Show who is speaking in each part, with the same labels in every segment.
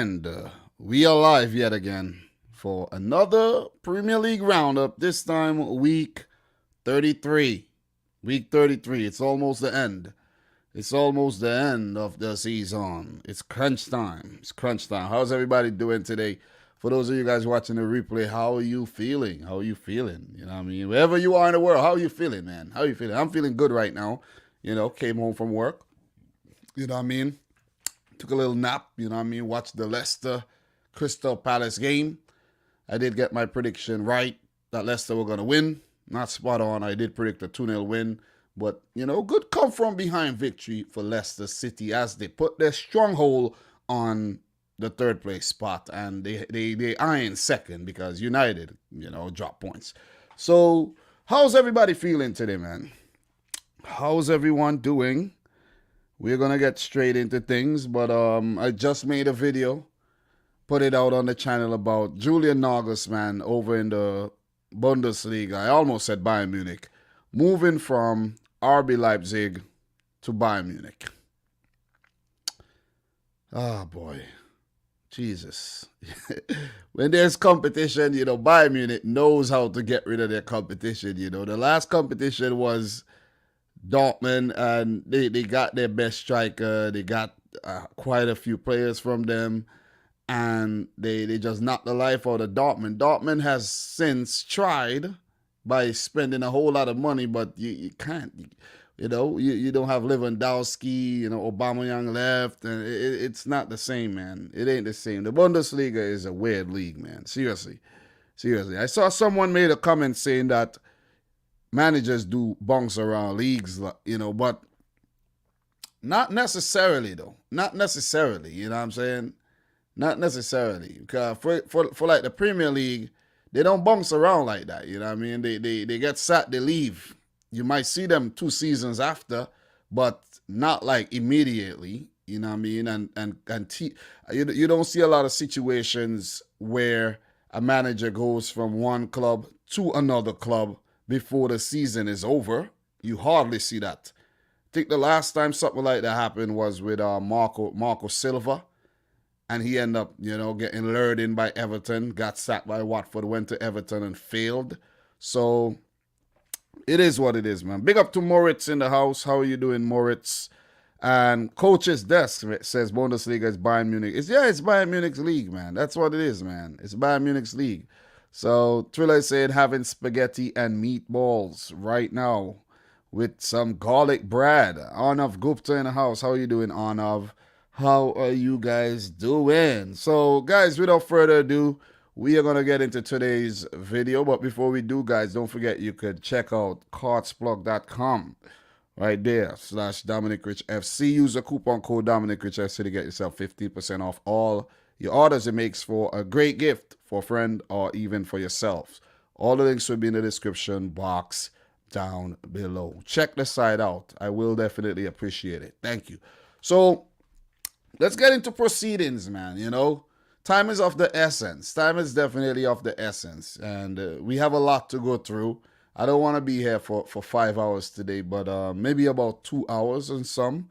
Speaker 1: And we are live yet again for another Premier League roundup, this time week 33. Week 33, it's almost the end. It's almost the end of the season. It's crunch time. It's crunch time. How's everybody doing today? For those of you guys watching the replay, how are you feeling? How are you feeling? You know what I mean? Wherever you are in the world, how are you feeling, man? How are you feeling? I'm feeling good right now. You know, came home from work. You know what I mean? Took a little nap, you know what I mean? Watched the Leicester Crystal Palace game. I did get my prediction right that Leicester were going to win. Not spot on. I did predict a 2-0 win. But, you know, good come from behind victory for Leicester City as they put their stronghold on the third place spot. And they iron second because United, you know, dropped points. So, how's everybody feeling today, man? How's everyone doing? We're going to get straight into things, but I just made a video, put it out on the channel about Julian Nagelsmann over in the Bundesliga. I almost said Bayern Munich, moving from RB Leipzig to Bayern Munich. Oh, boy. Jesus. When there's competition, you know, Bayern Munich knows how to get rid of their competition. You know, the last competition was Dortmund, and they got their best striker. They got quite a few players from them, and they just knocked the life out of Dortmund. Dortmund has since tried by spending a whole lot of money, but you can't. You know, you don't have Lewandowski, you know, Aubameyang left, and it's not the same, man. It ain't the same. The Bundesliga is a weird league, man. Seriously. I saw someone made a comment saying that managers do bounce around leagues, you know, but not necessarily, though. Not necessarily, you know what I'm saying? Not necessarily. Because for like the Premier League, they don't bounce around like that, you know what I mean? They get sacked, they leave. You might see them 2 seasons after, but not like immediately, you know what I mean? You don't see a lot of situations where a manager goes from one club to another club before the season is over. You hardly see that. I think the last time something like that happened was with Marco Silva, and he ended up, you know, getting lured in by Everton, got sacked by Watford, went to Everton and failed. So it is what it is, man. Big up to Moritz in the house. How are you doing, Moritz? And Coach's Desk says Bundesliga is Bayern Munich. It's Bayern Munich's league, man. That's what it is, man. It's Bayern Munich's league. So Triller said having spaghetti and meatballs right now with some garlic bread. Arnav Gupta in the house. How are you doing, Arnav? How are you guys doing? So, guys, without further ado, we are going to get into today's video. But before we do, guys, don't forget you could check out cardsplug.com right there, /Dominic Rich FC. Use the coupon code Dominic Rich FC to get yourself 15% off all your orders. It makes for a great gift for a friend or even for yourselves. All the links will be in the description box down below. Check the site out. I will definitely appreciate it. Thank you. So let's get into proceedings, man. You know, time is of the essence. Time is definitely of the essence. And we have a lot to go through. I don't want to be here for 5 hours today, but maybe about 2 hours and some.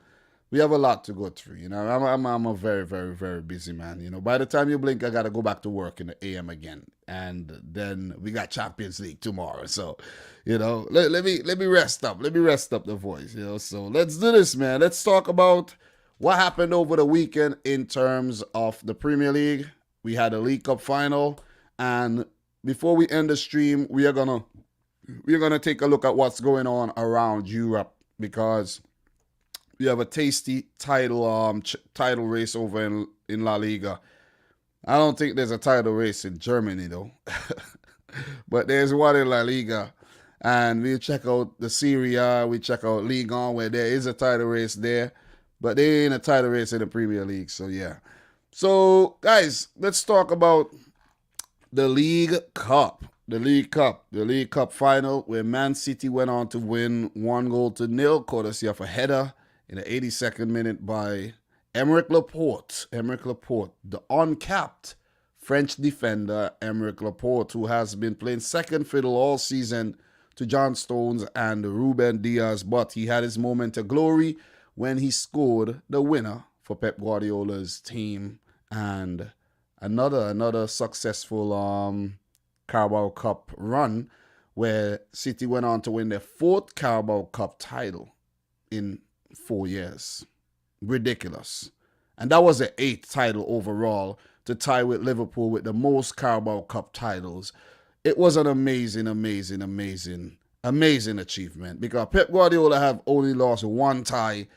Speaker 1: We have a lot to go through, you know. I'm a very, very, very busy man. You know, by the time you blink, I gotta go back to work in the AM again, and then we got Champions League tomorrow. So, you know, let me rest up. Let me rest up the voice. You know, so let's do this, man. Let's talk about what happened over the weekend in terms of the Premier League. We had a League Cup final, and before we end the stream, we're gonna take a look at what's going on around Europe because we have a tasty title race over in La Liga. I don't think there's a title race in Germany though, but there's one in La Liga. And we check out the Serie A, we check out Ligue 1 where there is a title race there, but there ain't a title race in the Premier League. So yeah. So guys, let's talk about the League Cup. The League Cup final where Man City went on to win 1-0, courtesy of a header in the 82nd minute by Aymeric Laporte. The uncapped French defender Aymeric Laporte, who has been playing second fiddle all season to John Stones and Ruben Diaz, but he had his moment of glory when he scored the winner for Pep Guardiola's team And another successful Carabao Cup run where City went on to win their fourth Carabao Cup title in 4 years. Ridiculous. And that was the eighth title overall to tie with Liverpool with the most Carabao Cup titles. It was an amazing achievement because Pep Guardiola have only lost one tie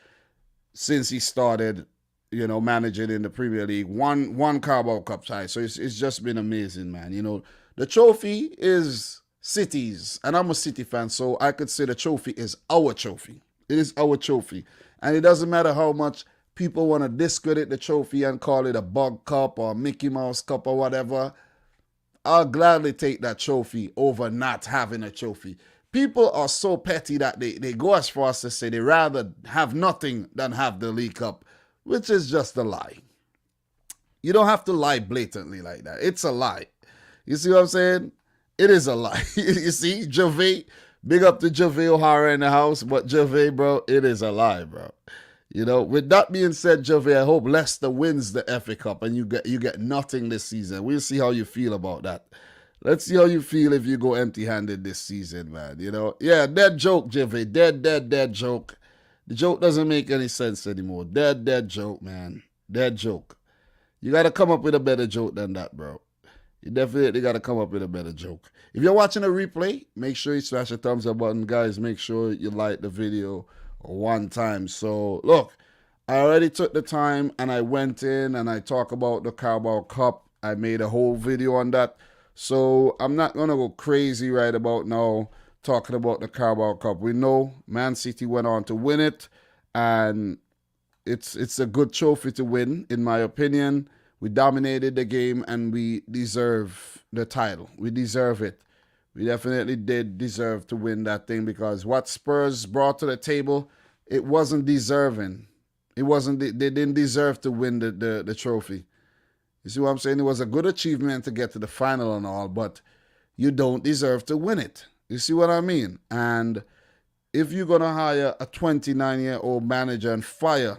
Speaker 1: since he started, managing in the Premier League. One Carabao Cup tie. So it's just been amazing, man. The trophy is City's, and I'm a City fan, so I could say the trophy is our trophy. It is our trophy. And it doesn't matter how much people want to discredit the trophy and call it a bug cup or Mickey Mouse cup or whatever. I'll gladly take that trophy over not having a trophy. People are so petty that they go as far as to say they rather have nothing than have the League Cup, which is just a lie. You don't have to lie blatantly like that. It's a lie. You see what I'm saying? It is a lie. You see, Gervais, big up to Gervais O'Hara in the house, but Gervais, bro, it is a lie, bro. With that being said, Gervais, I hope Leicester wins the FA Cup and you get nothing this season. We'll see how you feel about that. Let's see how you feel if you go empty-handed this season, man. Yeah, dead joke, Gervais. Dead joke. The joke doesn't make any sense anymore. Dead joke, man. Dead joke. You got to come up with a better joke than that, bro. You definitely got to come up with a better joke. If you're watching a replay, make sure you smash the thumbs up button. Guys, make sure you like the video one time. So, look, I already took the time and I went in and I talked about the Carabao Cup. I made a whole video on that. So, I'm not going to go crazy right about now talking about the Carabao Cup. We know Man City went on to win it, and it's a good trophy to win, in my opinion. We dominated the game and we deserve the title. We deserve it. We definitely did deserve to win that thing because what Spurs brought to the table, it wasn't deserving. They didn't deserve to win the trophy. You see what I'm saying? It was a good achievement to get to the final and all, but you don't deserve to win it. You see what I mean? And if you're going to hire a 29-year-old manager and fire,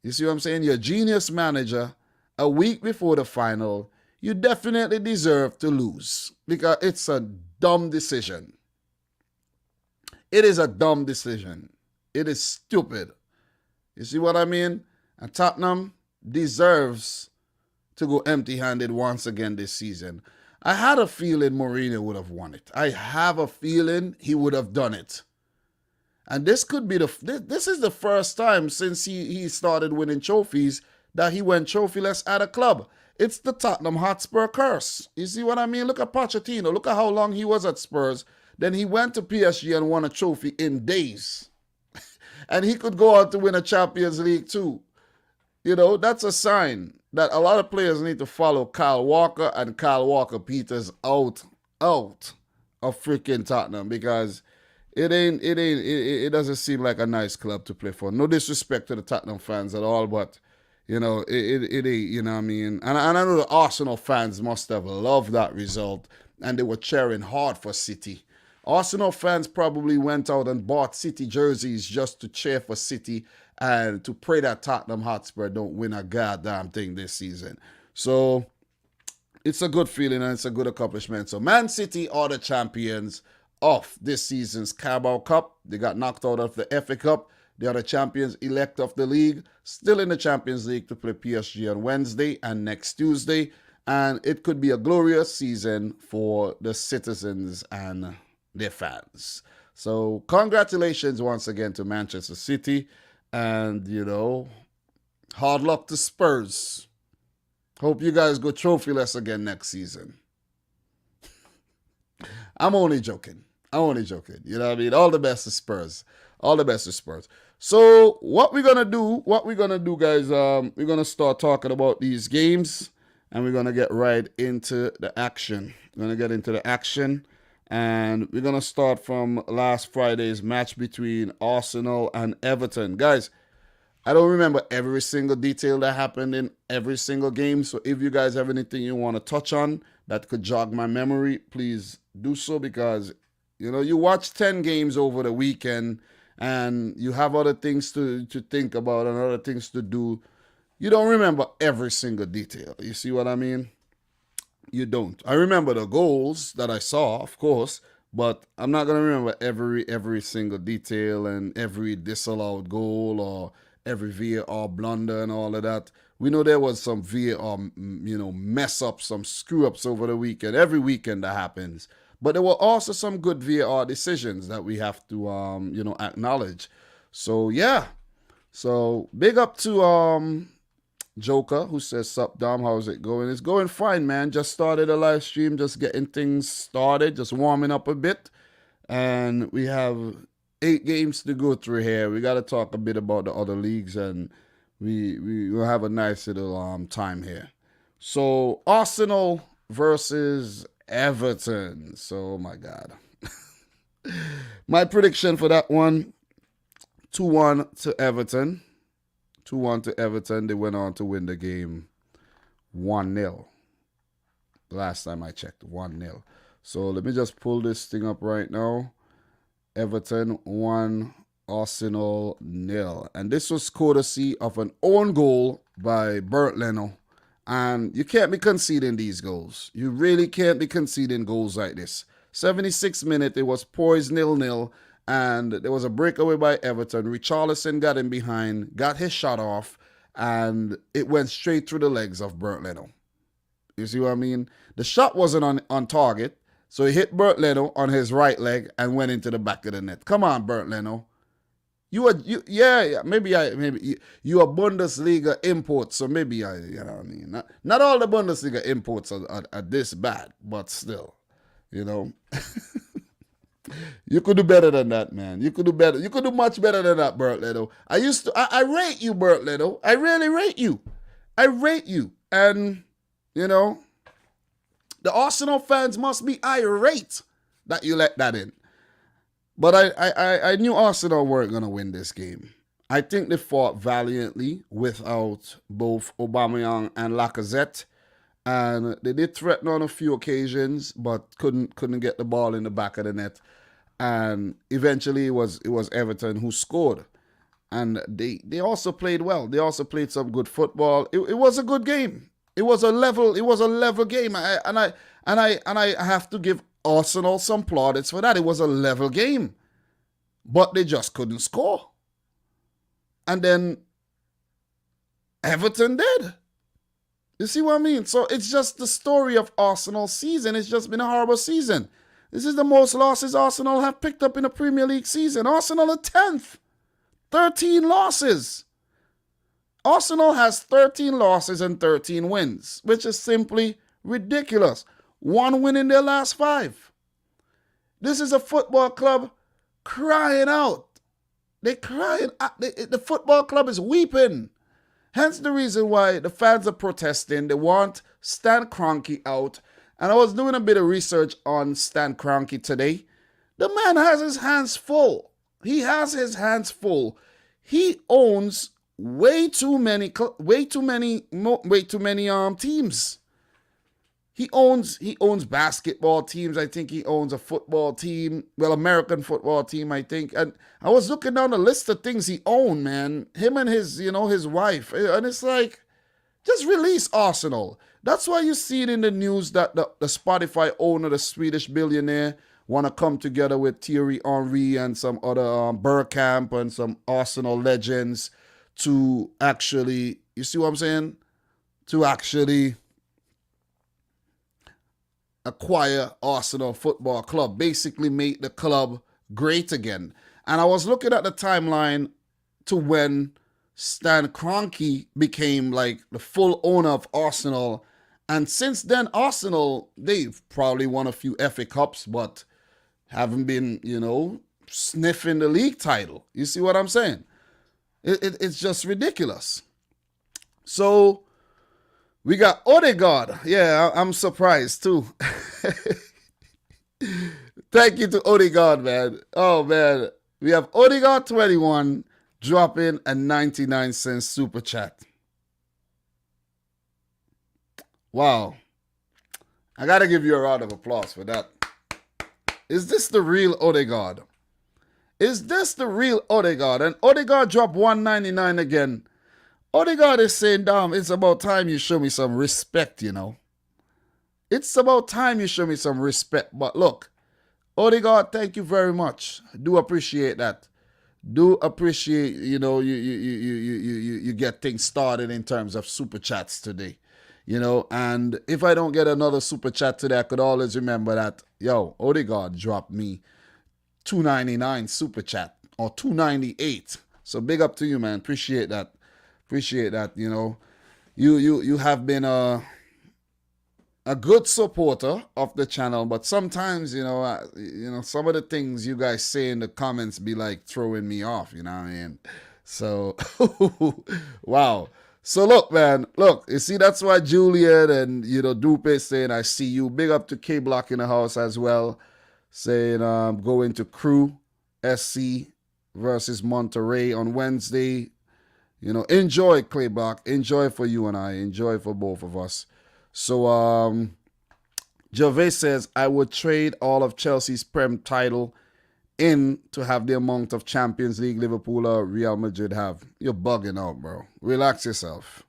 Speaker 1: you see what I'm saying? Your genius manager, a week before the final, you definitely deserve to lose because it's a dumb decision. It is a dumb decision. It is stupid. You see what I mean? And Tottenham deserves to go empty-handed once again this season. I had a feeling Mourinho would have won it. I have a feeling he would have done it. And this could be this is the first time since he started winning trophies that he went trophyless at a club. It's the Tottenham Hotspur curse. You see what I mean? Look at Pochettino. Look at how long he was at Spurs. Then he went to PSG and won a trophy in days. And he could go on to win a Champions League too. That's a sign that a lot of players need to follow Kyle Walker and Kyle Walker-Peters out of freaking Tottenham because it doesn't seem like a nice club to play for. No disrespect to the Tottenham fans at all, but it ain't, you know what I mean? And I know the Arsenal fans must have loved that result and they were cheering hard for City. Arsenal fans probably went out and bought City jerseys just to cheer for City and to pray that Tottenham Hotspur don't win a goddamn thing this season. So it's a good feeling and it's a good accomplishment. So Man City are the champions of this season's Carabao Cup. They got knocked out of the FA Cup. They are the champions-elect of the league, still in the Champions League to play PSG on Wednesday and next Tuesday. And it could be a glorious season for the citizens and their fans. So congratulations once again to Manchester City. And, hard luck to Spurs. Hope you guys go trophyless again next season. I'm only joking. You know what I mean? All the best to Spurs. So what we're going to do, guys, we're going to start talking about these games and we're going to get right into the action. And we're going to start from last Friday's match between Arsenal and Everton. Guys, I don't remember every single detail that happened in every single game. So if you guys have anything you want to touch on that could jog my memory, please do so because, you watch 10 games over the weekend and you have other things to think about and other things to do. you don't remember every single detail. You see what I mean? You don't. I remember the goals that I saw, of course, but I'm not gonna remember every single detail and every disallowed goal or every VAR blunder and all of that. We know there was some VAR, mess ups, some screw ups over the weekend. Every weekend that happens, but there were also some good VAR decisions that we have to, acknowledge. So yeah, so big up to Joker, who says, Sup Dom, how's it going? It's going fine, man. Just started a live stream, just getting things started, just warming up a bit. And we have 8 games to go through here. We got to talk a bit about the other leagues, and we will have a nice little time here. So, Arsenal versus Everton. So, oh my God. My prediction for that one, 2-1 to Everton. 2-1 to Everton. They went on to win the game 1-0. Last time I checked, 1-0. So let me just pull this thing up right now. Everton 1, Arsenal 0. And this was courtesy of an own goal by Bert Leno. And you can't be conceding these goals. You really can't be conceding goals like this. 76th minute, it was poised 0-0. And there was a breakaway by Everton. Richarlison got in behind, got his shot off, and it went straight through the legs of Bert Leno. You see what I mean? The shot wasn't on target, so he hit Bert Leno on his right leg and went into the back of the net. Come on, Bert Leno. Maybe you a Bundesliga import, so maybe you know what I mean. Not all the Bundesliga imports are this bad, but still, you know. You could do better than that, man. You could do better. You could do much better than that, Bert Leno. I rate you, Bert Leno. I really rate you. I rate you. And, the Arsenal fans must be irate that you let that in. But I knew Arsenal weren't going to win this game. I think they fought valiantly without both Aubameyang and Lacazette. And they did threaten on a few occasions, but couldn't get the ball in the back of the net. And eventually it was Everton who scored. And they also played well. They also played some good football. It was a good game. It was a level game. I have to give Arsenal some plaudits for that. It was a level game. But they just couldn't score. And then Everton did. You see what I mean? So it's just the story of Arsenal's season. It's just been a horrible season. This is the most losses Arsenal have picked up in a Premier League season. Arsenal are 10th. 13 losses. Arsenal has 13 losses and 13 wins, which is simply ridiculous. 1 win in their last 5. This is a football club crying out. They're crying out. The football club is weeping. Hence the reason why the fans are protesting. They want Stan Kroenke out. And I was doing a bit of research on Stan Kroenke today. The man has his hands full. He has his hands full. He owns way too many teams. He owns basketball teams. I think he owns a football team. Well, American football team, I think. And I was looking down the list of things he owned, man. Him and his wife. And it's like, just release Arsenal. That's why you see it in the news that the Spotify owner, the Swedish billionaire, want to come together with Thierry Henry and some other Bergkamp and some Arsenal legends to actually, you see what I'm saying? To actually acquire Arsenal Football Club, basically make the club great again. And I was looking at the timeline to when Stan Kroenke became like the full owner of Arsenal. And since then, Arsenal, they've probably won a few FA Cups, but haven't been, sniffing the league title. You see what I'm saying? It's just ridiculous. So we got Odegaard. Yeah, I'm surprised too. Thank you to Odegaard, man. Oh, man. We have Odegaard 21 dropping a 99-cent super chat. Wow. I got to give you a round of applause for that. Is this the real Odegaard? Is this the real Odegaard? And Odegaard dropped 199 again. Odegaard is saying, Dom, it's about time you show me some respect, you know. It's about time you show me some respect. But look, Odegaard, thank you very much. Do appreciate that. Do appreciate, you get things started in terms of super chats today. And if I don't get another super chat today, I could always remember that, Odegaard dropped me 299 super chat or 298. So big up to you, man. Appreciate that. You have been a good supporter of the channel, but sometimes, some of the things you guys say in the comments be like throwing me off, you know what I mean? So, wow. So look, man, you see, that's why Julian and, Dupe saying, I see you. Big up to K-Block in the house as well, saying, going to Crew SC versus Monterey on Wednesday. Enjoy, K-Block. Enjoy for you and I. Enjoy for both of us. So, Gervais says, I would trade all of Chelsea's Prem title in to have the amount of Champions League Liverpool or Real Madrid have. You're bugging out, bro. Relax yourself.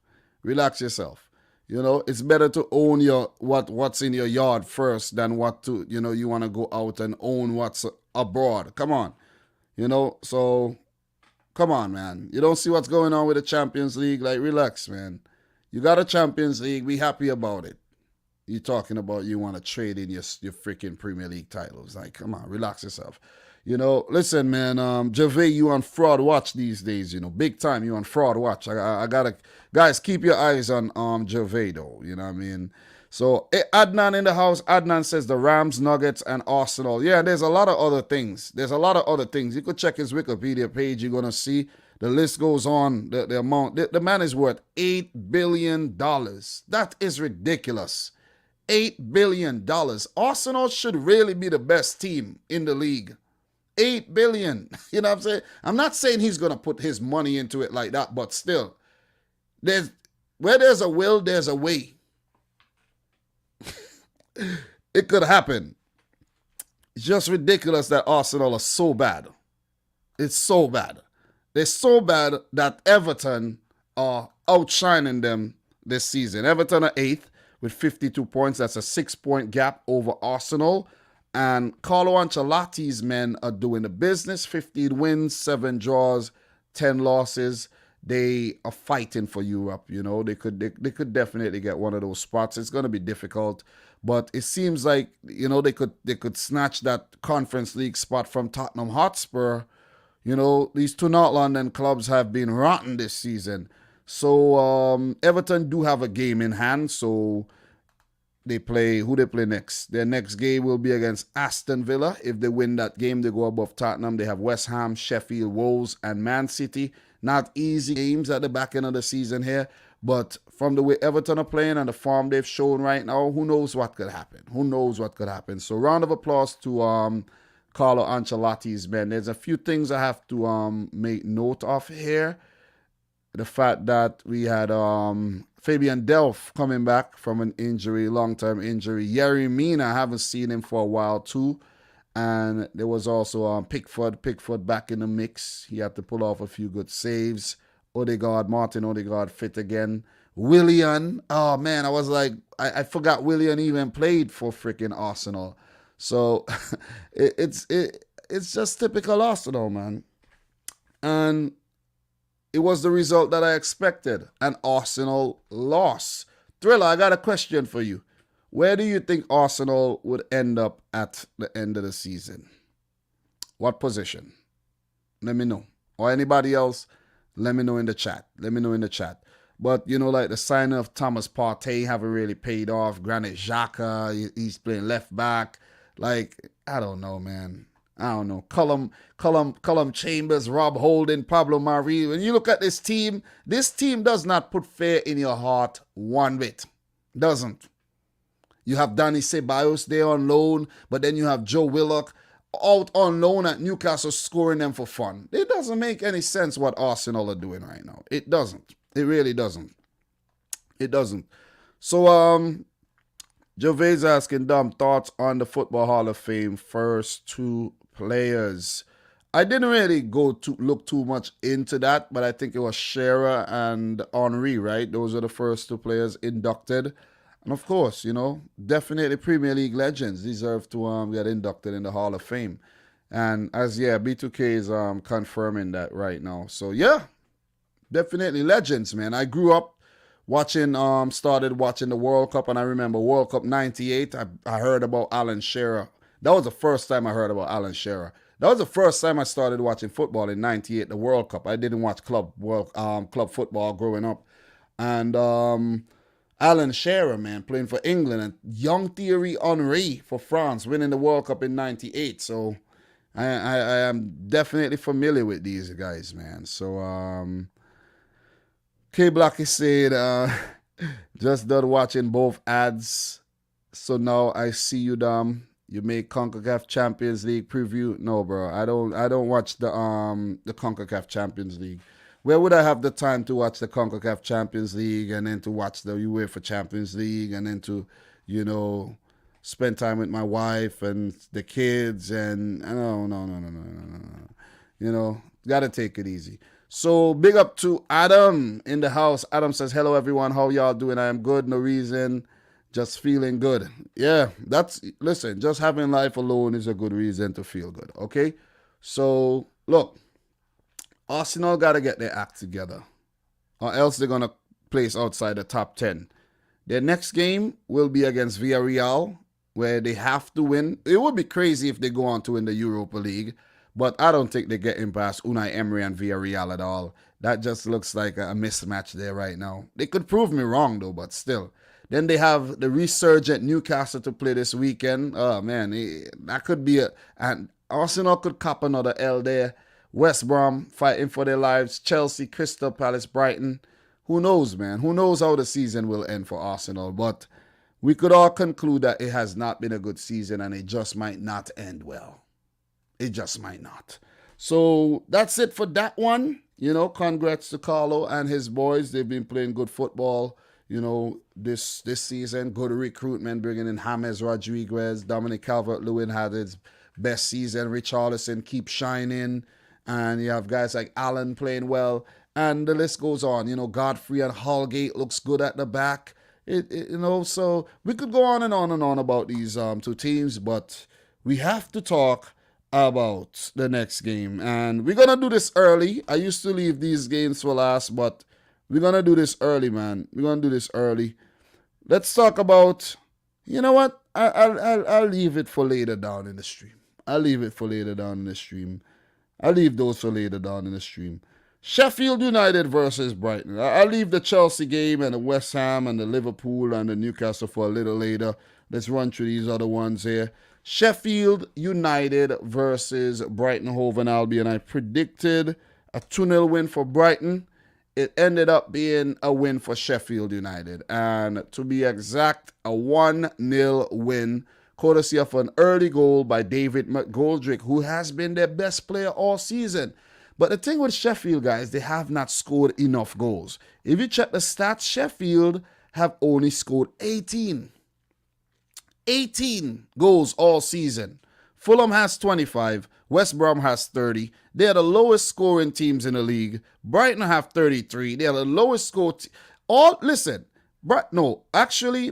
Speaker 1: It's better to own what's in your yard first than you want to go out and own what's abroad. Come on. So come on, man. You don't see what's going on with the Champions League? Like, relax, man. You got a Champions League. Be happy about it. You talking about you want to trade in your freaking Premier League titles. Like, come on, relax yourself. Listen, man, Gervais, you on fraud watch these days, big time. You on fraud watch. I gotta, guys, keep your eyes on Gervais, though, you know what I mean? So, Adnan in the house. Adnan says the Rams, Nuggets, and Arsenal. Yeah, there's a lot of other things. You could check his Wikipedia page. You're going to see the list goes on. The amount. The man is worth $8 billion. That is ridiculous. $8 billion. Arsenal should really be the best team in the league. $8 billion. You know what I'm saying? I'm not saying he's going to put his money into it like that, but still, where there's a will, there's a way. It could happen. It's just ridiculous that Arsenal are so bad. It's so bad. They're so bad that Everton are outshining them this season. Everton are 8th with 52 points. That's a 6-point gap over Arsenal. And Carlo Ancelotti's men are doing the business. 15 wins, 7 draws, 10 losses. They are fighting for Europe. They could definitely get one of those spots. It's going to be difficult, but it seems like they could snatch that Conference League spot from Tottenham Hotspur. These two North London clubs have been rotten this season. So Everton do have a game in hand. So they play next. Their next game will be against Aston Villa. If they win that game, they go above Tottenham. They have West Ham, Sheffield, Wolves, and Man City. Not easy games at the back end of the season here, but from the way Everton are playing and the form they've shown right now, who knows what could happen. So round of applause to Carlo Ancelotti's men. There's a few things I have to make note of here. The fact that we had Fabian Delph coming back from an injury, long-term injury. Yerry Mina, I haven't seen him for a while too. And there was also Pickford back in the mix. He had to pull off a few good saves. Martin Odegaard fit again. Willian, oh man, I was like, I forgot Willian even played for freaking Arsenal. So it's just typical Arsenal, man. And it was the result that I expected. An Arsenal loss. Thriller, I got a question for you. Where do you think Arsenal would end up at the end of the season? What position? Let me know. Or anybody else, let me know in the chat. But, like the signing of Thomas Partey haven't really paid off. Granit Xhaka, he's playing left back. Like, I don't know, man. I don't know. Cullum Chambers, Rob Holding, Pablo Mari. When you look at this team does not put fear in your heart one bit. Doesn't. You have Danny Ceballos there on loan, but then you have Joe Willock out on loan at Newcastle scoring them for fun. It doesn't make any sense what Arsenal are doing right now. It doesn't. It really doesn't. It doesn't. So, Gervais asking Dom thoughts on the Football Hall of Fame first 2 players. I didn't really go to look too much into that, but I think it was Shearer and Henry, right? Those are the first two players inducted. And of course, definitely Premier League legends deserve to get inducted in the Hall of Fame. And as B2K is confirming that right now. So yeah, definitely legends, man. I grew up started watching the World Cup, and I remember World Cup '98. I heard about Alan Shearer. That was the first time I heard about Alan Shearer. That was the first time I started watching football in '98, the World Cup. I didn't watch club football growing up, and Alan Shearer, man, playing for England, and young Thierry Henry for France, winning the World Cup in '98. So I am definitely familiar with these guys, man. So K Block is saying, just done watching both ads. So now I see you, Dom. You make CONCACAF Champions League preview. No, bro. I don't watch the CONCACAF Champions League. Where would I have the time to watch the CONCACAF Champions League and then to watch the UEFA Champions League and then to, spend time with my wife and the kids and no. Gotta take it easy. So big up to Adam in the house. Adam says, hello everyone, how y'all doing? I am good, no reason, just feeling good. Yeah, listen, just having life alone is a good reason to feel good, okay? So look, Arsenal gotta get their act together or else they're gonna place outside the top 10. Their next game will be against Villarreal, where they have to win. It would be crazy if they go on to win the Europa League, but I don't think they're getting past Unai Emery and Villarreal at all. That just looks like a mismatch there right now. They could prove me wrong, though, but still. Then they have the resurgent Newcastle to play this weekend. Oh, man, that could be and Arsenal could cop another L there. West Brom fighting for their lives. Chelsea, Crystal Palace, Brighton. Who knows, man? Who knows how the season will end for Arsenal? But we could all conclude that it has not been a good season and it just might not end well. It just might not. So that's it for that one. Congrats to Carlo and his boys. They've been playing good football, this season. Good recruitment, bringing in James Rodriguez. Dominic Calvert-Lewin had his best season. Richarlison keeps shining. And you have guys like Allen playing well. And the list goes on. Godfrey and Holgate looks good at the back. So we could go on and on about these two teams, but we have to talk about the next game. And we're going to do this early. I used to leave these games for last, but we're going to do this early, man. We're going to do this early. Let's talk about, you know what? I'll leave it for later down in the stream. I'll leave those for later down in the stream. Sheffield United versus Brighton. I'll leave the Chelsea game and the West Ham and the Liverpool and the Newcastle for a little later. Let's run through these other ones here. Sheffield United versus Brighton Hove and Albion. I predicted a 2-0 win for Brighton. It ended up being a win for Sheffield United. And to be exact, a 1-0 win, courtesy of an early goal by David McGoldrick, who has been their best player all season. But the thing with Sheffield, guys, they have not scored enough goals. If you check the stats, Sheffield have only scored 18 goals all season. Fulham has 25. West Brom has 30. They are the lowest scoring teams in the league. Brighton have 33. They are the lowest score.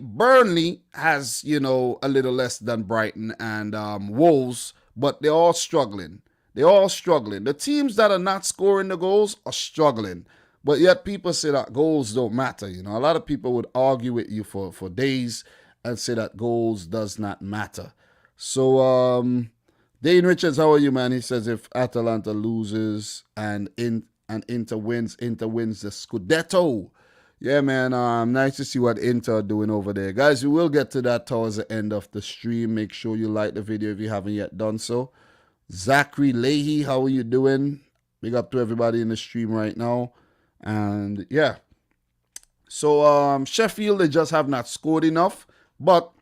Speaker 1: Burnley has, a little less than Brighton and Wolves, but they're all struggling. The teams that are not scoring the goals are struggling. But yet people say that goals don't matter. A lot of people would argue with you for days and say that goals does not matter. So, Dane Richards, how are you, man? He says if Atalanta loses and Inter wins the Scudetto. Yeah, man, nice to see what Inter are doing over there. Guys, we will get to that towards the end of the stream. Make sure you like the video if you haven't yet done so. Zachary Leahy, how are you doing? Big up to everybody in the stream right now. And yeah. So Sheffield, they just have not scored enough. But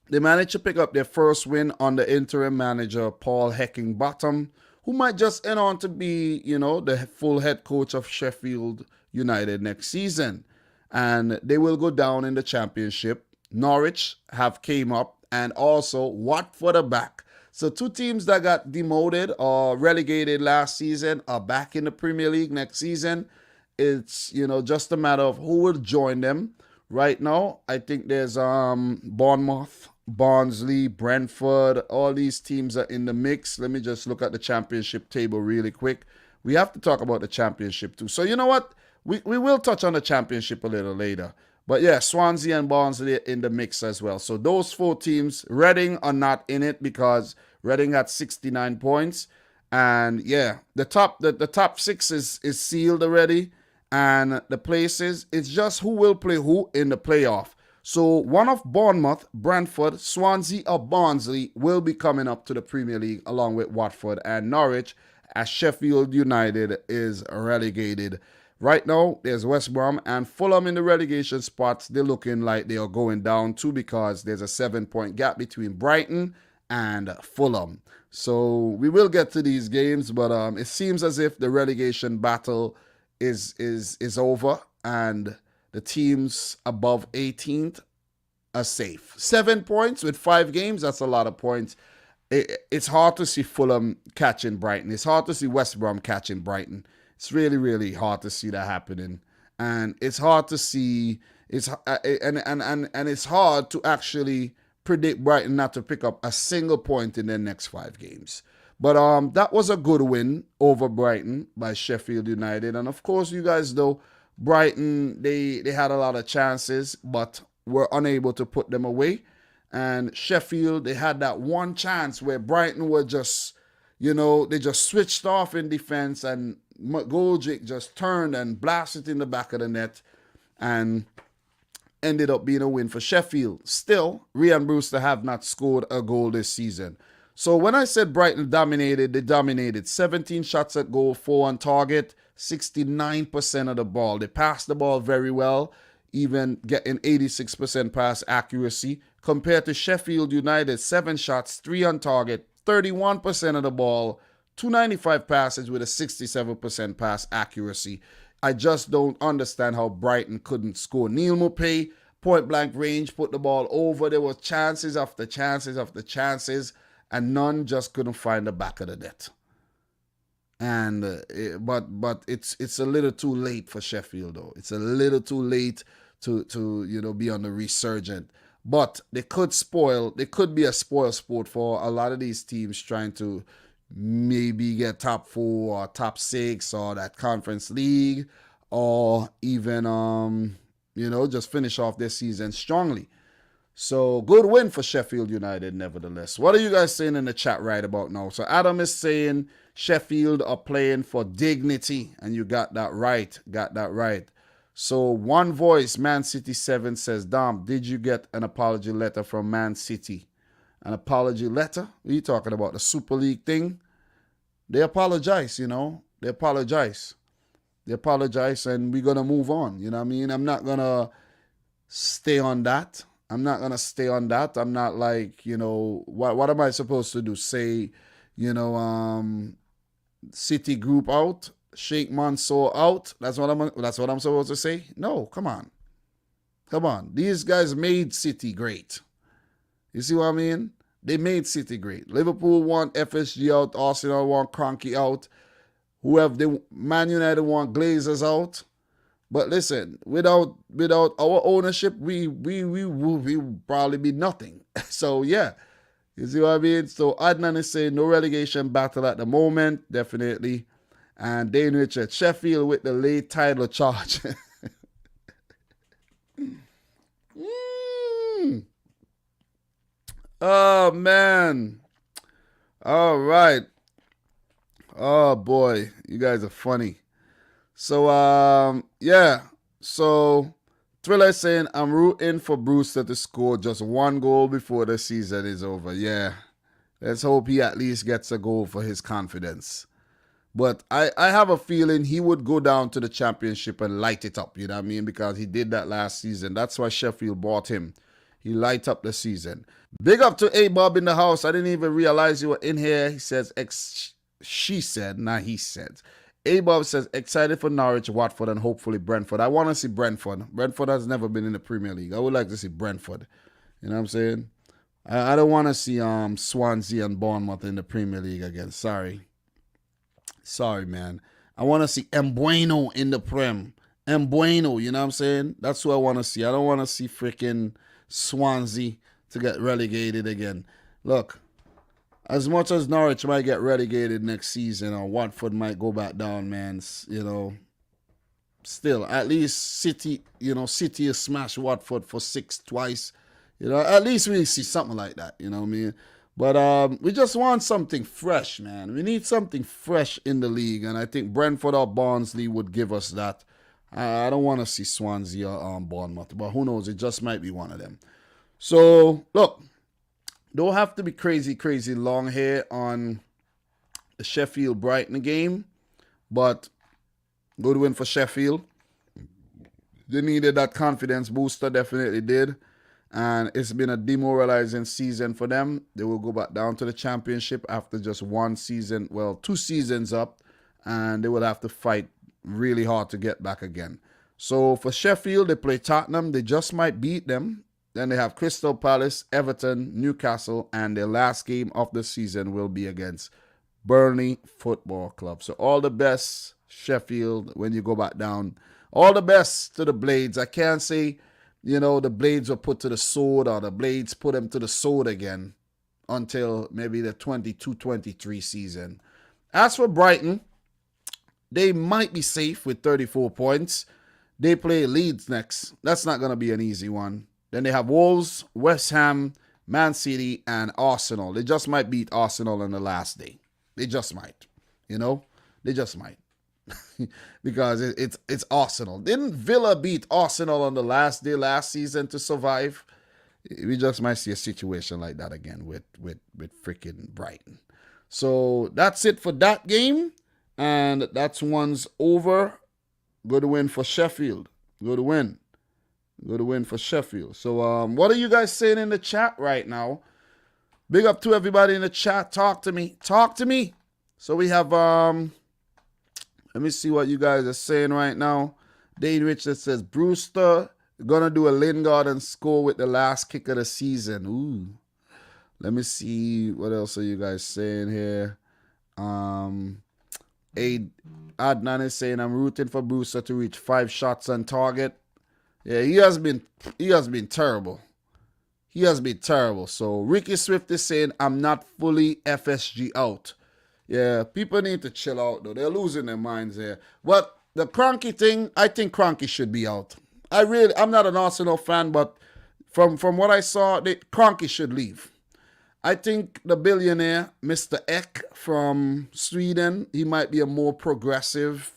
Speaker 1: they managed to pick up their first win under interim manager Paul Heckingbottom, who might just end on to be, the full head coach of Sheffield United next season. And they will go down in the championship. Norwich have came up, and also Watford are back. So two teams that got demoted or relegated last season are back in the Premier League next season. It's, just a matter of who will join them. Right now, I think there's Bournemouth, Barnsley, Brentford, all these teams are in the mix. Let me just look at the championship table really quick. We have to talk about the championship too. So you know what? We will touch on the championship a little later. But yeah, Swansea and Barnsley are in the mix as well. So those four teams, Reading are not in it because Reading had 69 points. And yeah, the top six is sealed already. And the places, it's just who will play who in the playoff. So one of Bournemouth, Brentford, Swansea, or Barnsley will be coming up to the Premier League along with Watford and Norwich, as Sheffield United is relegated. Right now, there's West Brom and Fulham in the relegation spots. They're looking like they are going down too because there's a 7-point gap between Brighton and Fulham. So we will get to these games, but it seems as if the relegation battle is over and the teams above 18th are safe. 7 points with 5 games, that's a lot of points. It's hard to see Fulham catching Brighton. It's hard to see West Brom catching Brighton. It's really, really hard to see that happening. And it's hard to see, it's hard to actually predict Brighton not to pick up a single point in their next 5 games. But that was a good win over Brighton by Sheffield United. And of course, you guys know, Brighton, they had a lot of chances, but were unable to put them away. And Sheffield, they had that one chance where Brighton were just, they just switched off in defense and Goljic just turned and blasted in the back of the net and ended up being a win for Sheffield. Still, Ryan Brewster have not scored a goal this season. So when I said Brighton dominated, they dominated. 17 shots at goal, 4 on target, 69% of the ball. They passed the ball very well, even getting 86% pass accuracy. Compared to Sheffield United, 7 shots, 3 on target, 31% of the ball, 295 passes with a 67% pass accuracy. I just don't understand how Brighton couldn't score. Neil Maupay, point blank range, put the ball over. There were chances after chances after chances, and none just couldn't find the back of the net. And but it's a little too late for Sheffield though. It's a little too late to be on the resurgent. But they could be a spoil sport for a lot of these teams trying to maybe get top 4 or top 6 or that Conference League, or even just finish off their season strongly. So good win for Sheffield United nevertheless. What are you guys saying in the chat right about now? So Adam is saying Sheffield are playing for dignity, and you got that right. So One Voice, Man City 7 says, Dom, did you get an apology letter from Man City? An apology letter? What are you talking about? The Super League thing? They apologize, They apologize. And we're going to move on. You know what I mean? I'm not going to stay on that. I'm not like, what am I supposed to do? Say, City group out, Sheikh Mansour out. That's what I'm supposed to say? No, come on. These guys made City great. You see what I mean? They made City great. Liverpool want FSG out. Arsenal want Kroenke out. Man United want Glazers out. But listen, without our ownership, we probably be nothing. So yeah, you see what I mean? So Adnan is saying no relegation battle at the moment, definitely. And Dane Richard, Sheffield with the late title charge. Oh man. All right. Oh boy, you guys are funny. So yeah. So Thriller saying I'm rooting for Brewster to score just 1 goal before the season is over. Yeah. Let's hope he at least gets a goal for his confidence. But I have a feeling he would go down to the championship and light it up, you know what I mean? Because he did that last season. That's why Sheffield bought him. He light up the season. Big up to A-Bob in the house. I didn't even realize you were in here. He says, she said, not he said. A-Bob says, excited for Norwich, Watford, and hopefully Brentford. I want to see Brentford. Brentford has never been in the Premier League. I would like to see Brentford. You know what I'm saying? I don't want to see Swansea and Bournemouth in the Premier League again. Sorry, man. I want to see Mbueno in the Prem. Mbueno, you know what I'm saying? That's who I want to see. I don't want to see freaking Swansea to get relegated again. Look, as much as Norwich might get relegated next season or Watford might go back down, man, still, at least City has smashed Watford for 6 twice. At least we see something like that, you know what I mean? But we just want something fresh, man. We need something fresh in the league, and I think Brentford or Barnsley would give us that. I don't want to see Swansea or Bournemouth, but who knows? It just might be one of them. So, look, don't have to be crazy long here on the Sheffield-Brighton game, but good win for Sheffield. They needed that confidence booster, definitely did. And it's been a demoralizing season for them. They will go back down to the Championship after just 1 season, 2 seasons up, and they will have to fight really hard to get back again. So for Sheffield, they play Tottenham. They just might beat them. Then they have Crystal Palace, Everton, Newcastle, and their last game of the season will be against Burnley Football Club. So all the best, Sheffield, when you go back down. All the best to the Blades. I can't say, the Blades were put to the sword or the Blades put them to the sword again until maybe the 22-23 season. As for Brighton, they might be safe with 34 points. They play Leeds next. That's not going to be an easy one. Then they have Wolves, West Ham, Man City, and Arsenal. They just might beat Arsenal on the last day. They just might. They just might. Because it's Arsenal. Didn't Villa beat Arsenal on the last day last season to survive? We just might see a situation like that again with freaking Brighton. So that's it for that game. And that's one's over. Good win for Sheffield. Good win for Sheffield. So what are you guys saying in the chat right now? Big up to everybody in the chat. Talk to me. So we have let me see what you guys are saying right now. Dane Richard says Brewster gonna do a Lingard and score with the last kick of the season. Ooh. Let me see what else are you guys saying here. Adnan is saying I'm rooting for Brewster to reach 5 shots on target. Yeah, he has been terrible. He has been terrible. So Ricky Swift is saying I'm not fully FSG out. Yeah, people need to chill out though. They're losing their minds here. But the Kroenke thing, I think Kroenke should be out. I'm not an Arsenal fan, but from what I saw, Kroenke should leave. I think the billionaire, Mr. Ek from Sweden, he might be a more progressive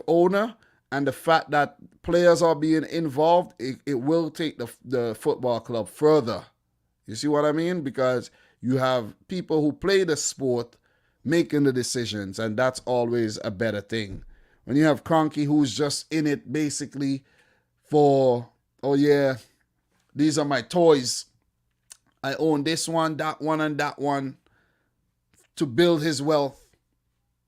Speaker 1: owner. And the fact that players are being involved, it will take the football club further. You see what I mean? Because you have people who play the sport making the decisions, and that's always a better thing. When you have Kroenke who's just in it basically for, oh yeah, these are my toys. I own this one, that one, and that one to build his wealth.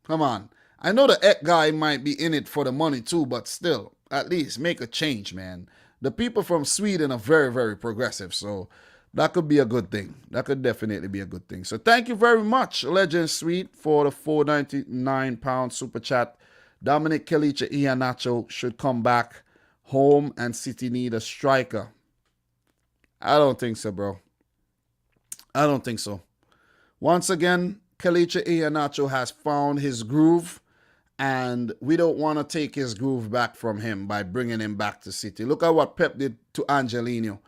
Speaker 1: Come on. I know the Ek guy might be in it for the money too, but still, at least make a change, man. The people from Sweden are very, very progressive, so that could be a good thing. That could definitely be a good thing. So thank you very much, Legend Sweet, for the £4.99 super chat. Dominic Kalicha Iheanacho should come back home and City need a striker. I don't think so, bro. I don't think so. Once again, Kalicha Iheanacho has found his groove, and we don't want to take his groove back from him by bringing him back to City. Look at what Pep did to Angelino.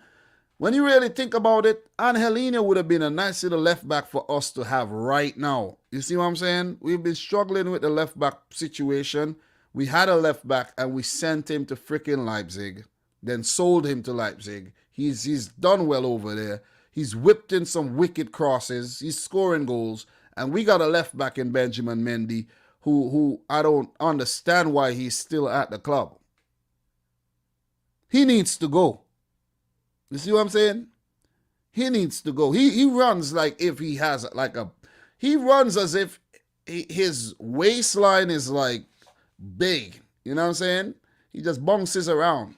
Speaker 1: When you really think about it, Angelino would have been a nice little left back for us to have right now. You see what I'm saying? We've been struggling with the left back situation. We had a left back and we sent him to freaking Leipzig, then sold him to Leipzig. He's done well over there. He's whipped in some wicked crosses. He's scoring goals. And we got a left back in Benjamin Mendy who I don't understand why he's still at the club. He needs to go. You see what I'm saying? He needs to go. He runs like if he has he runs as if his waistline is like big. You know what I'm saying? He just bounces around.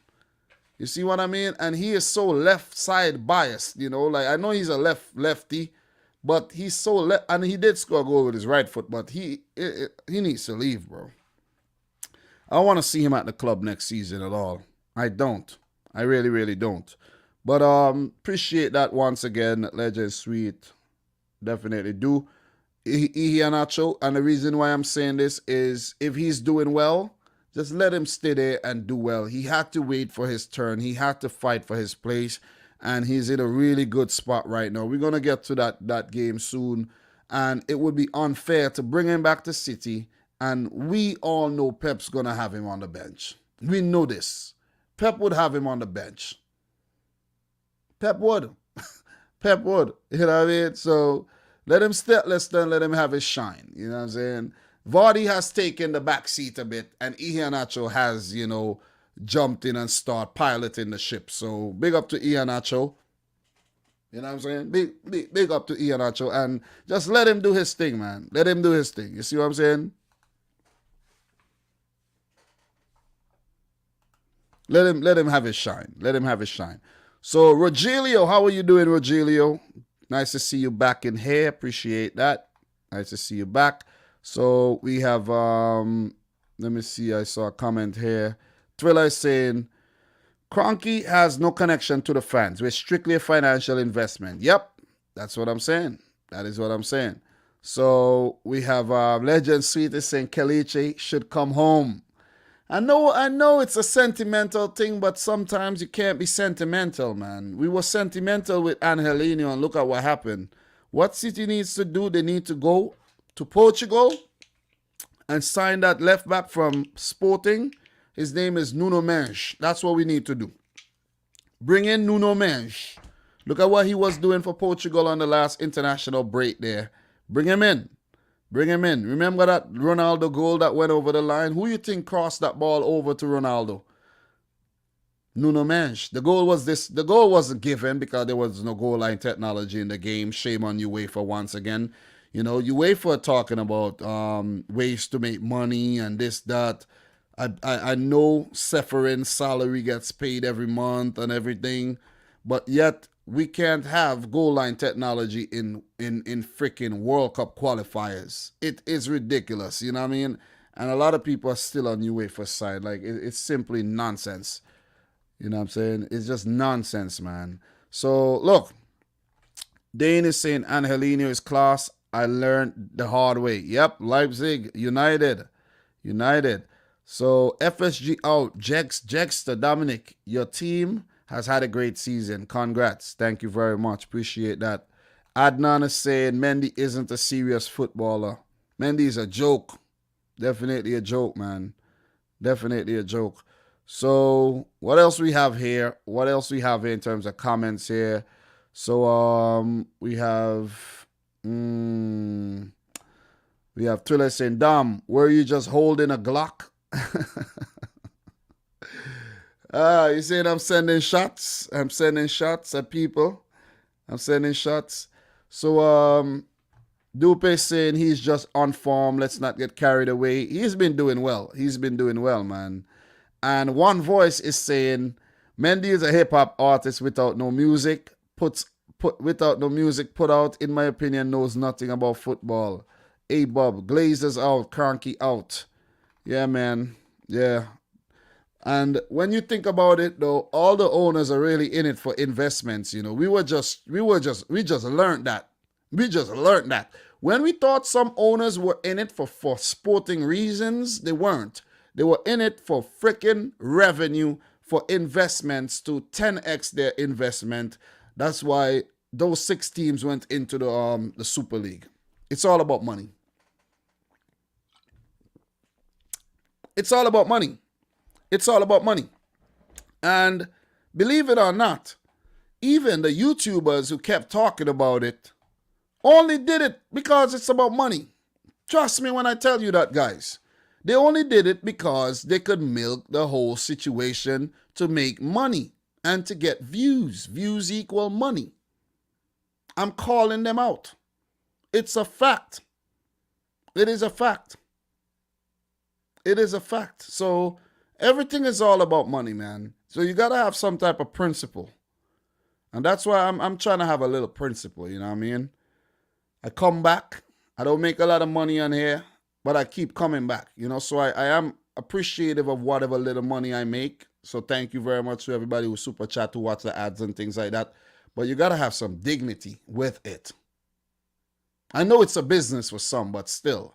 Speaker 1: You see what I mean? And he is so left side biased, you know. Like I know he's a lefty, but he's so left, and he did score a goal with his right foot, but he needs to leave, bro. I don't want to see him at the club next season at all. I don't. I really, really don't. But appreciate that once again, Legend Sweet. Definitely do. Iheanacho, and the reason why I'm saying this is if he's doing well, just let him stay there and do well. He had to wait for his turn. He had to fight for his place, and he's in a really good spot right now. We're going to get to that game soon, and it would be unfair to bring him back to City, and we all know Pep's going to have him on the bench. We know this. Pep would have him on the bench. Pep would. Pep would. You know what I mean? So let him stay at Leicester and let him have his shine. You know what I'm saying? Vardy has taken the back seat a bit, and Iheanacho has, you know, jumped in and start piloting the ship. So big up to Iheanacho. You know what I'm saying? Big up to Iheanacho, and just let him do his thing, man. Let him do his thing. You see what I'm saying? Let him have his shine. Let him have his shine. So Rogelio, how are you doing, Rogelio? Nice to see you back in here. Appreciate that. Nice to see you back. So we have, let me see, I saw a comment here. Thriller is saying, Kroenke has no connection to the fans. We're strictly a financial investment. Yep, that's what I'm saying. That is what I'm saying. So we have Legend Sweet is saying Kelechi should come home. I know it's a sentimental thing, but sometimes you can't be sentimental, man. We were sentimental with Angelino, and look at what happened. What City needs to do, they need to go to Portugal and sign that left back from Sporting. His name is Nuno Mendes. That's what we need to do. Bring in Nuno Mendes. Look at what he was doing for Portugal on the last international break there. Bring him in. Bring him in. Remember that Ronaldo goal that went over the line? Who you think crossed that ball over to Ronaldo? Nuno Mendes. The goal wasn't given because there was no goal line technology in the game. Shame on UEFA once again. You know, UEFA talking about ways to make money and this, that. I know Seferin's salary gets paid every month and everything, but yet we can't have goal line technology in freaking World Cup qualifiers. It is ridiculous, you know what I mean? And a lot of people are still on UEFA's side. Like, it's simply nonsense. You know what I'm saying? It's just nonsense, man. So, look, Dane is saying Angelino is class. I learned the hard way. Yep, Leipzig, United. So, FSG out. Jexter, Dominic, your team has had a great season. Congrats. Thank you very much. Appreciate that. Adnan is saying Mendy isn't a serious footballer. Mendy is a joke. Definitely a joke, man. Definitely a joke. So what else we have here? What else we have here in terms of comments here? So we have Thriller saying, Dom, were you just holding a Glock? You saying I'm sending shots? I'm sending shots at people. I'm sending shots. So Dupe saying he's just on form. Let's not get carried away. He's been doing well. He's been doing well, man. And One Voice is saying Mendy is a hip hop artist without no music. Without no music put out, in my opinion, knows nothing about football. A-Bob, Glazers out, Kroenke out. Yeah, man. Yeah. And when you think about it, though, all the owners are really in it for investments. You know, we just learned that. We just learned that. When we thought some owners were in it for sporting reasons, they weren't. They were in it for freaking revenue, for investments to 10x their investment. That's why those 6 teams went into the Super League. It's all about money. It's all about money. It's all about money. And believe it or not, even the YouTubers who kept talking about it only did it because it's about money. Trust me when I tell you that, guys. They only did it because they could milk the whole situation to make money and to get views. Views equal money. I'm calling them out. It's a fact. It is a fact. It is a fact. So Everything is all about money, man. So you gotta have some type of principle. And that's why I'm trying to have a little principle, you know what I mean? I come back. I don't make a lot of money on here, but I keep coming back, you know? So I am appreciative of whatever little money I make. So thank you very much to everybody who super chat, to watch the ads and things like that. But you gotta have some dignity with it. I know it's a business for some, but still.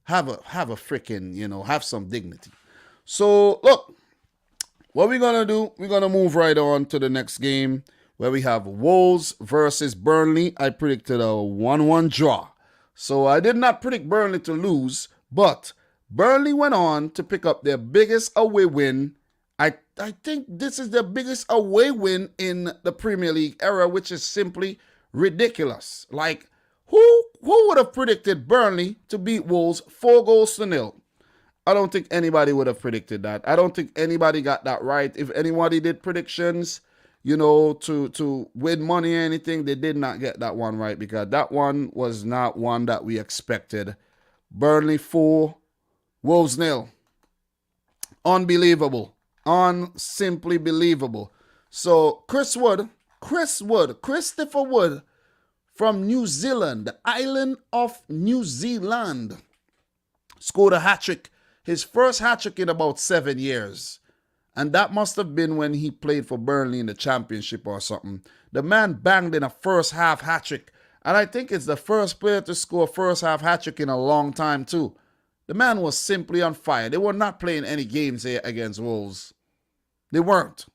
Speaker 1: Have a freaking, you know, have some dignity. So look, what we're gonna do, we're gonna move right on to the next game where we have Wolves versus Burnley. I predicted a 1-1 draw. So I did not predict Burnley to lose, but Burnley went on to pick up their biggest away win. I think this is their biggest away win in the Premier League era, which is simply ridiculous. Like, who would have predicted Burnley to beat Wolves 4-0? I don't think anybody would have predicted that. I don't think anybody got that right. If anybody did predictions, you know, to win money or anything, they did not get that one right, because that one was not one that we expected. Burnley 4, Wolves 0. Unbelievable. Simply believable. So Christopher Wood from New Zealand, the island of New Zealand, scored a hat-trick. His first hat-trick in about 7 years. And that must have been when he played for Burnley in the championship or something. The man banged in a first half hat-trick. And I think it's the first player to score a first half hat-trick in a long time too. The man was simply on fire. They were not playing any games here against Wolves. They weren't.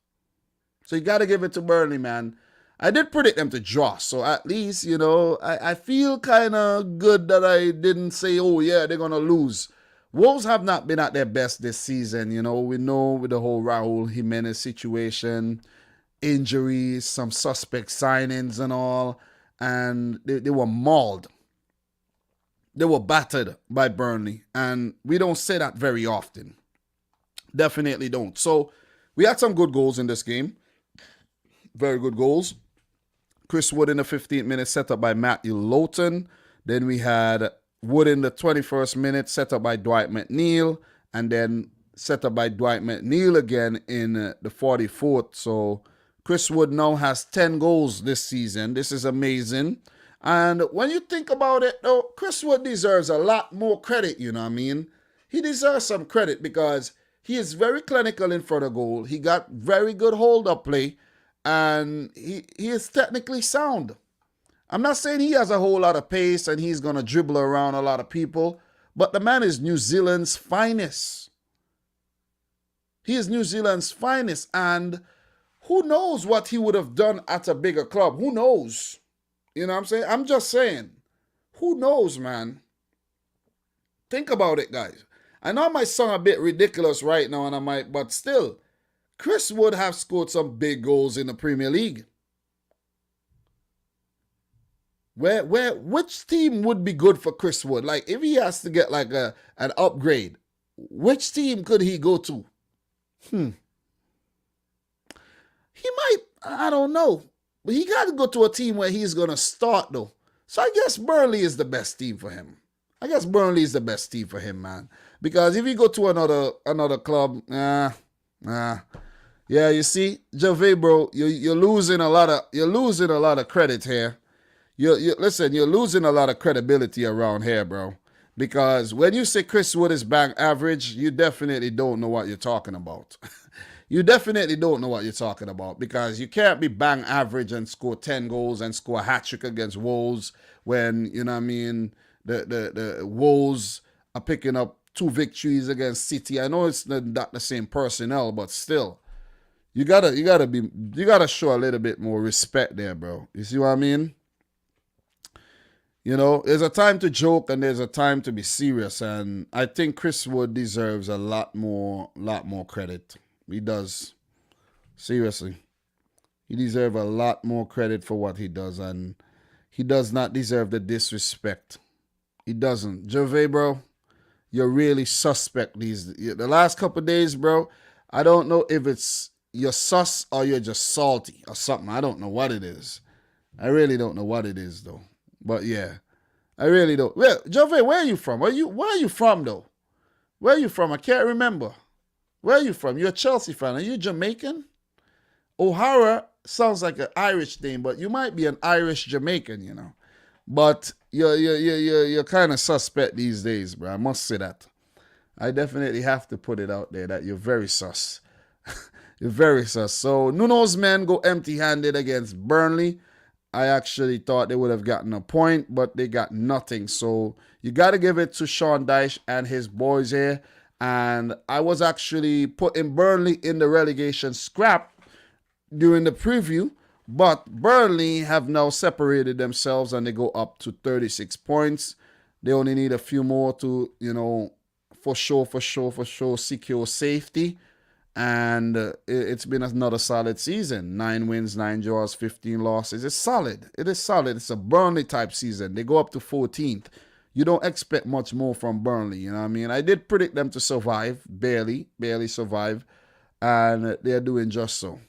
Speaker 1: So you got to give it to Burnley, man. I did predict them to draw. So at least, you know, I feel kind of good that I didn't say, oh yeah, they're going to lose. Wolves have not been at their best this season. You know, we know with the whole Raul Jimenez situation, injuries, some suspect signings and all. And they were mauled. They were battered by Burnley. And we don't say that very often. Definitely don't. So we had some good goals in this game. Very good goals. Chris Wood in the 15th minute, set up by Matthew Lowton. Then we had Wood in the 21st minute, set up by Dwight McNeil. And then set up by Dwight McNeil again in the 44th. So Chris Wood now has 10 goals this season. This is amazing. And when you think about it, though, Chris Wood deserves a lot more credit, you know what I mean? He deserves some credit because he is very clinical in front of goal. He got very good hold-up play, and he is technically sound. I'm not saying he has a whole lot of pace and he's going to dribble around a lot of people, but the man is New Zealand's finest. He is New Zealand's finest, and who knows what he would have done at a bigger club? Who knows? You know what I'm saying? I'm just saying. Who knows, man? Think about it, guys. I know I might sound a bit ridiculous right now, but still, Chris Wood have scored some big goals in the Premier League. Which team would be good for Chris Wood? Like, if he has to get like an upgrade, which team could he go to? He might, I don't know. But he got to go to a team where he's going to start, though. So I guess Burnley is the best team for him. Man. Because if you go to another club, yeah, you see, Gervais, bro, you're losing a lot of credit here. Listen, you're losing a lot of credibility around here, bro. Because when you say Chris Wood is bang average, you definitely don't know what you're talking about. You definitely don't know what you're talking about, because you can't be bang average and score 10 goals and score a hat-trick against Wolves when, you know what I mean, the Wolves are picking up 2 victories against City. I know it's not the same personnel, but still, you gotta show a little bit more respect there, bro. You see what I mean? You know, there's a time to joke and there's a time to be serious, and I think Chris Wood deserves a lot more credit. He does. Seriously. He deserves a lot more credit for what he does, and he does not deserve the disrespect. He doesn't. Gervais, bro, you're really suspect the last couple of days, bro. I don't know if it's you're sus or you're just salty or something. I don't know what it is. I really don't know what it is, though. But yeah, I really don't. Well, Gervais, where are you from? Where are you from, though? Where are you from? I can't remember. Where are you from? You're a Chelsea fan. Are you Jamaican? O'Hara sounds like an Irish name, but you might be an Irish Jamaican, you know. But you're kind of suspect these days, bro. I must say that. I definitely have to put it out there that you're very sus. You're very sus. So Nuno's men go empty-handed against Burnley. I actually thought they would have gotten a point, but they got nothing. So you got to give it to Sean Dyche and his boys here. And I was actually putting Burnley in the relegation scrap during the preview, but Burnley have now separated themselves and they go up to 36 points. They only need a few more to, for sure, secure safety. And it's been another solid season. 9 wins, 9 draws, 15 losses. It's solid. It is solid. It's a Burnley type season. They go up to 14th. You don't expect much more from Burnley, you know what I mean? I did predict them to survive, barely survive, and they're doing just so.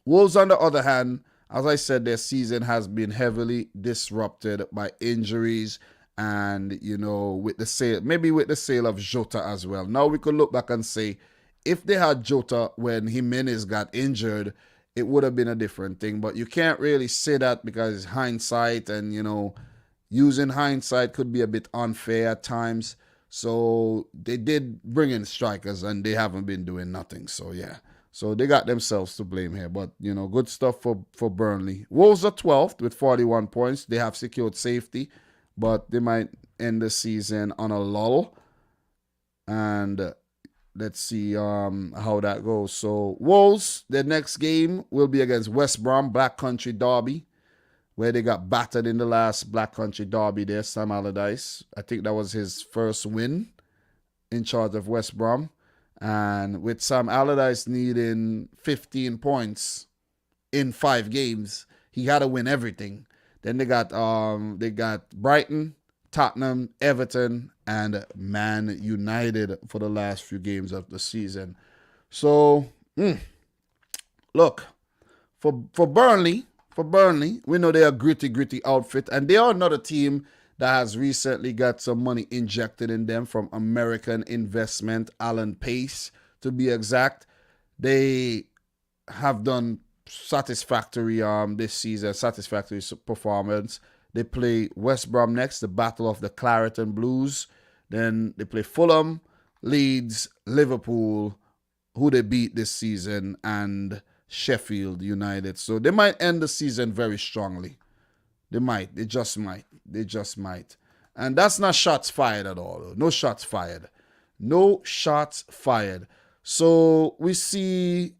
Speaker 1: Wolves, on the other hand, as I said, their season has been heavily disrupted by injuries and, with the sale of Jota as well. Now we could look back and say, if they had Jota when Jimenez got injured, it would have been a different thing. But you can't really say that because it's hindsight and, using hindsight could be a bit unfair at times. So they did bring in strikers and they haven't been doing nothing. So, yeah. So they got themselves to blame here. But, good stuff for Burnley. Wolves are 12th with 41 points. They have secured safety, but they might end the season on a lull. And let's see how that goes. So Wolves, their next game will be against West Brom, Black Country Derby, where they got battered in the last Black Country Derby there, Sam Allardyce. I think that was his first win in charge of West Brom. And with Sam Allardyce needing 15 points in 5 games, he had to win everything. Then they got Brighton, Tottenham, Everton, and Man United for the last few games of the season. So, look, for Burnley, we know they're a gritty outfit, and they are another team that has recently got some money injected in them from American investment, Alan Pace, to be exact. They have done satisfactory this season, satisfactory performance. They play West Brom next, the Battle of the Claret and Blues. Then they play Fulham, Leeds, Liverpool, who they beat this season, and Sheffield United. So they might end the season very strongly. They might. They just might. And that's not shots fired at all. No shots fired. So we see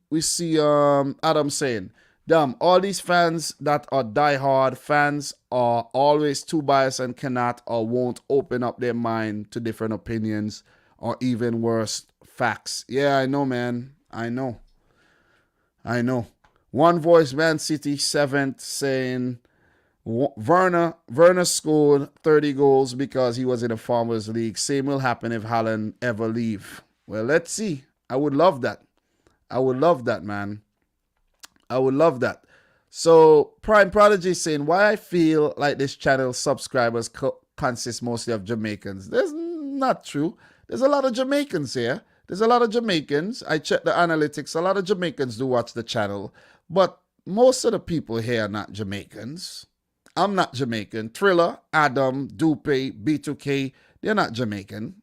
Speaker 1: Adam saying, damn, all these fans that are diehard fans are always too biased and cannot or won't open up their mind to different opinions or even worse, facts. Yeah, I know, man. I know. One voice, Man City 7th, saying Werner scored 30 goals because he was in a Farmers League. Same will happen if Haaland ever leave. Well, let's see. I would love that, man. I would love that. So, Prime Prodigy saying, why I feel like this channel's subscribers consist mostly of Jamaicans. That's not true. There's a lot of Jamaicans here. I checked the analytics. A lot of Jamaicans do watch the channel. But most of the people here are not Jamaicans. I'm not Jamaican. Thriller, Adam, Dupe, B2K, they're not Jamaican.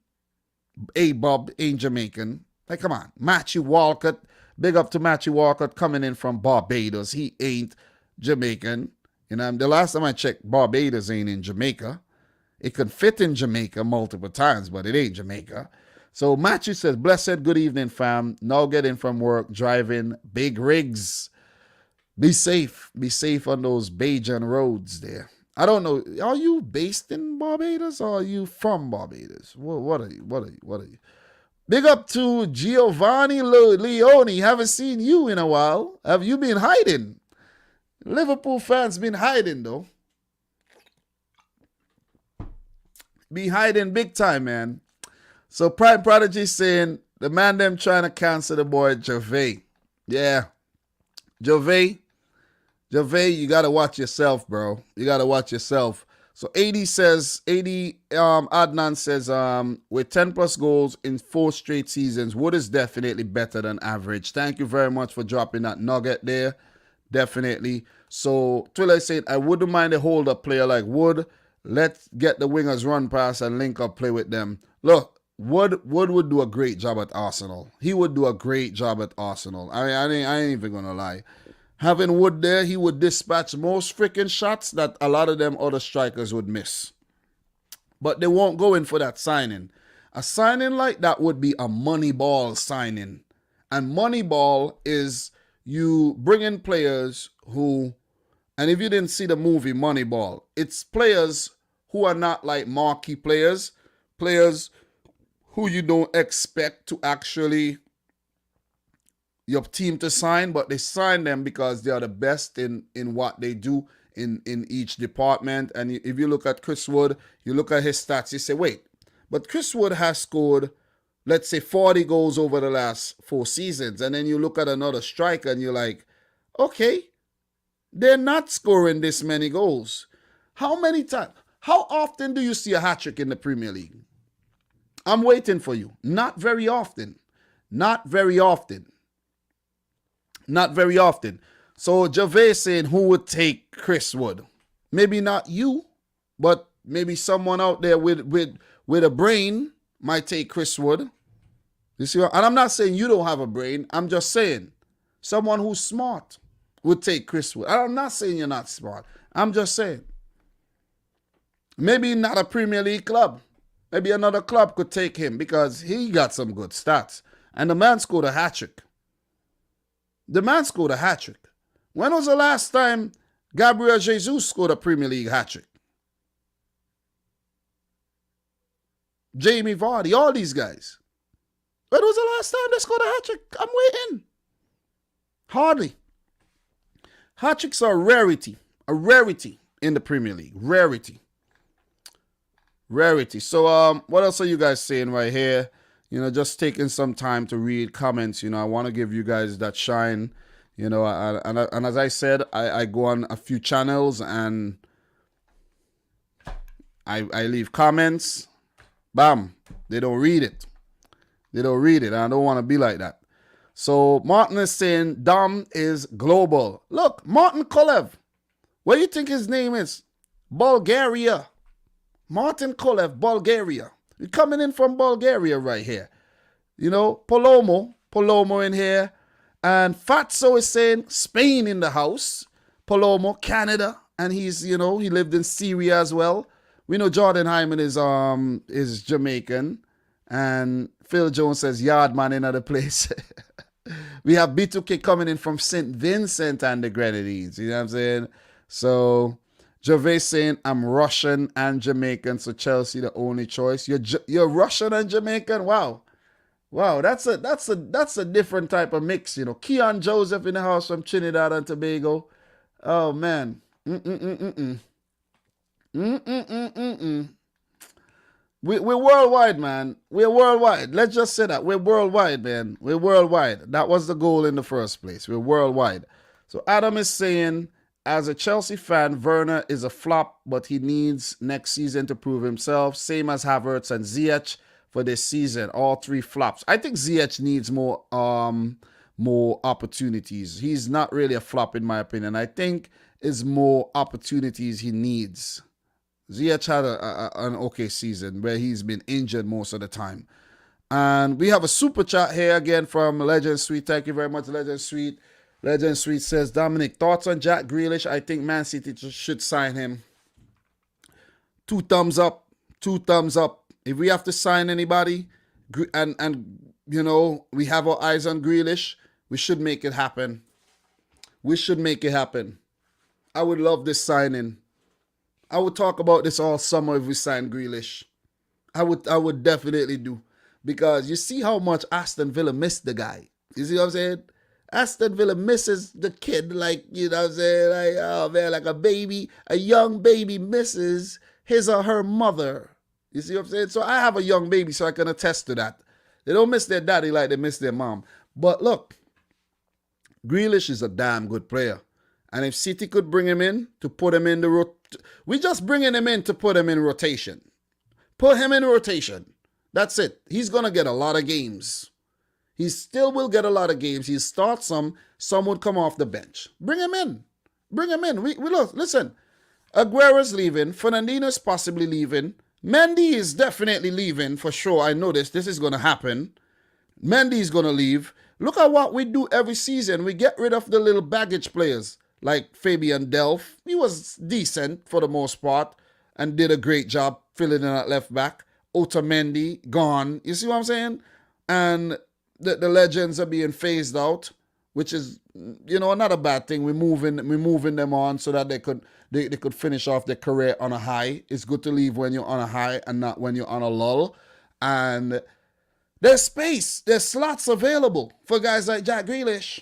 Speaker 1: A-Bob ain't Jamaican. Like, come on. Matthew Walcott. Big up to Matthew Walcott coming in from Barbados. He ain't Jamaican. The last time I checked, Barbados ain't in Jamaica. It could fit in Jamaica multiple times, but it ain't Jamaica. So Matthew says, blessed good evening, fam. Now getting from work, driving big rigs. Be safe. Be safe on those Bajan roads there. I don't know. Are you based in Barbados or are you from Barbados? What are you? Big up to Giovanni Leone. Haven't seen you in a while. Have you been hiding? Liverpool fans been hiding, though. Be hiding big time, man. So Prime Prodigy saying, the man them trying to cancel the boy Gervais. Yeah. Gervais, you got to watch yourself, bro. You got to watch yourself. So Adnan says, with 10 plus goals in 4 straight seasons, Wood is definitely better than average. Thank you very much for dropping that nugget there. Definitely. So Twiller is saying, I wouldn't mind a hold-up player like Wood. Let's get the wingers run past and link up play with them. Look, Wood would do a great job at Arsenal. He would do a great job at Arsenal. I ain't even going to lie. Having Wood there, he would dispatch most freaking shots that a lot of them other strikers would miss. But they won't go in for that signing. A signing like that would be a Moneyball signing. And Moneyball is you bring in players who, and if you didn't see the movie Moneyball, it's players who are not like marquee players, players who you don't expect to actually your team to sign, but they sign them because they are the best in what they do in each department. And if you look at Chris Wood, you look at his stats, you say, wait, but Chris Wood has scored, let's say, 40 goals over the last 4 seasons. And then you look at another striker and you're like, okay, they're not scoring this many goals. How often do you see a hat-trick in the Premier League? I'm waiting for you. Not very often. Not very often. Not very often. So Gervais saying who would take Chris Wood? Maybe not you, but maybe someone out there with a brain might take Chris Wood. You see what? And I'm not saying you don't have a brain. I'm just saying someone who's smart would take Chris Wood. I'm not saying you're not smart. I'm just saying. Maybe not a Premier League club. Maybe another club could take him because he got some good stats. And the man scored a hat-trick. The man scored a hat-trick. When was the last time Gabriel Jesus scored a Premier League hat-trick? Jamie Vardy, all these guys. When was the last time they scored a hat-trick? I'm waiting. Hardly. Hat-tricks are a rarity in the Premier League. Rarity. So what else are you guys saying right here? Just taking some time to read comments. I want to give you guys that shine. And as I said, I go on a few channels and I leave comments. Bam. They don't read it. I don't want to be like that. So Martin is saying Dom is global. Look, Martin Kolev. What do you think his name is? Bulgaria. Martin Kolev, Bulgaria. You're coming in from Bulgaria right here. Palomo in here. And Fatso is saying Spain in the house. Palomo, Canada. And he's, he lived in Syria as well. We know Jordan Hyman is Jamaican. And Phil Jones says Yardman in other place. We have B2K coming in from St. Vincent and the Grenadines. You know what I'm saying? So Gervais saying I'm Russian and Jamaican, so Chelsea the only choice. You're Russian and Jamaican? Wow, that's a different type of mix, Keon Joseph in the house from Trinidad and Tobago. Oh man. We're worldwide, man. We're worldwide. Let's just say that. We're worldwide, man. We're worldwide. That was the goal in the first place. We're worldwide. So Adam is saying, as a Chelsea fan, Werner is a flop, but he needs next season to prove himself. Same as Havertz and Ziyech for this season. All 3 flops. I think Ziyech needs more opportunities. He's not really a flop in my opinion. I think it's more opportunities he needs. Ziyech had an okay season where he's been injured most of the time. And we have a super chat here again from Legend Sweet. Thank you very much, Legend Sweet. Legend Sweet says, Dominic, thoughts on Jack Grealish? I think Man City should sign him. 2 thumbs up. 2 thumbs up. If we have to sign anybody and we have our eyes on Grealish, we should make it happen. I would love this signing. I would talk about this all summer if we sign Grealish. I would definitely do. Because you see how much Aston Villa missed the guy. You see what I'm saying? Aston Villa misses the kid like, what I'm saying? Like, oh man, like a baby, a young baby misses his or her mother. You see what I'm saying? So I have a young baby, so I can attest to that. They don't miss their daddy like they miss their mom. But look, Grealish is a damn good player. And if City could bring him in to put him in the we just bringing him in to put him in rotation. Put him in rotation. That's it. He's going to get a lot of games. He still will get a lot of games. He'll start some would come off the bench. Bring him in. Bring him in. We look, listen. Aguero's leaving. Fernandinho's possibly leaving. Mendy is definitely leaving for sure. I know this. This is going to happen. Mendy is going to leave. Look at what we do every season. We get rid of the little baggage players like Fabian Delph. He was decent for the most part and did a great job filling in at left back. Otamendi, gone. You see what I'm saying? And the legends are being phased out, which is, not a bad thing. We're moving them on so that they could finish off their career on a high. It's good to leave when you're on a high and not when you're on a lull. And there's space. There's slots available for guys like Jack Grealish,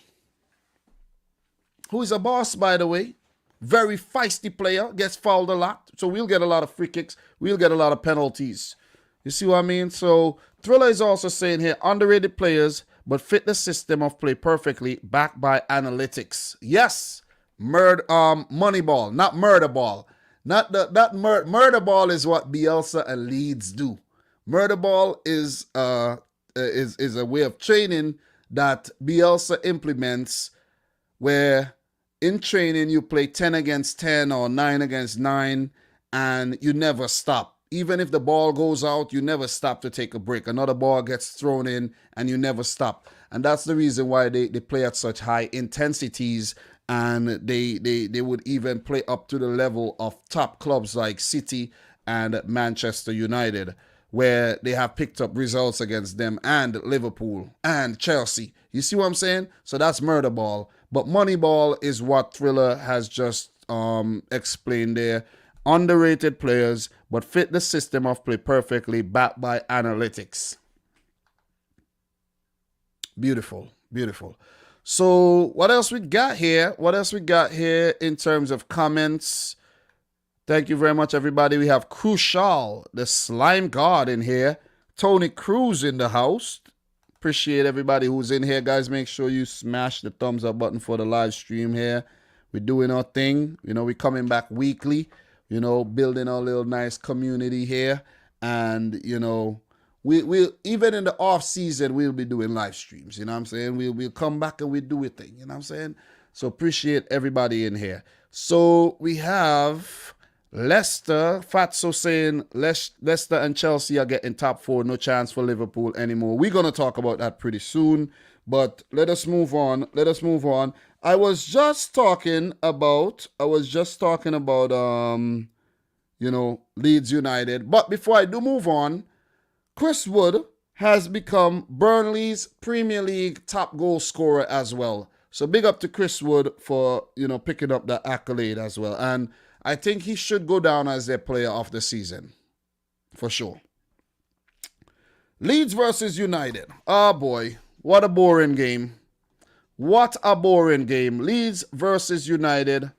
Speaker 1: who is a boss, by the way. Very feisty player, gets fouled a lot. So we'll get a lot of free kicks. We'll get a lot of penalties. You see what I mean? So Thriller is also saying here, underrated players, but fit the system of play perfectly, backed by analytics. Yes, Moneyball, not murder ball. Murder ball is what Bielsa and Leeds do. Murder ball is a way of training that Bielsa implements, where in training you play 10 against 10 or 9 against 9, and you never stop. Even if the ball goes out, you never stop to take a break. Another ball gets thrown in and you never stop. And that's the reason why they play at such high intensities, and they would even play up to the level of top clubs like City and Manchester United, where they have picked up results against them, and Liverpool and Chelsea. You see what I'm saying? So that's murder ball. But money ball is what Thriller has just explained there. Underrated players, but fit the system of play perfectly, backed by analytics. Beautiful, beautiful. So what else we got here? What else we got here in terms of comments? Thank you very much, everybody. We have Crucial, the slime god in here. Tony Cruz in the house. Appreciate everybody who's in here, guys. Make sure you smash the thumbs up button for the live stream here. We're doing our thing. We're coming back weekly. Building our little nice community here. And, we'll even in the off season, we'll be doing live streams. You know what I'm saying? We'll come back and we'll do a thing. You know what I'm saying? So appreciate everybody in here. So we have Leicester, Fatso saying Leicester and Chelsea are getting top 4. No chance for Liverpool anymore. We're going to talk about that pretty soon. But let us move on. I was just talking about, Leeds United. But before I do move on, Chris Wood has become Burnley's Premier League top goal scorer as well. So big up to Chris Wood for, picking up that accolade as well. And I think he should go down as their player of the season. For sure. Leeds versus United. Oh boy. What a boring game. What a boring game. Leeds versus United.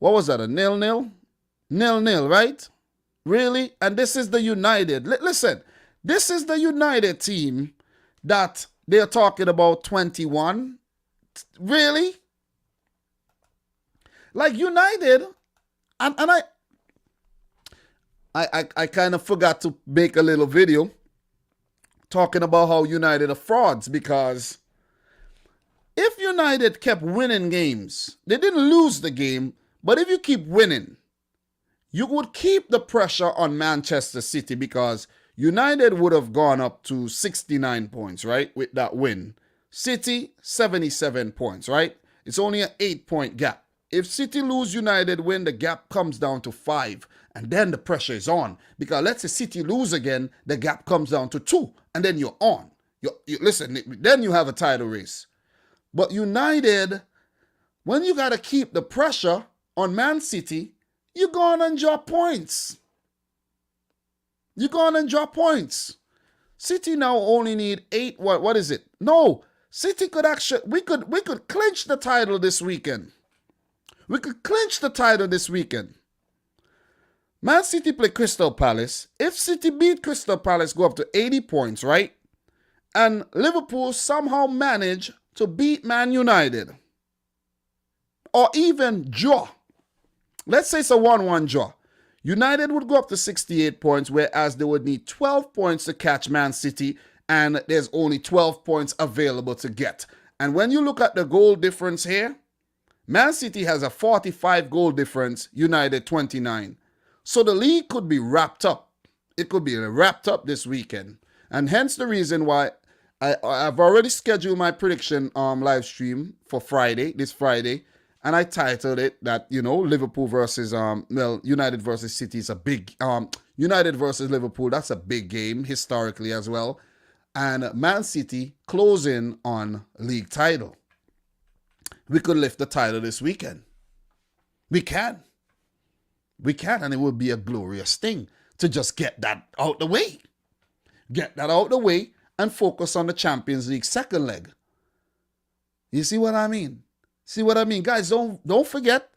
Speaker 1: What was that? A 0-0? 0-0, right? Really? And this is the United. Listen, this is the United team that they're talking about 21. Really? Like United, and I kind of forgot to make a little video talking about how United are frauds, because if United kept winning games, they didn't lose the game, but if you keep winning, you would keep the pressure on Manchester City, because United would have gone up to 69 points, right, with that win. City, 77 points, right? It's only an 8-point gap. If City lose, United win, the gap comes down to 5. And then the pressure is on. Because let's say City lose again, the gap comes down to 2. And then you're on. Listen, then you have a title race. But United, when you got to keep the pressure on Man City, you're going and drop points. You're going and drop points. City now only need 8. What is it? No. City could actually, we could clinch the title this weekend. We could clinch the title this weekend. Man City play Crystal Palace. If City beat Crystal Palace, go up to 80 points, right? And Liverpool somehow manage to beat Man United. or even draw. Let's say it's a 1-1 draw. United would go up to 68 points, whereas they would need 12 points to catch Man City, and there's only 12 points available to get. And when you look at the goal difference here, Man City has a 45 goal difference, United 29. So the league could be wrapped up. It could be wrapped up this weekend. And hence the reason why I've already scheduled my prediction live stream for this Friday. And I titled it that, Liverpool versus, United versus City is a big, United versus Liverpool, that's a big game historically as well. And Man City closing on league title. We could lift the title this weekend. We can, and it would be a glorious thing to just get that out the way. Get that out the way and focus on the Champions League second leg. You see what I mean? Guys, don't forget,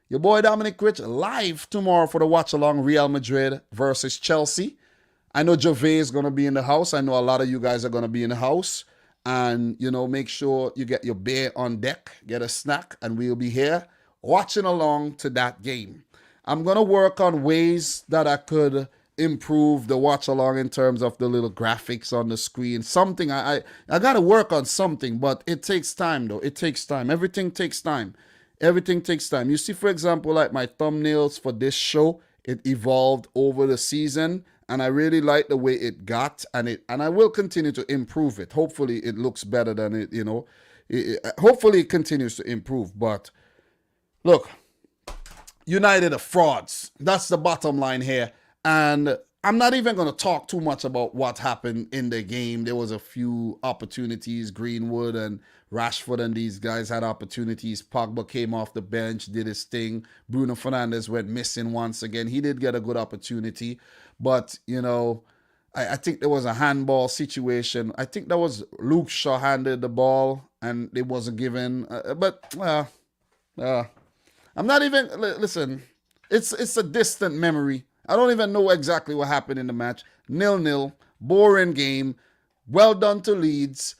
Speaker 1: your boy Dominic Rich live tomorrow for the watch along Real Madrid versus Chelsea. I know Gervais is going to be in the house. I know a lot of you guys are going to be in the house. And, make sure you get your beer on deck, get a snack, and we'll be here watching along to that game. I'm going to work on ways that I could improve the watch along in terms of the little graphics on the screen. Something, I got to work on something, but it takes time, though. It takes time. Everything takes time. You see, for example, like my thumbnails for this show, it evolved over the season. And I really like the way it got, and I will continue to improve it. Hopefully, it looks better than it. Hopefully, it continues to improve. But look, United are frauds. That's the bottom line here. And I'm not even going to talk too much about what happened in the game. There was a few opportunities. Greenwood and Rashford and these guys had opportunities. Pogba came off the bench, did his thing. Bruno Fernandes went missing once again. He did get a good opportunity. But, I think there was a handball situation. I think that was Luke Shaw handed the ball and it wasn't given. I'm not even, listen, it's a distant memory. I don't even know exactly what happened in the match. 0-0, boring game. Well done to Leeds.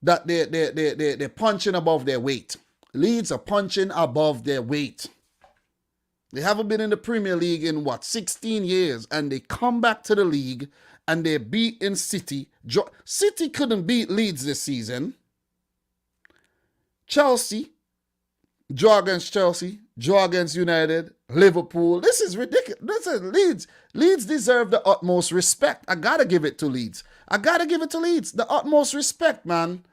Speaker 1: That they're punching above their weight. Leeds are punching above their weight. They haven't been in the Premier League in 16 years, and they come back to the league and they're beating City. City couldn't beat Leeds this season. Chelsea, draw against Chelsea, draw against United, Liverpool. This is ridiculous. This is Leeds. Leeds deserve the utmost respect. I gotta give it to Leeds. The utmost respect, man.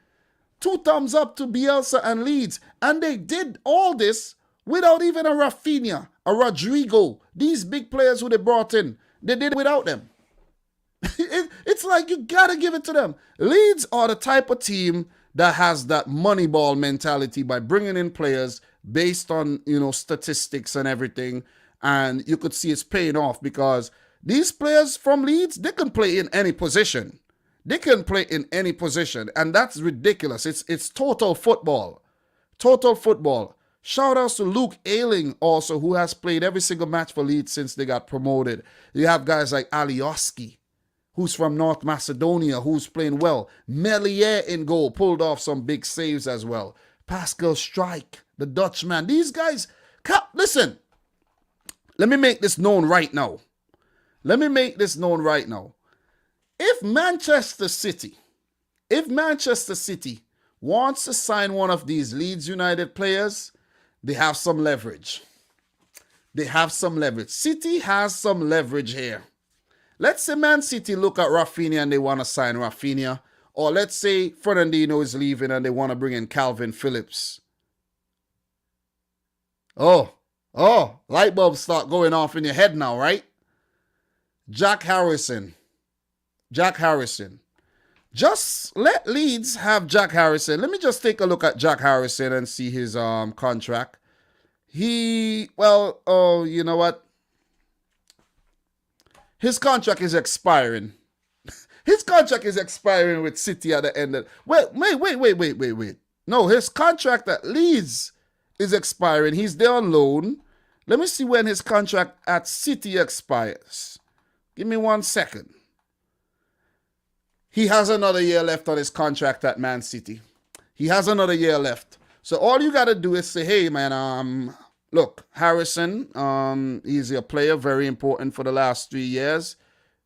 Speaker 1: 2 thumbs up to Bielsa and Leeds. And they did all this without even a Rafinha, a Rodrigo, these big players who they brought in. They did it without them. It's like you gotta give it to them. Leeds are the type of team that has that moneyball mentality by bringing in players based on, statistics and everything. And you could see it's paying off because these players from Leeds, they can play in any position. And that's ridiculous. It's total football. Shout outs to Luke Ayling also, who has played every single match for Leeds since they got promoted. You have guys like Alioski, who's from North Macedonia, who's playing well. Melier in goal, pulled off some big saves as well. Pascal Strike, the Dutchman. These guys, listen, let me make this known right now. If Manchester City wants to sign one of these Leeds United players, they have some leverage. City has some leverage here. Let's say Man City look at Rafinha and they want to sign Rafinha. Or let's say Fernandinho is leaving and they want to bring in Calvin Phillips. Oh, light bulbs start going off in your head now, right? Jack Harrison. Just let Leeds have Jack Harrison. Let me just take a look at Jack Harrison and see his contract. You know what? His contract is expiring. With City at the end of... Wait. No, his contract at Leeds is expiring. He's there on loan. Let me see when his contract at City expires. Give me 1 second. He has another year left on his contract at Man City. So all you got to do is say, hey, man, look, Harrison, he's a player very important for the last 3 years.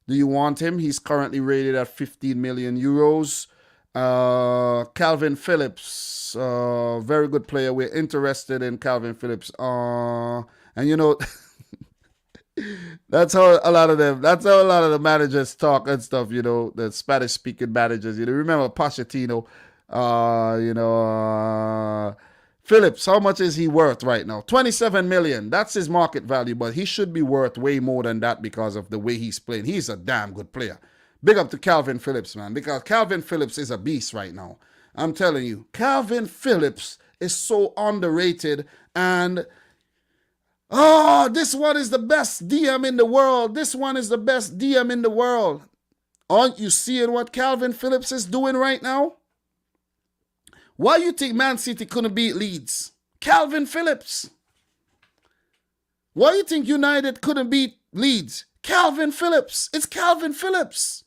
Speaker 1: Do you want him? He's currently rated at 15 million euros. Calvin Phillips, very good player. We're interested in Calvin Phillips. And you know, that's how a lot of the managers talk and stuff, you know, the Spanish speaking managers. You know, remember Pochettino, Phillips, how much is he worth right now? 27 million. That's his market value, but he should be worth way more than that because of the way he's playing. He's a damn good player. Big up to Calvin Phillips, man, because Calvin Phillips is a beast right now. I'm telling you, Calvin Phillips is so underrated. And this one is the best DM in the world. This one is the best DM in the world. Aren't you seeing what Calvin Phillips is doing right now? Why you think Man City couldn't beat Leeds? Calvin Phillips. Why you think United couldn't beat Leeds? Calvin Phillips. It's Calvin Phillips.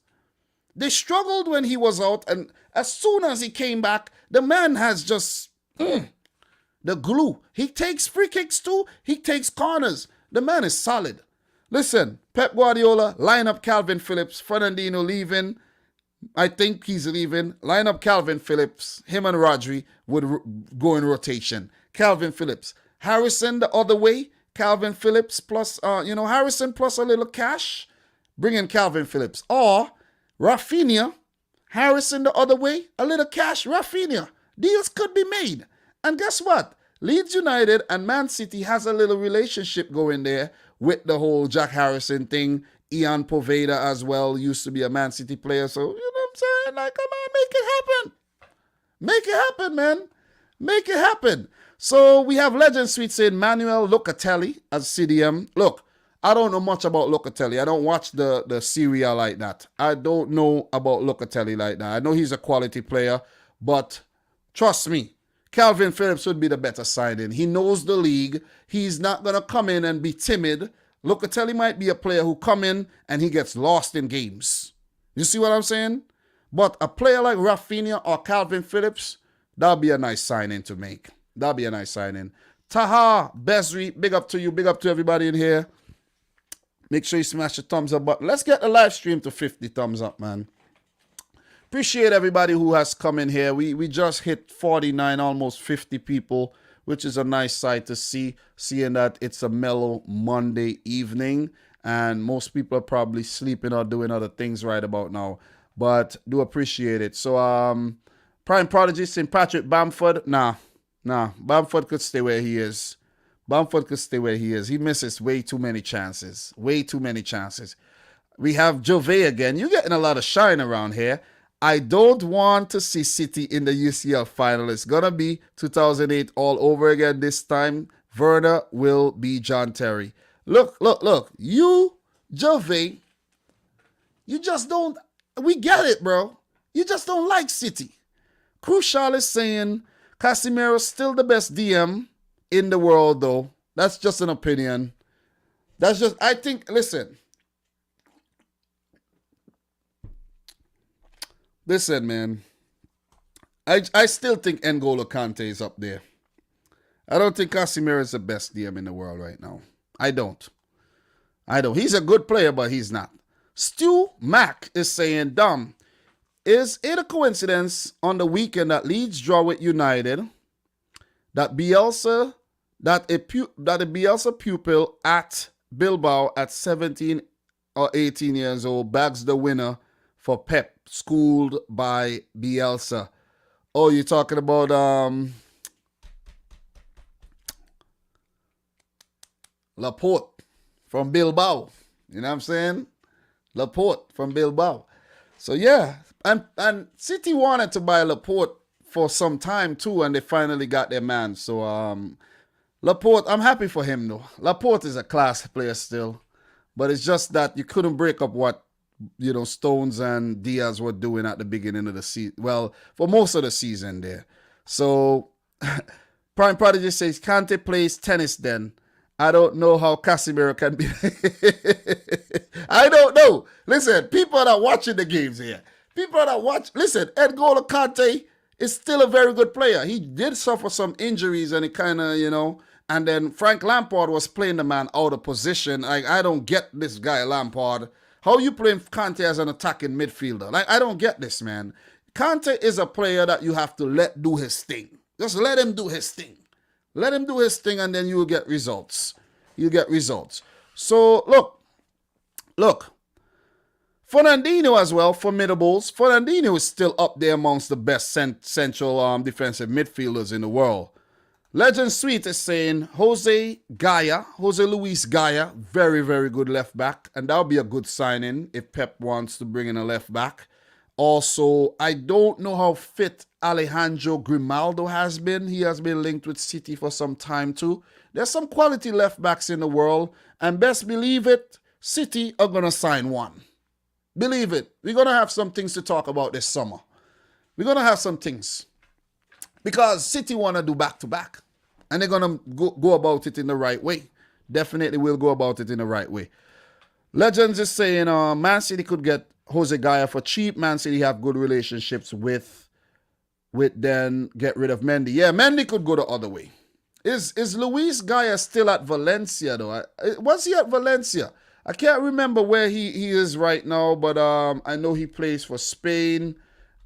Speaker 1: They struggled when he was out, and as soon as he came back, the man has just the glue. He takes free kicks too. He takes corners. The man is solid. Listen, Pep Guardiola, line up Calvin Phillips. Fernandinho leaving. I think he's leaving. Line up Calvin Phillips. Him and Rodri would go in rotation. Calvin Phillips. Harrison the other way. Calvin Phillips plus, Harrison plus a little cash. Bring in Calvin Phillips. Or Rafinha. Harrison the other way. A little cash. Rafinha. Deals could be made. And guess what? Leeds United and Man City has a little relationship going there with the whole Jack Harrison thing. Ian Poveda as well used to be a Man City player. So, you know what I'm saying? Like, come on, make it happen. Make it happen, man. Make it happen. So we have Legend Suite saying Manuel Locatelli as CDM. Look, I don't know much about Locatelli. I don't watch the Serie A like that. I don't know about Locatelli like that. I know he's a quality player, but trust me, Calvin Phillips would be the better signing. He knows the league. He's not going to come in and be timid. Locatelli might be a player who come in and he gets lost in games. You see what I'm saying? But a player like Rafinha or Calvin Phillips, that'll be a nice signing to make. That'll be a nice signing. Taha Bezri, big up to you. Big up to everybody in here. Make sure you smash the thumbs up button. Let's get the live stream to 50 thumbs up, man. Appreciate everybody who has come in here. We just hit 49, almost 50 people, which is a nice sight to see, seeing that it's a mellow Monday evening and most people are probably sleeping or doing other things right about now, but do appreciate it. So, Prime Prodigy, St. Patrick, Bamford, nah, Bamford could stay where he is. Bamford could stay where he is. He misses way too many chances. Way too many chances. We have Jove again. You're getting a lot of shine around here. I don't want to see City in the UCL final. It's going to be 2008 all over again this time. Werner will be John Terry. Look. You, Jove, you just don't... We get it, bro. You just don't like City. Crucial is saying Casemiro's still the best DM in the world, though. That's just an opinion. That's just... I think... Listen, man. I still think N'Golo Kante is up there. I don't think Casemiro is the best DM in the world right now. I don't. He's a good player, but he's not. Stu Mack is saying, Dom, is it a coincidence on the weekend that Leeds draw with United that a Bielsa pupil at Bilbao at 17 or 18 years old bags the winner for Pep, schooled by Bielsa? Oh, you're talking about Laporte from Bilbao. You know what I'm saying? Laporte from Bilbao. So yeah, and City wanted to buy Laporte for some time too, and they finally got their man. So Laporte, I'm happy for him though. Laporte is a class player still, but it's just that you couldn't break up what Stones and Diaz were doing at the beginning of the season. Well, for most of the season there. So Prime Prodigy says Kante plays tennis then. I don't know how Casemiro can be. I don't know. Listen, people that are watching the games here. Listen, N'Golo Kante is still a very good player. He did suffer some injuries and it kind of, and then Frank Lampard was playing the man out of position. Like, I don't get this guy, Lampard. How you playing Kante as an attacking midfielder? Like, I don't get this, man. Kante is a player that you have to let do his thing. Just let him do his thing. Let him do his thing and then you will get results. You get results. So, look. Fernandinho as well, formidables. Fernandinho is still up there amongst the best central defensive midfielders in the world. Legend Sweet is saying Jose Luis Gaya, very, very good left back. And that'll be a good signing if Pep wants to bring in a left back. Also, I don't know how fit Alejandro Grimaldo has been. He has been linked with City for some time too. There's some quality left backs in the world. And best believe it, City are going to sign one. Believe it. We're going to have some things to talk about this summer. We're going to have some things. Because City want to do back-to-back. And they're going to go about it in the right way. Definitely will go about it in the right way. Legends is saying Man City could get Jose Gaya for cheap. Man City have good relationships with then get rid of Mendy. Yeah, Mendy could go the other way. Is Luis Gaya still at Valencia though? Was he at Valencia? I can't remember where he is right now, but I know he plays for Spain,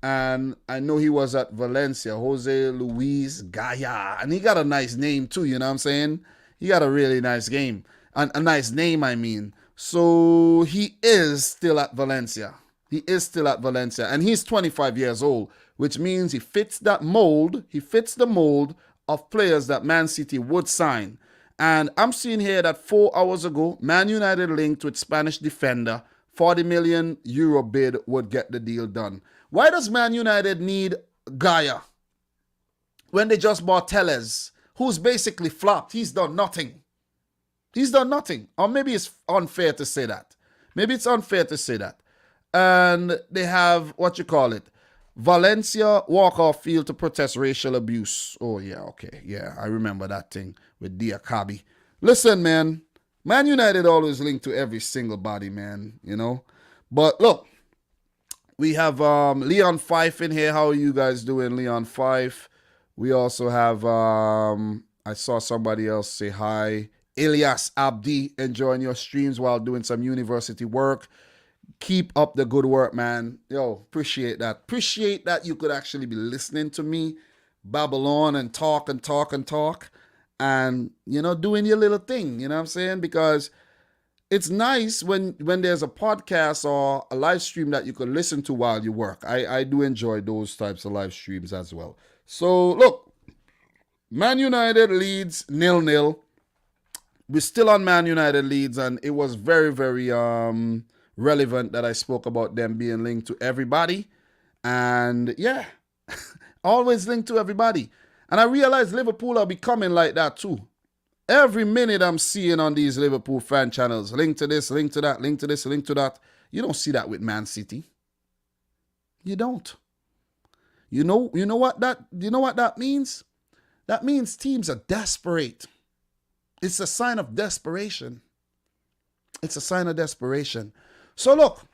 Speaker 1: and I know he was at Valencia. Jose Luis Gaya, and he got a nice name too. You know what I'm saying? He got a really nice game, and a nice name. I mean, so he is still at Valencia. He is still at Valencia, and he's 25 years old, which means he fits that mold. He fits the mold of players that Man City would sign. And I'm seeing here that 4 hours ago, Man United linked with Spanish defender, 40 million euro bid would get the deal done. Why does Man United need Gaya when they just bought Telles, who's basically flopped? He's done nothing. He's done nothing. Or maybe it's unfair to say that. Maybe it's unfair to say that. And they have, Valencia walk off field to protest racial abuse. Oh, yeah, okay. Yeah, I remember that thing with Diakabi. Listen, man. Man United always linked to every single body, man, But look, we have Leon Fife in here. How are you guys doing, Leon Fife? We also have, I saw somebody else say hi. Ilyas Abdi, enjoying your streams while doing some university work. Keep up the good work, man. Yo, appreciate that. Appreciate that you could actually be listening to me babble on and talk and doing your little thing, you know what I'm saying? Because it's nice when there's a podcast or a live stream that you can listen to while you work. I do enjoy those types of live streams as well. So, look, Man United Leeds 0-0. We're still on Man United Leeds, and it was very, very relevant that I spoke about them being linked to everybody. And yeah, always linked to everybody. And I realize Liverpool are becoming like that too. Every minute I'm seeing on these Liverpool fan channels, link to this, link to that, link to this, link to that. You don't see that with Man City. You don't. You know what that means? That means teams are desperate. It's a sign of desperation. It's a sign of desperation. So look,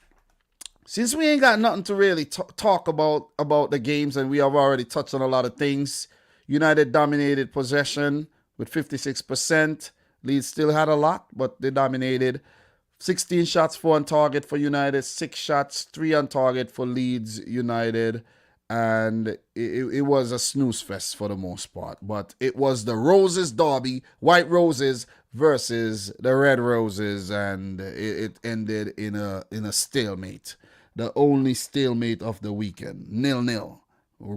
Speaker 1: since we ain't got nothing to really talk about the games, and we have already touched on a lot of things, United dominated possession with 56%. Leeds still had a lot, but they dominated. 16 shots, 4 on target for United, 6 shots, 3 on target for Leeds United. And it was a snooze fest for the most part. But it was the Roses derby, White Roses versus the Red Roses, and it ended in a stalemate. The only stalemate of the weekend, 0-0.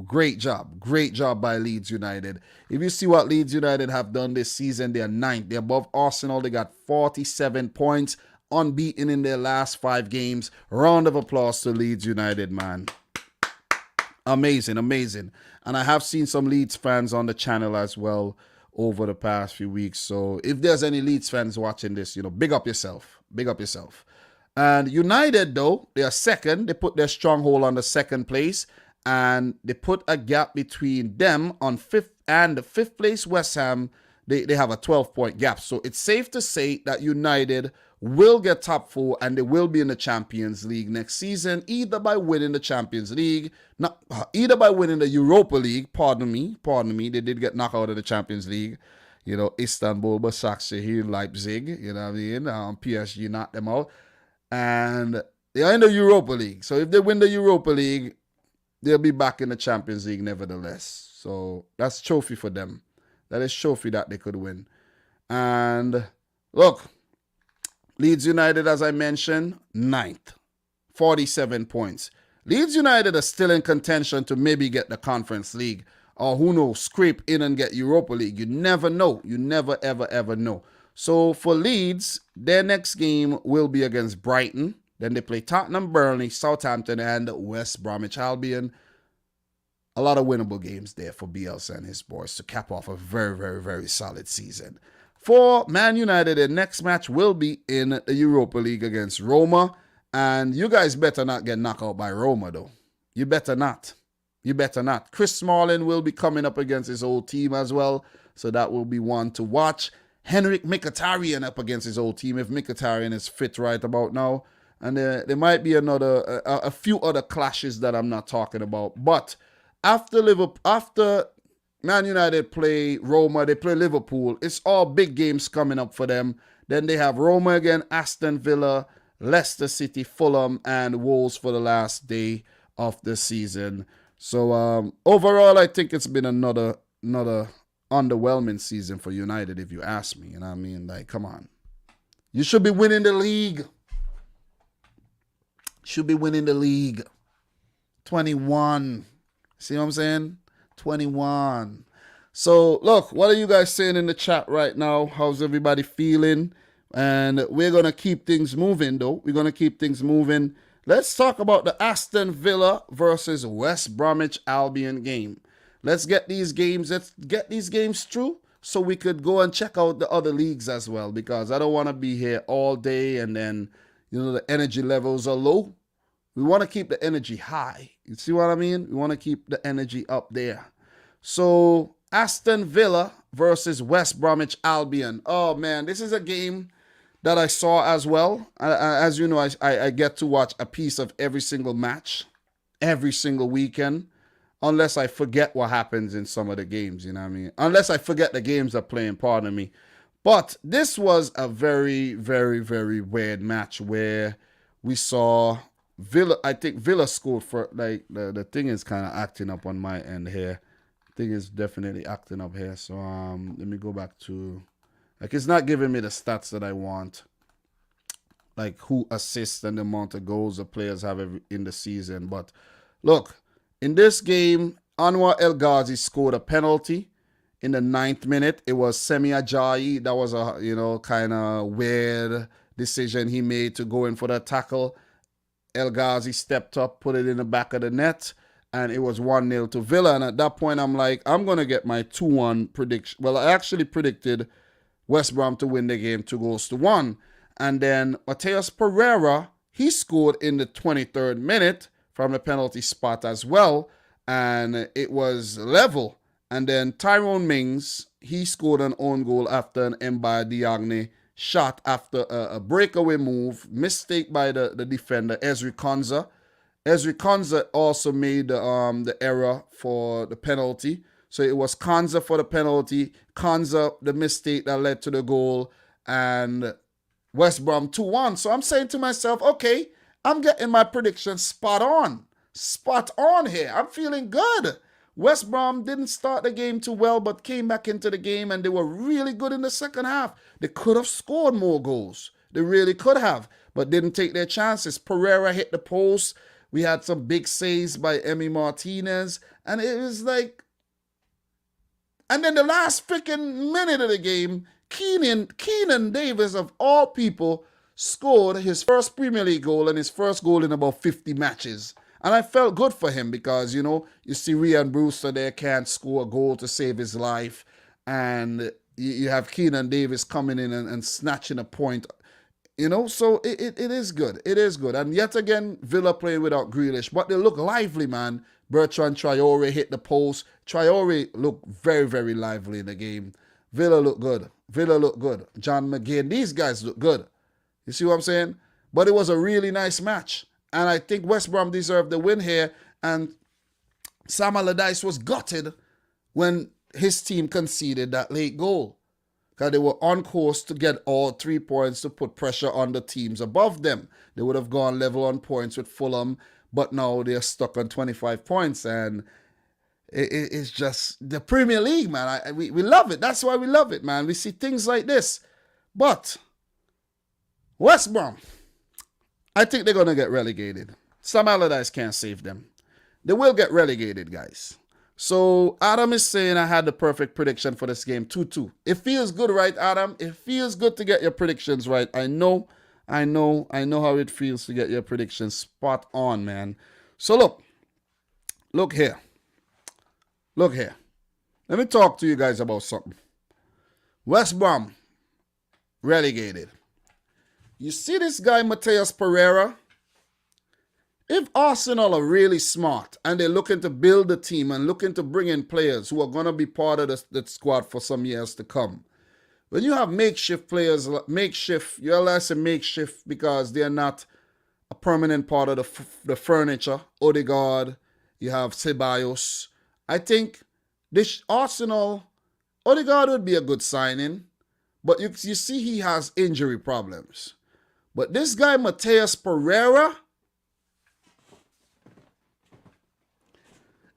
Speaker 1: Great job by Leeds United. If you see what Leeds United have done this season, they're 9th. They're above Arsenal. They got 47 points, unbeaten in their last 5 games. Round of applause to Leeds United, man. Amazing. And I have seen some Leeds fans on the channel as well over the past few weeks. So if there's any Leeds fans watching this, big up yourself. And United, though, they are second. They put their stronghold on the second place. And they put a gap between them on 5th and the 5th place West Ham. They have a 12-point gap. So it's safe to say that United will get top 4 and they will be in the Champions League next season, either by winning the Champions League, either by winning the Europa League, pardon me, they did get knocked out of the Champions League. You know, Istanbul, Başakşehir, Leipzig, you know what I mean? PSG knocked them out. And they are in the Europa League. So if they win the Europa League, they'll be back in the Champions League nevertheless. So that's trophy for them. That is trophy that they could win. And look, Leeds United, as I mentioned, 9th, 47 points. Leeds United are still in contention to maybe get the Conference League. Or who knows, scrape in and get Europa League. You never know. You never, ever, ever know. So for Leeds, their next game will be against Brighton. Then they play Tottenham, Burnley, Southampton, and West Bromwich Albion. A lot of winnable games there for Bielsa and his boys to cap off a very, very, very solid season. For Man United, their next match will be in the Europa League against Roma. And you guys better not get knocked out by Roma, though. You better not. You better not. Chris Smalling will be coming up against his old team as well. So that will be one to watch. Henrik Mkhitaryan up against his old team if Mkhitaryan is fit right about now. And there might be a few other clashes that I'm not talking about. But after Man United play Roma, they play Liverpool. It's all big games coming up for them. Then they have Roma again, Aston Villa, Leicester City, Fulham, and Wolves for the last day of the season. So overall, I think it's been another underwhelming season for United, if you ask me. You know what I mean? Like, come on. You should be winning the league. Should be winning the league. 21. See what I'm saying? 21. So, look, what are you guys saying in the chat right now? How's everybody feeling? And we're going to keep things moving, though. We're going to keep things moving. Let's talk about the Aston Villa versus West Bromwich Albion game. Let's get these games through so we could go and check out the other leagues as well, because I don't want to be here all day and then, you know, the energy levels are low. We want to keep the energy high. You see what I mean? We want to keep the energy up there. So, Aston Villa versus West Bromwich Albion. Oh, man, this is a game that I saw as well. As you know, I get to watch a piece of every single match, every single weekend, unless I forget what happens in some of the games, you know what I mean? Unless I forget the games they're playing, pardon me. But this was a very, very, very weird match where we saw Villa. I think Villa scored for, like, the thing is kind of acting up on my end here. The thing is definitely acting up here. So let me go back to... Like, it's not giving me the stats that I want. Like, who assists and the amount of goals the players have in the season. But, look, in this game, Anwar El Ghazi scored a penalty in the 9th minute. It was Semi Ajayi. That was a, you know, kind of weird decision he made to go in for the tackle. El Ghazi stepped up, put it in the back of the net, and it was 1-0 to Villa. And at that point, I'm like, I'm going to get my 2-1 prediction. Well, I actually predicted West Brom to win the game 2-1. And then Mateus Pereira, he scored in the 23rd minute from the penalty spot as well. And it was level. And then Tyrone Mings, he scored an own goal after an Mbaye Diagne shot after a breakaway move. Mistake by the defender, Ezri Konza. Ezri Konza also made the error for the penalty. So it was Konza for the penalty, Konza the mistake that led to the goal, and West Brom 2-1. So I'm saying to myself, okay, I'm getting my prediction spot on. Spot on here. I'm feeling good. West Brom didn't start the game too well, but came back into the game, and they were really good in the second half. They could have scored more goals. They really could have, but didn't take their chances. Pereira hit the post. We had some big saves by Emi Martinez, and it was like... And then the last freaking minute of the game, Keenan Davis, of all people, scored his first Premier League goal and his first goal in about 50 matches. And I felt good for him because, you know, you see Ryan Brewster there can't score a goal to save his life. And you have Keenan Davis coming in and snatching a point. You know, so it is good. It is good. And yet again, Villa playing without Grealish. But they look lively, man. Bertrand Traore hit the post. Traore looked very, very lively in the game. Villa look good. John McGinn. These guys look good. You see what I'm saying? But it was a really nice match. And I think West Brom deserved the win here. And Sam Allardyce was gutted when his team conceded that late goal. Because they were on course to get all 3 points to put pressure on the teams above them. They would have gone level on points with Fulham, but now they're stuck on 25 points. And it's just the Premier League, man. We love it. That's why we love it, man. We see things like this. But West Brom, I think they're going to get relegated. Sam Allardyce can't save them. They will get relegated, guys. So Adam is saying I had the perfect prediction for this game, 2-2. It feels good, right, Adam? It feels good to get your predictions right. I know how it feels to get your predictions spot on, man. So look here. Let me talk to you guys about something. West Brom, relegated. You see this guy, Matheus Pereira? If Arsenal are really smart and they're looking to build a team and looking to bring in players who are going to be part of the squad for some years to come, when you have makeshift players, you realize say makeshift because they're not a permanent part of the furniture. Odegaard, you have Ceballos. I think this Arsenal, Odegaard would be a good signing, but you see he has injury problems. But this guy, Matheus Pereira,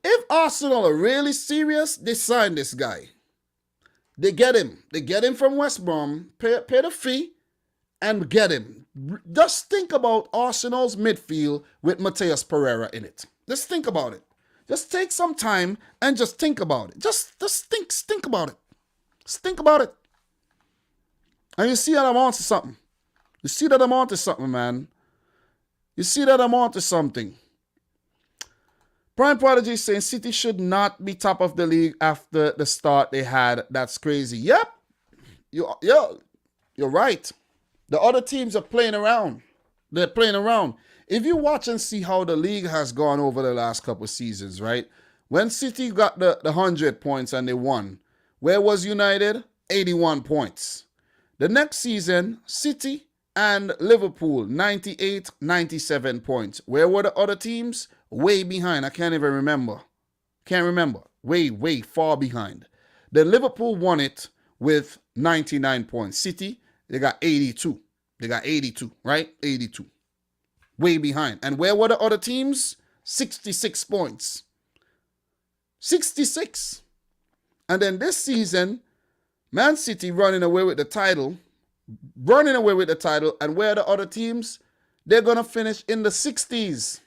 Speaker 1: if Arsenal are really serious, they sign this guy. They get him. They get him from West Brom, pay the fee, and get him. Just think about Arsenal's midfield with Matheus Pereira in it. Just think about it. Just take some time and just think about it. Just think about it. Just think about it. And you see that I'm onto something. You see that I'm onto something, man. You see that I'm onto something. Prime Prodigy saying City should not be top of the league after the start they had. That's crazy. Yep. You're right. The other teams are playing around. They're playing around. If you watch and see how the league has gone over the last couple of seasons, right? When City got the 100 points and they won, where was United? 81 points. The next season, City and Liverpool, 98, 97 points. Where were the other teams? Way behind. I can't even remember. Can't remember. Way far behind. Then Liverpool won it with 99 points. City, they got 82. They got 82, right? 82. Way behind. And where were the other teams? 66 points. 66. And then this season, Man City running away with the title. And where are the other teams? They're going to finish in the 60s.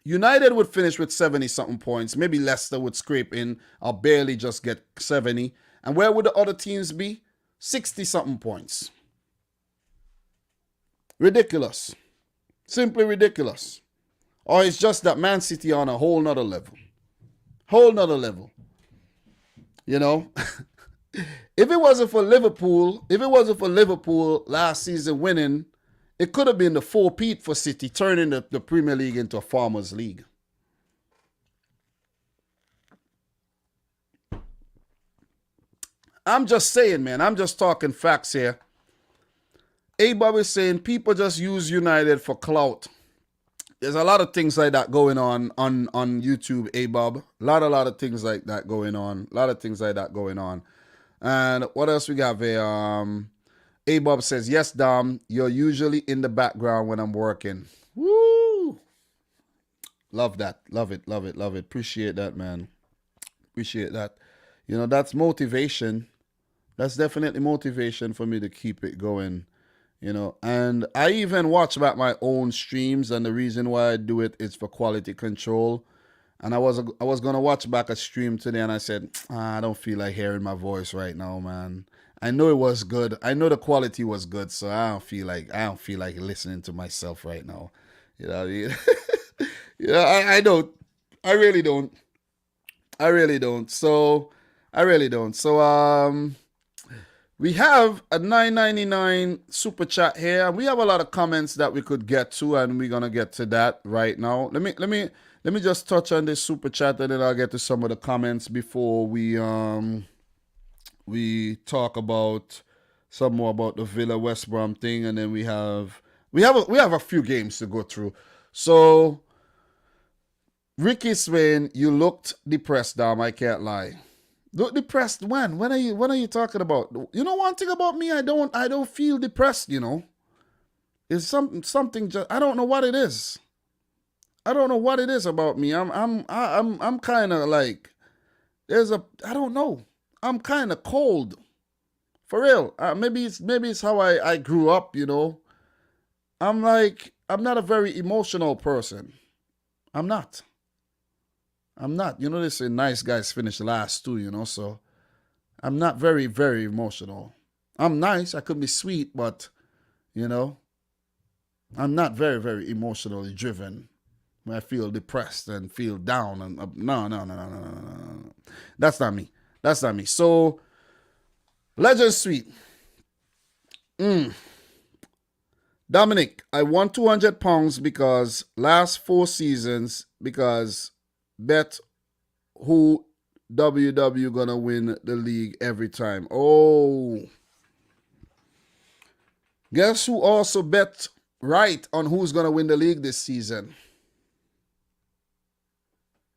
Speaker 1: United would finish with 70-something points. Maybe Leicester would scrape in or barely just get 70. And where would the other teams be? 60-something points. Ridiculous. Simply ridiculous. Or it's just that Man City on a whole nother level. Whole nother level. You know? If it wasn't for Liverpool last season winning, it could have been the four-peat for City, turning the Premier League into a farmers' league. I'm just saying, man. I'm just talking facts here. A-Bob is saying people just use United for clout. There's a lot of things like that going on YouTube, A-Bob. A lot of things like that going on. And what else we got there? A-Bob says, yes, Dom, you're usually in the background when I'm working. Woo! Love that. Love it. Appreciate that, man. Appreciate that. You know, that's motivation. That's definitely motivation for me to keep it going. You know, and I even watch back my own streams, and the reason why I do it is for quality control. And I was gonna watch back a stream today, and I said, I don't feel like hearing my voice right now, man. I know it was good. I know the quality was good, so I don't feel like listening to myself right now. You know, I don't. I really don't. So we have a $9.99 super chat here. We have a lot of comments that we could get to, and we're gonna get to that right now. Let me just touch on this super chat, and then I'll get to some of the comments before we talk about some more about the Villa West Brom thing, and then we have a few games to go through. So Ricky Swain, you looked depressed, Dom. I can't lie. Look depressed when? When are you talking about? You know one thing about me, I don't feel depressed, you know. It's something just I don't know what it is. I don't know what it is about me. I'm kind of like I don't know. I'm kind of cold. For real. Maybe it's how I grew up, you know. I'm not a very emotional person. I'm not. You know, they say nice guys finish last too, you know, so I'm not very, very emotional. I'm nice. I could be sweet, but, you know, I'm not very, very emotionally driven. When I feel depressed and feel down and no. That's not me. So, Legend Suite. Dominic, I won £200 because last 4 seasons because bet who WW gonna win the league every time. Oh. Guess who also bet right on who's gonna win the league this season?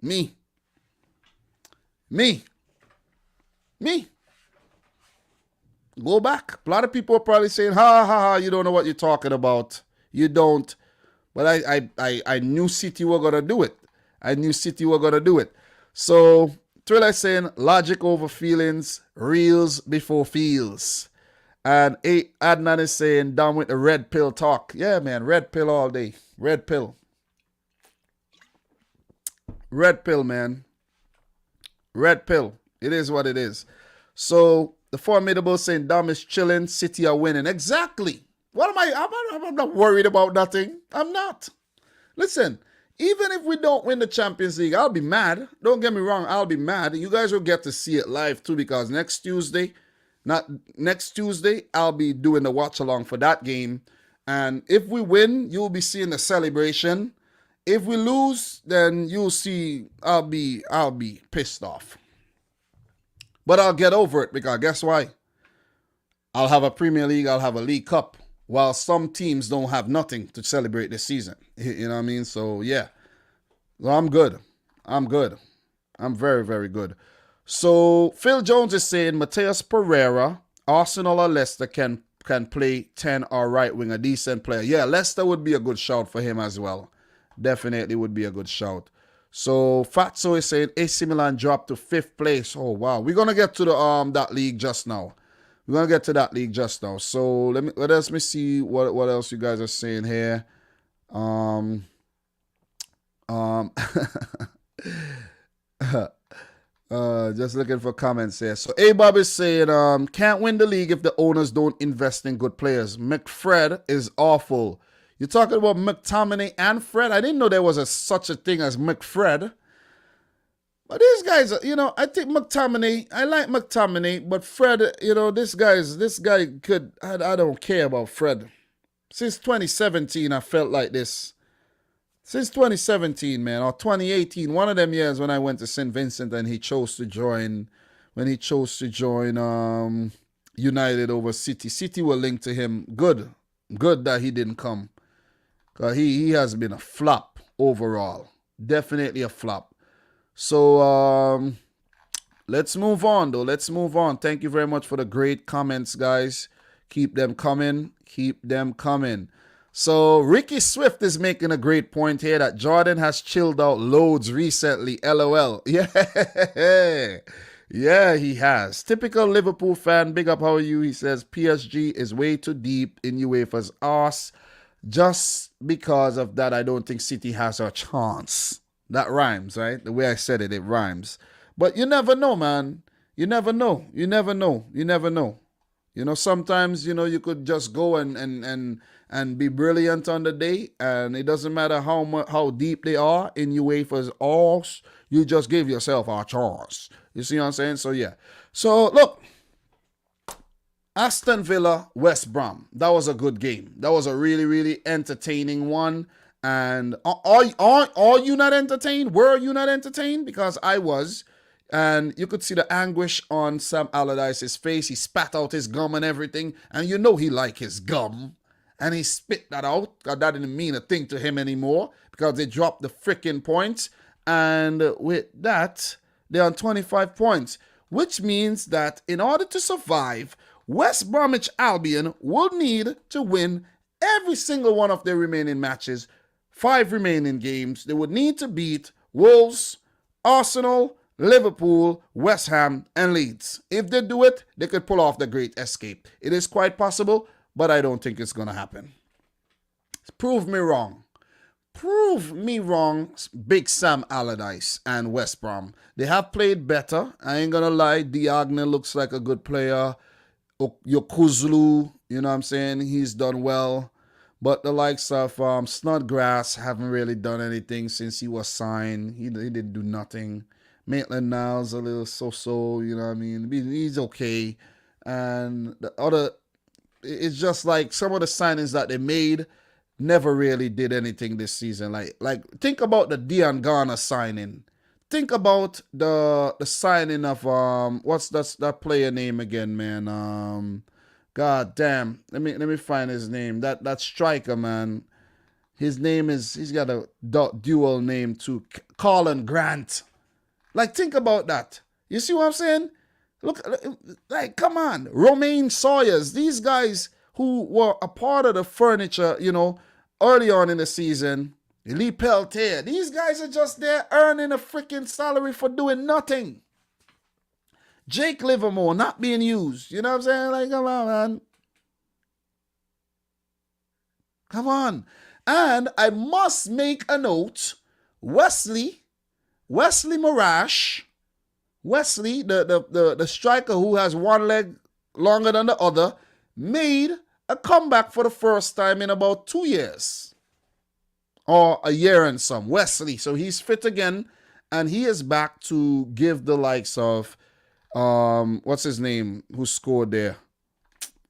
Speaker 1: Me. Go back. A lot of people are probably saying, ha, you don't know what you're talking about. You don't. But I knew City were going to do it. So, Thriller saying, logic over feelings, reels before feels. And Adnan is saying, down with the red pill talk. Yeah, man, red pill all day. Red pill, man. Red pill. It is what it is. So, the Formidable saying, Dom is chilling, City are winning. Exactly. What am I'm not worried about nothing. I'm not. Listen, even if we don't win the Champions League, I'll be mad. Don't get me wrong, I'll be mad. You guys will get to see it live too, because next Tuesday, I'll be doing the watch along for that game. And if we win, you'll be seeing the celebration. If we lose, then you'll see I'll be pissed off. But I'll get over it, because guess why? I'll have a Premier League, I'll have a League Cup, while some teams don't have nothing to celebrate this season. You know what I mean? So, yeah. So I'm good. I'm very, very good. So, Phil Jones is saying, Mateus Pereira, Arsenal or Leicester can play 10 or right wing, a decent player. Yeah, Leicester would be a good shout for him as well. Definitely would be a good shout. So Fatso is saying AC Milan dropped to 5th place. Oh wow, we're gonna get to the that league just now. So let us see what else you guys are saying here. Just looking for comments here. So A-Bob is saying can't win the league if the owners don't invest in good players. McFred is awful. You're talking about McTominay and Fred? I didn't know there was such a thing as McFred. But these guys, you know, I think McTominay, I like McTominay, but Fred, you know, this guy could, I don't care about Fred. Since 2017, I felt like this. Since 2017, man, or 2018, one of them years when I went to St. Vincent and he chose to join, United over City. City were linked to him. Good that he didn't come. He has been a flop overall. Definitely a flop. So, let's move on, though. Thank you very much for the great comments, guys. Keep them coming. So, Ricky Swift is making a great point here that Jordan has chilled out loads recently. LOL. Yeah, he has. Typical Liverpool fan. Big up, how are you? He says, PSG is way too deep in UEFA's arse. Just because of that, I don't think City has a chance. That rhymes, right? The way I said it rhymes. But you never know, man. You never know. You know, sometimes, you know, you could just go and be brilliant on the day, and it doesn't matter how deep they are in UEFA's arse. You just give yourself a chance. You see what I'm saying? So, yeah. So, look. Aston Villa, West Brom. That was a good game. That was a really, really entertaining one. And are you not entertained? Were you not entertained? Because I was. And you could see the anguish on Sam Allardyce's face. He spat out his gum and everything. And you know he liked his gum. And he spit that out. Because that didn't mean a thing to him anymore. Because they dropped the freaking points. And with that, they're on 25 points. Which means that in order to survive, West Bromwich Albion will need to win every single one of their remaining matches. 5 remaining games. They would need to beat Wolves, Arsenal, Liverpool, West Ham, and Leeds. If they do it, they could pull off the great escape. It is quite possible, but I don't think it's going to happen. Prove me wrong. Prove me wrong, Big Sam Allardyce and West Brom. They have played better. I ain't going to lie. Diagne looks like a good player. Yokuzlu, you know what I'm saying? He's done well. But the likes of Snodgrass haven't really done anything since he was signed. He didn't do nothing. Maitland-Niles a little so-so, you know what I mean? He's okay. And the other, it's just like some of the signings that they made never really did anything this season. Like think about the Dion Garner signing. Think about the signing of what's that player name again, man? God damn. Let me find his name. That striker, man. His name he's got a dual name too. Colin Grant. Like, think about that. You see what I'm saying? Look, like, come on. Romaine Sawyers. These guys who were a part of the furniture, you know, early on in the season. Lee Peltier. These guys are just there earning a freaking salary for doing nothing. Jake Livermore not being used. You know what I'm saying? Like, come on, man. Come on. And I must make a note. Wesley Morash, the striker who has one leg longer than the other, made a comeback for the first time in about 2 years. Or a year and some. Wesley. So he's fit again. And he is back to give the likes of, what's his name, who scored there?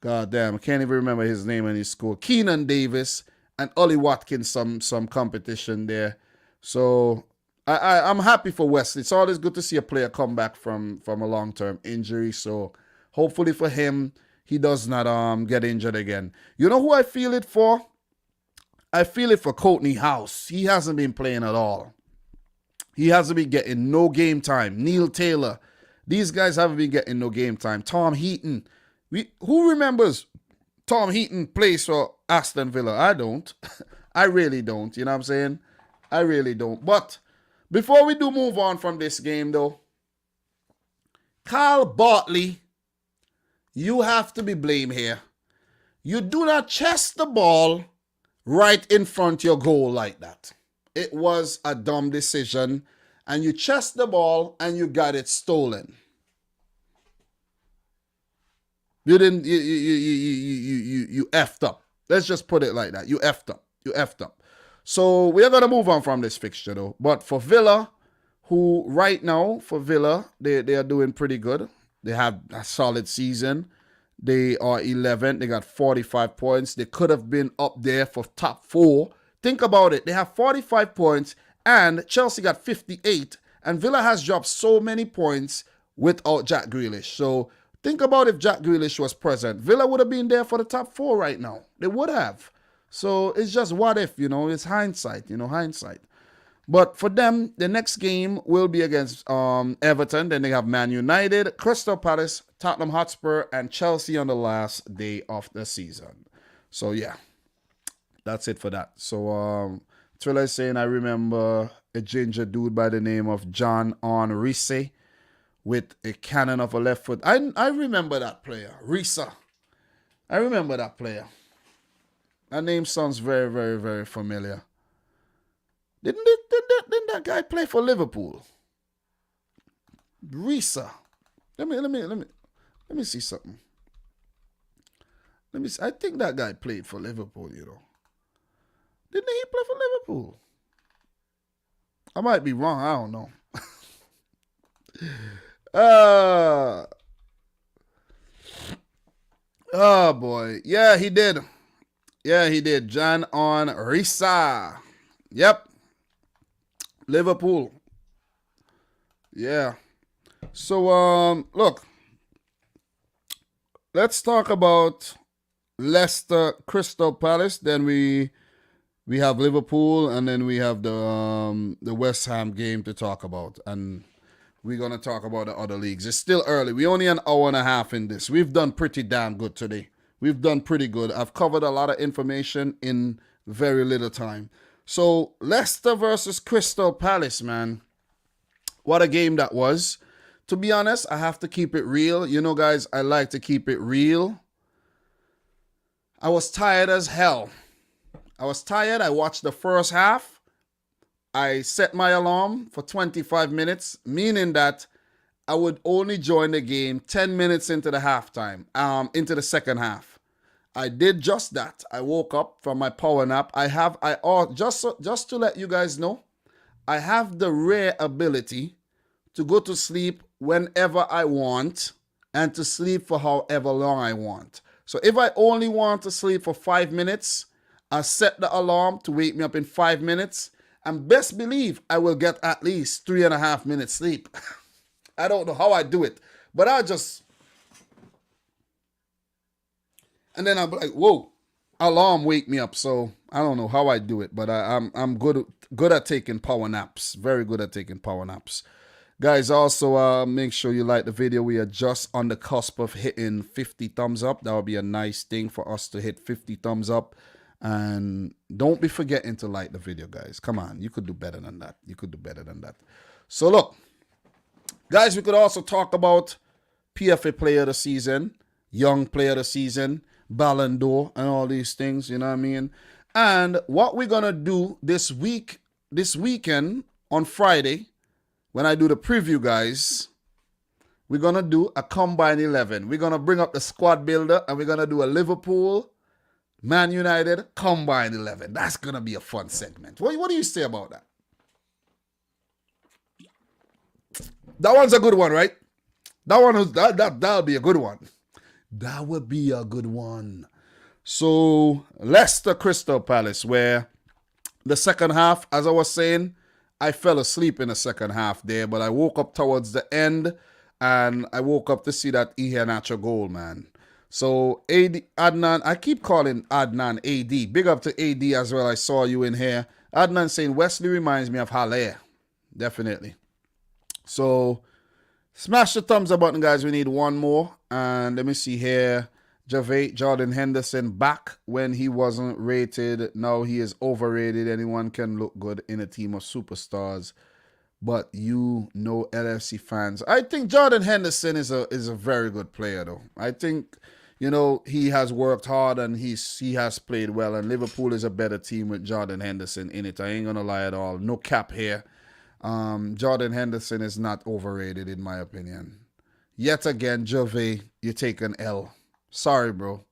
Speaker 1: God damn, I can't even remember his name when he scored. Keenan Davis and Ollie Watkins some competition there. So I'm happy for Wesley. It's always good to see a player come back from a long-term injury. So hopefully for him, he does not get injured again. You know who I feel it for? I feel it for Courtney House. He hasn't been playing at all. He hasn't been getting no game time. Neil Taylor. These guys haven't been getting no game time. Tom Heaton. Who remembers Tom Heaton plays for Aston Villa? I don't. I really don't. You know what I'm saying? I really don't. But before we do move on from this game, though, Kyle Bartley, you have to be blamed here. You do not chest the ball right in front of your goal like that. It was a dumb decision, and you chest the ball and you got it stolen. You didn't. You effed up. Let's just put it like that. You effed up. You effed up. So we are gonna move on from this fixture though. But for Villa, who right now for Villa they are doing pretty good. They have a solid season. They are 11. They got 45 points. They could have been up there for top 4. Think about it. They have 45 points and Chelsea got 58. And Villa has dropped so many points without Jack Grealish. So think about if Jack Grealish was present. Villa would have been there for the top 4 right now. They would have. So it's just what if, you know. It's hindsight, hindsight. But for them, the next game will be against Everton. Then they have Man United, Crystal Palace, Tottenham Hotspur, and Chelsea on the last day of the season. So, yeah, that's it for that. So, Triller is saying, I remember a ginger dude by the name of John Risse with a cannon of a left foot. I remember that player, Risa. I remember that player. That name sounds very, very, very familiar. Didn't that guy play for Liverpool? Risa. Let me see something. Let me see. I think that guy played for Liverpool, you know. Didn't he play for Liverpool? I might be wrong. I don't know. Oh boy. Yeah, he did. John Risa. Yep. Liverpool. Yeah. So look, let's talk about Leicester Crystal Palace. Then we have Liverpool, and then we have the West Ham game to talk about, and we're gonna talk about the other leagues. It's still early. We only an hour and a half in this. We've done pretty damn good today. We've done pretty good. I've covered a lot of information in very little time. So Leicester versus Crystal Palace, man. What a game that was. To be honest, I have to keep it real. You know, guys, I like to keep it real. I was tired as hell. I was tired. I watched the first half. I set my alarm for 25 minutes, meaning that I would only join the game 10 minutes into the halftime, into the second half. I did just that. I woke up from my power nap. Just to let you guys know, I have the rare ability to go to sleep whenever I want and to sleep for however long I want. So if I only want to sleep for 5 minutes, I set the alarm to wake me up in 5 minutes, and best believe I will get at least 3.5 minutes sleep. I don't know how I do it, but and then I'm like, whoa, alarm wake me up. So I don't know how I do it, but I'm good at taking power naps. Very good at taking power naps. Guys, also make sure you like the video. We are just on the cusp of hitting 50 thumbs up. That would be a nice thing for us to hit 50 thumbs up. And don't be forgetting to like the video, guys. Come on, you could do better than that. You could do better than that. So look, guys, we could also talk about PFA Player of the Season, Young Player of the Season, Ballon d'Or, and all these things, you know what I mean? And what we're going to do this weekend on Friday, when I do the preview, guys, we're going to do a Combine 11. We're going to bring up the squad builder, and we're going to do a Liverpool, Man United, Combine 11. That's going to be a fun segment. What do you say about that? That one's a good one, right? That'll be a good one. That would be a good one. So, Leicester Crystal Palace, where the second half, as I was saying, I fell asleep in the second half there, but I woke up towards the end, and I woke up to see that Iheanacho goal, man. So, Adnan, I keep calling Adnan AD. Big up to AD as well. I saw you in here. Adnan saying, Wesley reminds me of Haller. Definitely. So, smash the thumbs up button, guys. We need one more. And let me see here. Jordan Henderson back when he wasn't rated. Now he is overrated. Anyone can look good in a team of superstars. But you know, LFC fans, I think Jordan Henderson is a very good player, though. I think, you know, he has worked hard and he has played well. And Liverpool is a better team with Jordan Henderson in it. I ain't gonna lie at all. No cap here. Jordan Henderson is not overrated in my opinion. Yet again, Jove, you take an L. Sorry, bro.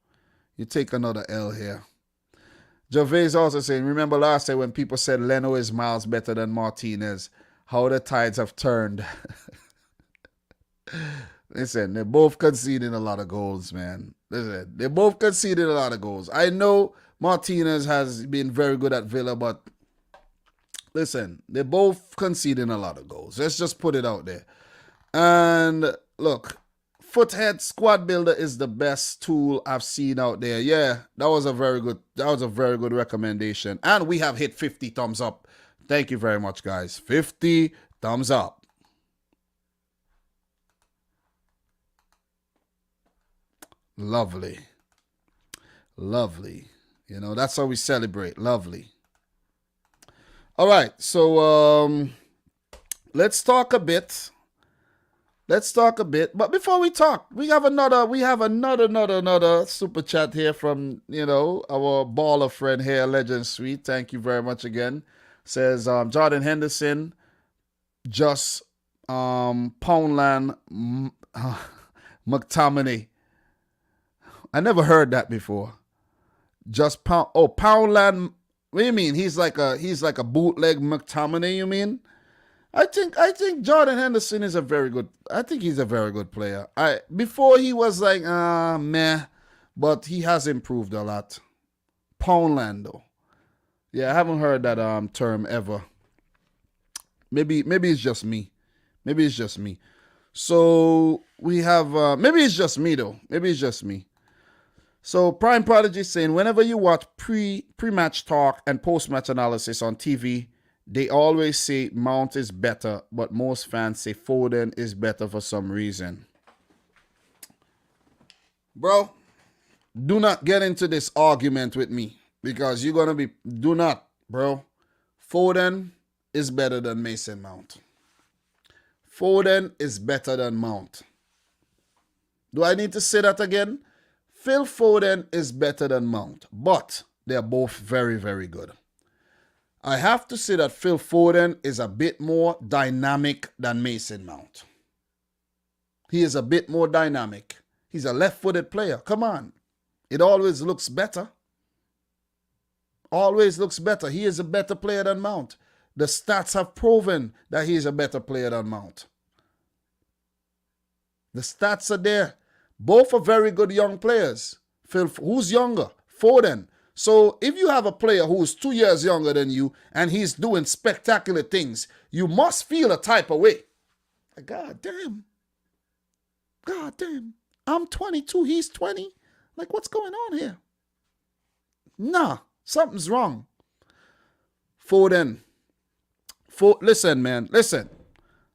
Speaker 1: You take another L here. Jove is also saying, remember last time when people said Leno is miles better than Martinez? How the tides have turned. Listen, they're both conceding a lot of goals, man. Listen, they're both conceding a lot of goals. I know Martinez has been very good at Villa, but listen, they're both conceding a lot of goals. Let's just put it out there. And look, Foothead Squad Builder is the best tool I've seen out there. Yeah, that was a very good recommendation. And we have hit 50 thumbs up. Thank you very much, guys. 50 thumbs up. Lovely. Lovely. You know, that's how we celebrate. Lovely. All right, so let's talk a bit. But before we talk, we have another super chat here from, you know, our baller friend here, Legend Sweet. Thank you very much again. Says Jordan Henderson, just Poundland McTominay. I never heard that before. Just Poundland. What do you mean? He's like a bootleg McTominay, you mean? I think Jordan Henderson is a very good. I think he's a very good player. Before he was like meh, but he has improved a lot. Poundland though. Yeah, I haven't heard that term ever. Maybe it's just me. So we have, maybe it's just me though. Maybe it's just me. So Prime Prodigy saying, whenever you watch pre-match talk and post-match analysis on TV, they always say Mount is better, but most fans say Foden is better for some reason. Bro, do not get into this argument with me because you're going to be, do not, bro. Foden is better than Mason Mount. Foden is better than Mount. Do I need to say that again? Phil Foden is better than Mount, but they're both very, very good. I have to say that Phil Foden is a bit more dynamic than Mason Mount. He is a bit more dynamic. He's a left-footed player. Come on. It always looks better. Always looks better. He is a better player than Mount. The stats have proven that he is a better player than Mount. The stats are there. Both are very good young players. Phil, who's younger? Foden. So if you have a player who's 2 years younger than you and he's doing spectacular things, you must feel a type of way. God damn. God damn. I'm 22, he's 20. Like, what's going on here? Nah, something's wrong. Foden. Listen, man. Listen,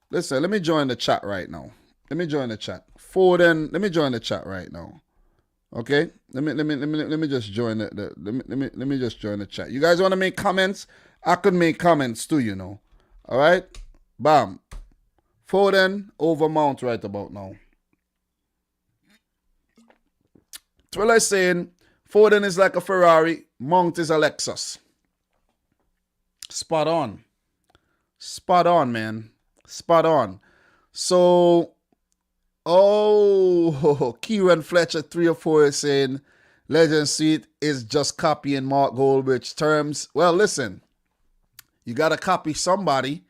Speaker 1: let me join the chat right now. Let me join the chat. Foden, let me join the chat right now. Okay? Let me just join let me just join the chat. You guys want to make comments? I could make comments too, you know. All right? Bam. Foden over Mount right about now. Twilla is saying Foden is like a Ferrari, Mount is a Lexus. Spot on. Spot on, man. Spot on. So, Kieran Fletcher 304 is saying Legend Suite is just copying Mark Goldbridge terms. Well, listen, you got to copy somebody.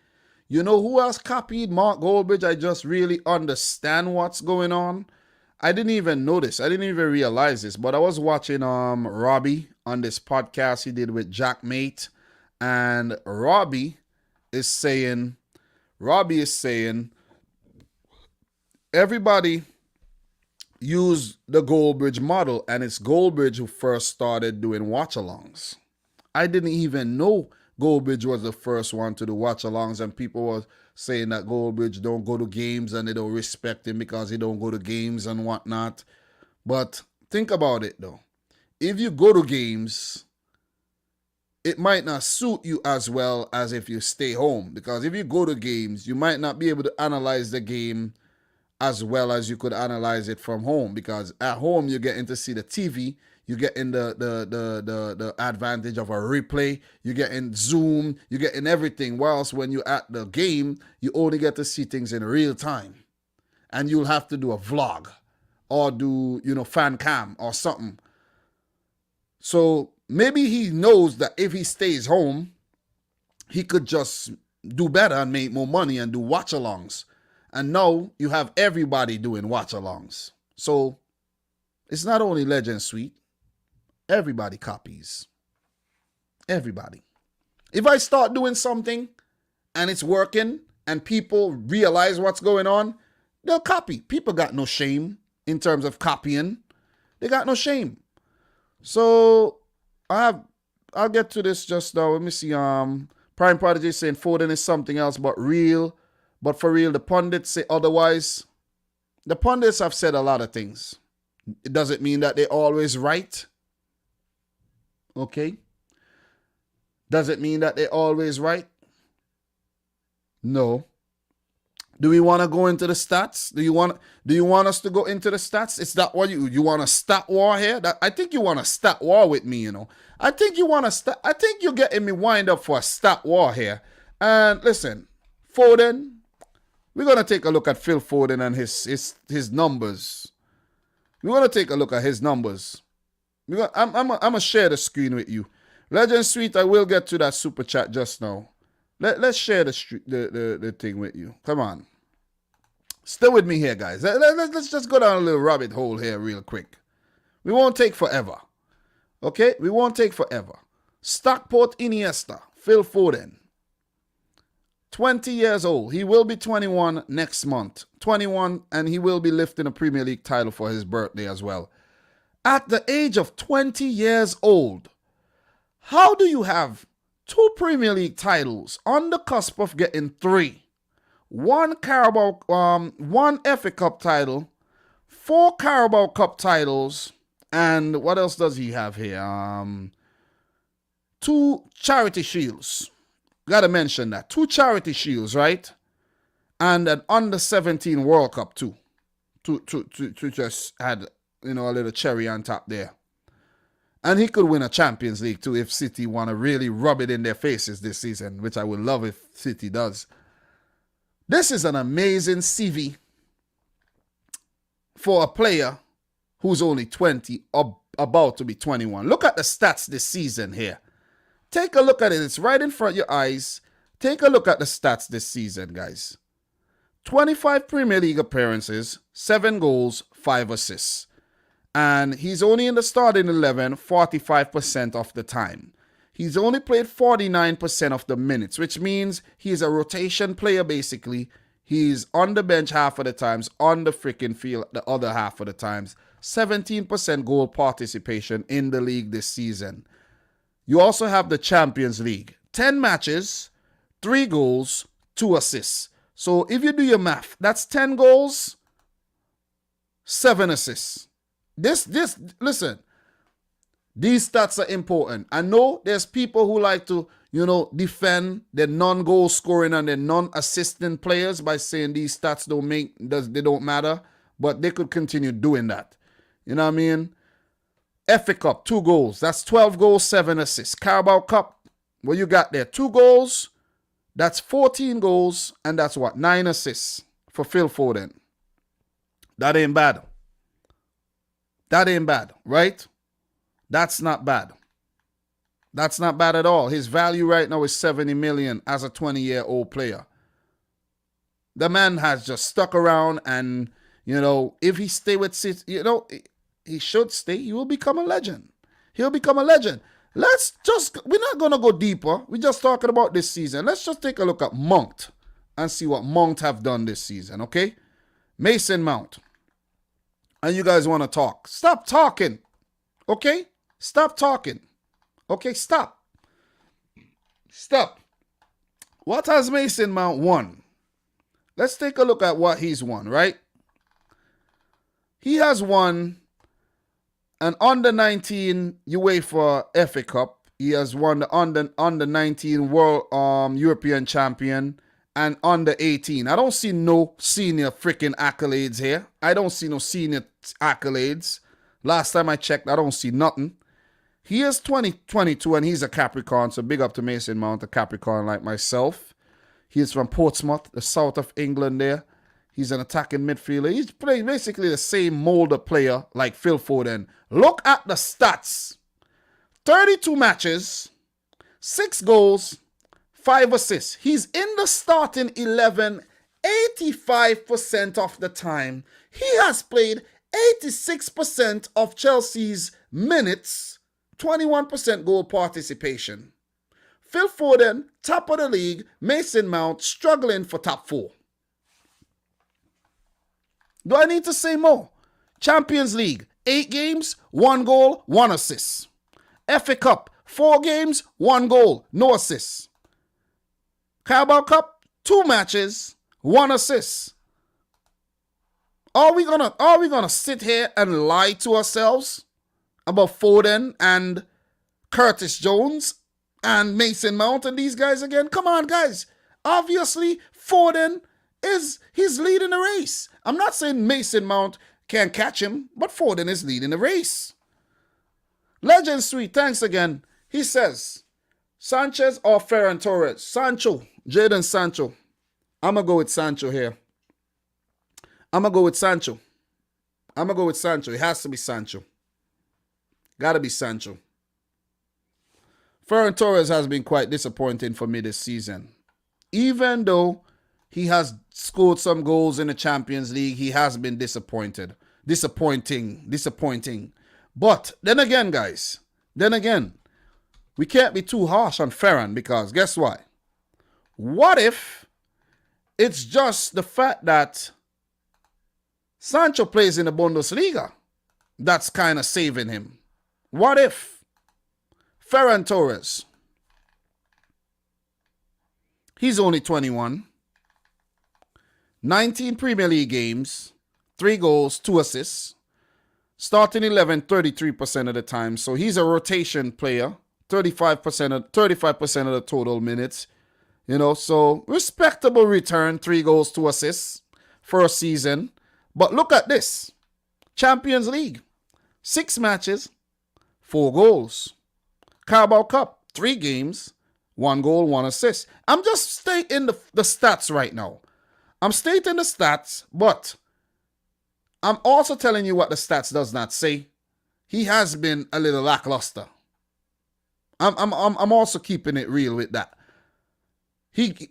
Speaker 1: You know who else copied Mark Goldbridge? I just really understand what's going on. I didn't even notice. I didn't even realize this, but I was watching Robbie on this podcast he did with Jack Mate, and Robbie is saying everybody use the Goldbridge model, and it's Goldbridge who first started doing watch-alongs. I didn't even know Goldbridge was the first one to do watch-alongs, and people were saying that Goldbridge don't go to games and they don't respect him because he don't go to games and whatnot. But think about it, though. If you go to games, it might not suit you as well as if you stay home. Because if you go to games, you might not be able to analyze the game as well as you could analyze it from home. Because at home, you're getting to see the TV. You get in the advantage of a replay. You get in Zoom. You get in everything. Whilst when you're at the game, you only get to see things in real time. And you'll have to do a vlog or do, fan cam or something. So maybe he knows that if he stays home, he could just do better and make more money and do watch-alongs. And now you have everybody doing watch-alongs. So it's not only Legend Suite. Everybody copies. Everybody. If I start doing something and it's working and people realize what's going on, they'll copy. People got no shame in terms of copying. They got no shame. So I'll get to this just now. Let me see. Prime Prodigy saying Foden is something else but for real, the pundits say otherwise. The pundits have said a lot of things. It doesn't mean that they're always right. Okay? Does it mean that they're always right? No. Do we want to go into the stats? Do you want us to go into the stats? Is that what you want a stat war here? I think you want a stat war with me, I think you're getting me wind up for a stat war here. And listen, Foden, we're going to take a look at Phil Foden and his numbers. We're going to take a look at his numbers. I'm going to share the screen with you. Legend Suite, I will get to that super chat just now. Let's share the thing with you. Come on. Stay with me here, guys. Let's just go down a little rabbit hole here real quick. We won't take forever. Okay? We won't take forever. Stockport Iniesta, Phil Foden. 20 years old. He will be 21 next month. 21, and he will be lifting a Premier League title for his birthday as well. At the age of 20 years old, how do you have 2 Premier League titles on the cusp of getting 3? 1 FA Cup title, 4 Carabao Cup titles, and what else does he have here? 2 Charity Shields. Gotta mention that. 2 Charity Shields, right? And an under-17 World Cup too. To just add, a little cherry on top there. And he could win a Champions League too if City want to really rub it in their faces this season, which I would love if City does. This is an amazing CV for a player who's only 20, about to be 21. Look at the stats this season here. Take a look at it. It's right in front of your eyes. Take a look at the stats this season, guys. 25 Premier League appearances, 7 goals, 5 assists. And he's only in the starting 11 45% of the time. He's only played 49% of the minutes, which means he's a rotation player basically. He's on the bench half of the times, on the freaking field the other half of the times. 17% goal participation in the league this season. You also have the Champions League. 10 matches, 3 goals, 2 assists. So if you do your math, that's 10 goals, 7 assists. Listen, these stats are important. I know there's people who like to, defend the non-goal scoring and the non-assisting players by saying these stats they don't matter, but they could continue doing that. You know what I mean? FA Cup, 2 goals. That's 12 goals, 7 assists. Carabao Cup, what you got there? 2 goals, that's 14 goals, and that's what? 9 assists for Phil Foden. That ain't bad. That ain't bad, right? That's not bad. That's not bad at all. His value right now is 70 million as a 20-year-old player. The man has just stuck around and, if he stay with City, he should stay. He will become a legend. He'll become a legend. We're not going to go deeper. We're just talking about this season. Let's just take a look at Mount and see what Mount have done this season, okay? Mason Mount. And you guys want to talk. Stop talking. Okay? Stop talking. Okay, stop. Stop. What has Mason Mount won? Let's take a look at what he's won, right? He has won an under-19 UEFA FA Cup. He has won the under-19 World European Champion and under-18. I don't see no senior freaking accolades here. I don't see no senior accolades. Last time I checked, I don't see nothing. He is 22 and he's a Capricorn, so big up to Mason Mount, a Capricorn like myself. He is from Portsmouth, the south of England there. He's an attacking midfielder. He's playing basically the same mold of player like Phil Foden. Look at the stats. 32 matches, 6 goals, 5 assists. He's in the starting 11 85% of the time. He has played 86% of Chelsea's minutes, 21% goal participation. Phil Foden, top of the league. Mason Mount, struggling for top 4. Do I need to say more? Champions League, 8 games, 1 goal, 1 assist. FA Cup, 4 games, 1 goal, no assists. Carabao Cup, 2 matches, 1 assist. Are we gonna sit here and lie to ourselves about Foden and Curtis Jones and Mason Mount and these guys again? Come on, guys. Obviously, Foden he's leading the race. I'm not saying Mason Mount can't catch him, but Foden is leading the race. Legend Sweet, thanks again. He says, Sanchez or Ferran Torres? Sancho, Jadon Sancho. I'm going to go with Sancho here. I'm going to go with Sancho. It has to be Sancho. Got to be Sancho. Ferran Torres has been quite disappointing for me this season. Even though he has scored some goals in the Champions League, he has been disappointing. But then again, guys, we can't be too harsh on Ferran because guess what? What if It's just the fact that Sancho plays in the Bundesliga. That's kind of saving him. What if Ferran Torres, he's only 21, 19 Premier League games, 3 goals, 2 assists, starting 11 33% of the time. So he's a rotation player, 35% of the total minutes. You know, so respectable return, 3 goals, 2 assists for a season. But look at this. Champions League, 6 matches, 4 goals. Carabao Cup, 3 games, 1 goal, 1 assist. I'm just stating the stats right now. I'm stating the stats, but I'm also telling you what the stats does not say. He has been a little lackluster. I'm also keeping it real with that.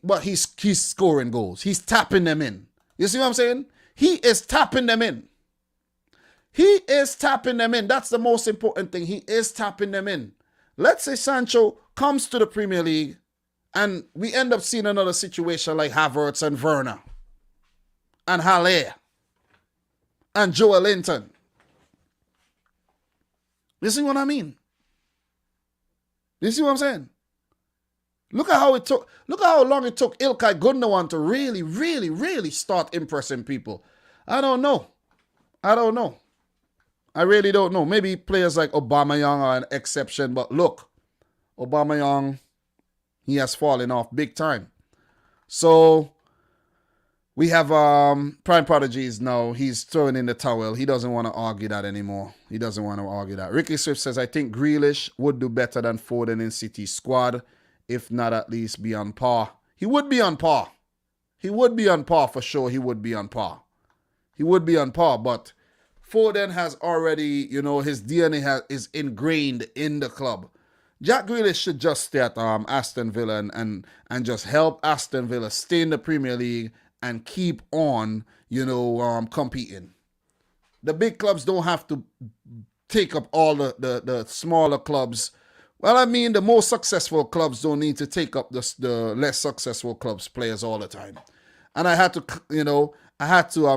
Speaker 1: But he's scoring goals. He's tapping them in. You see what I'm saying? He is tapping them in. He is tapping them in. That's the most important thing. He is tapping them in. Let's say Sancho comes to the Premier League and we end up seeing another situation like Havertz and Werner and Haller and Joel Linton. You see what I mean? You see what I'm saying? Look at how long it took Ilkay Gundogan to really, really, really start impressing people. I don't know. I really don't know. Maybe players like Aubameyang are an exception, but look, Aubameyang, he has fallen off big time. So we have Prime Prodigies now. He's throwing in the towel. He doesn't want to argue that anymore. Ricky Swift says, I think Grealish would do better than Foden in City's squad, if not at least be on par. He would be on par. For sure. He would be on par, but Foden has already, his DNA is ingrained in the club. Jack Grealish should just stay at Aston Villa and just help Aston Villa stay in the Premier League and keep on, competing. The big clubs don't have to take up all the smaller clubs. Well, I mean, the most successful clubs don't need to take up the less successful clubs' players all the time. And I had to,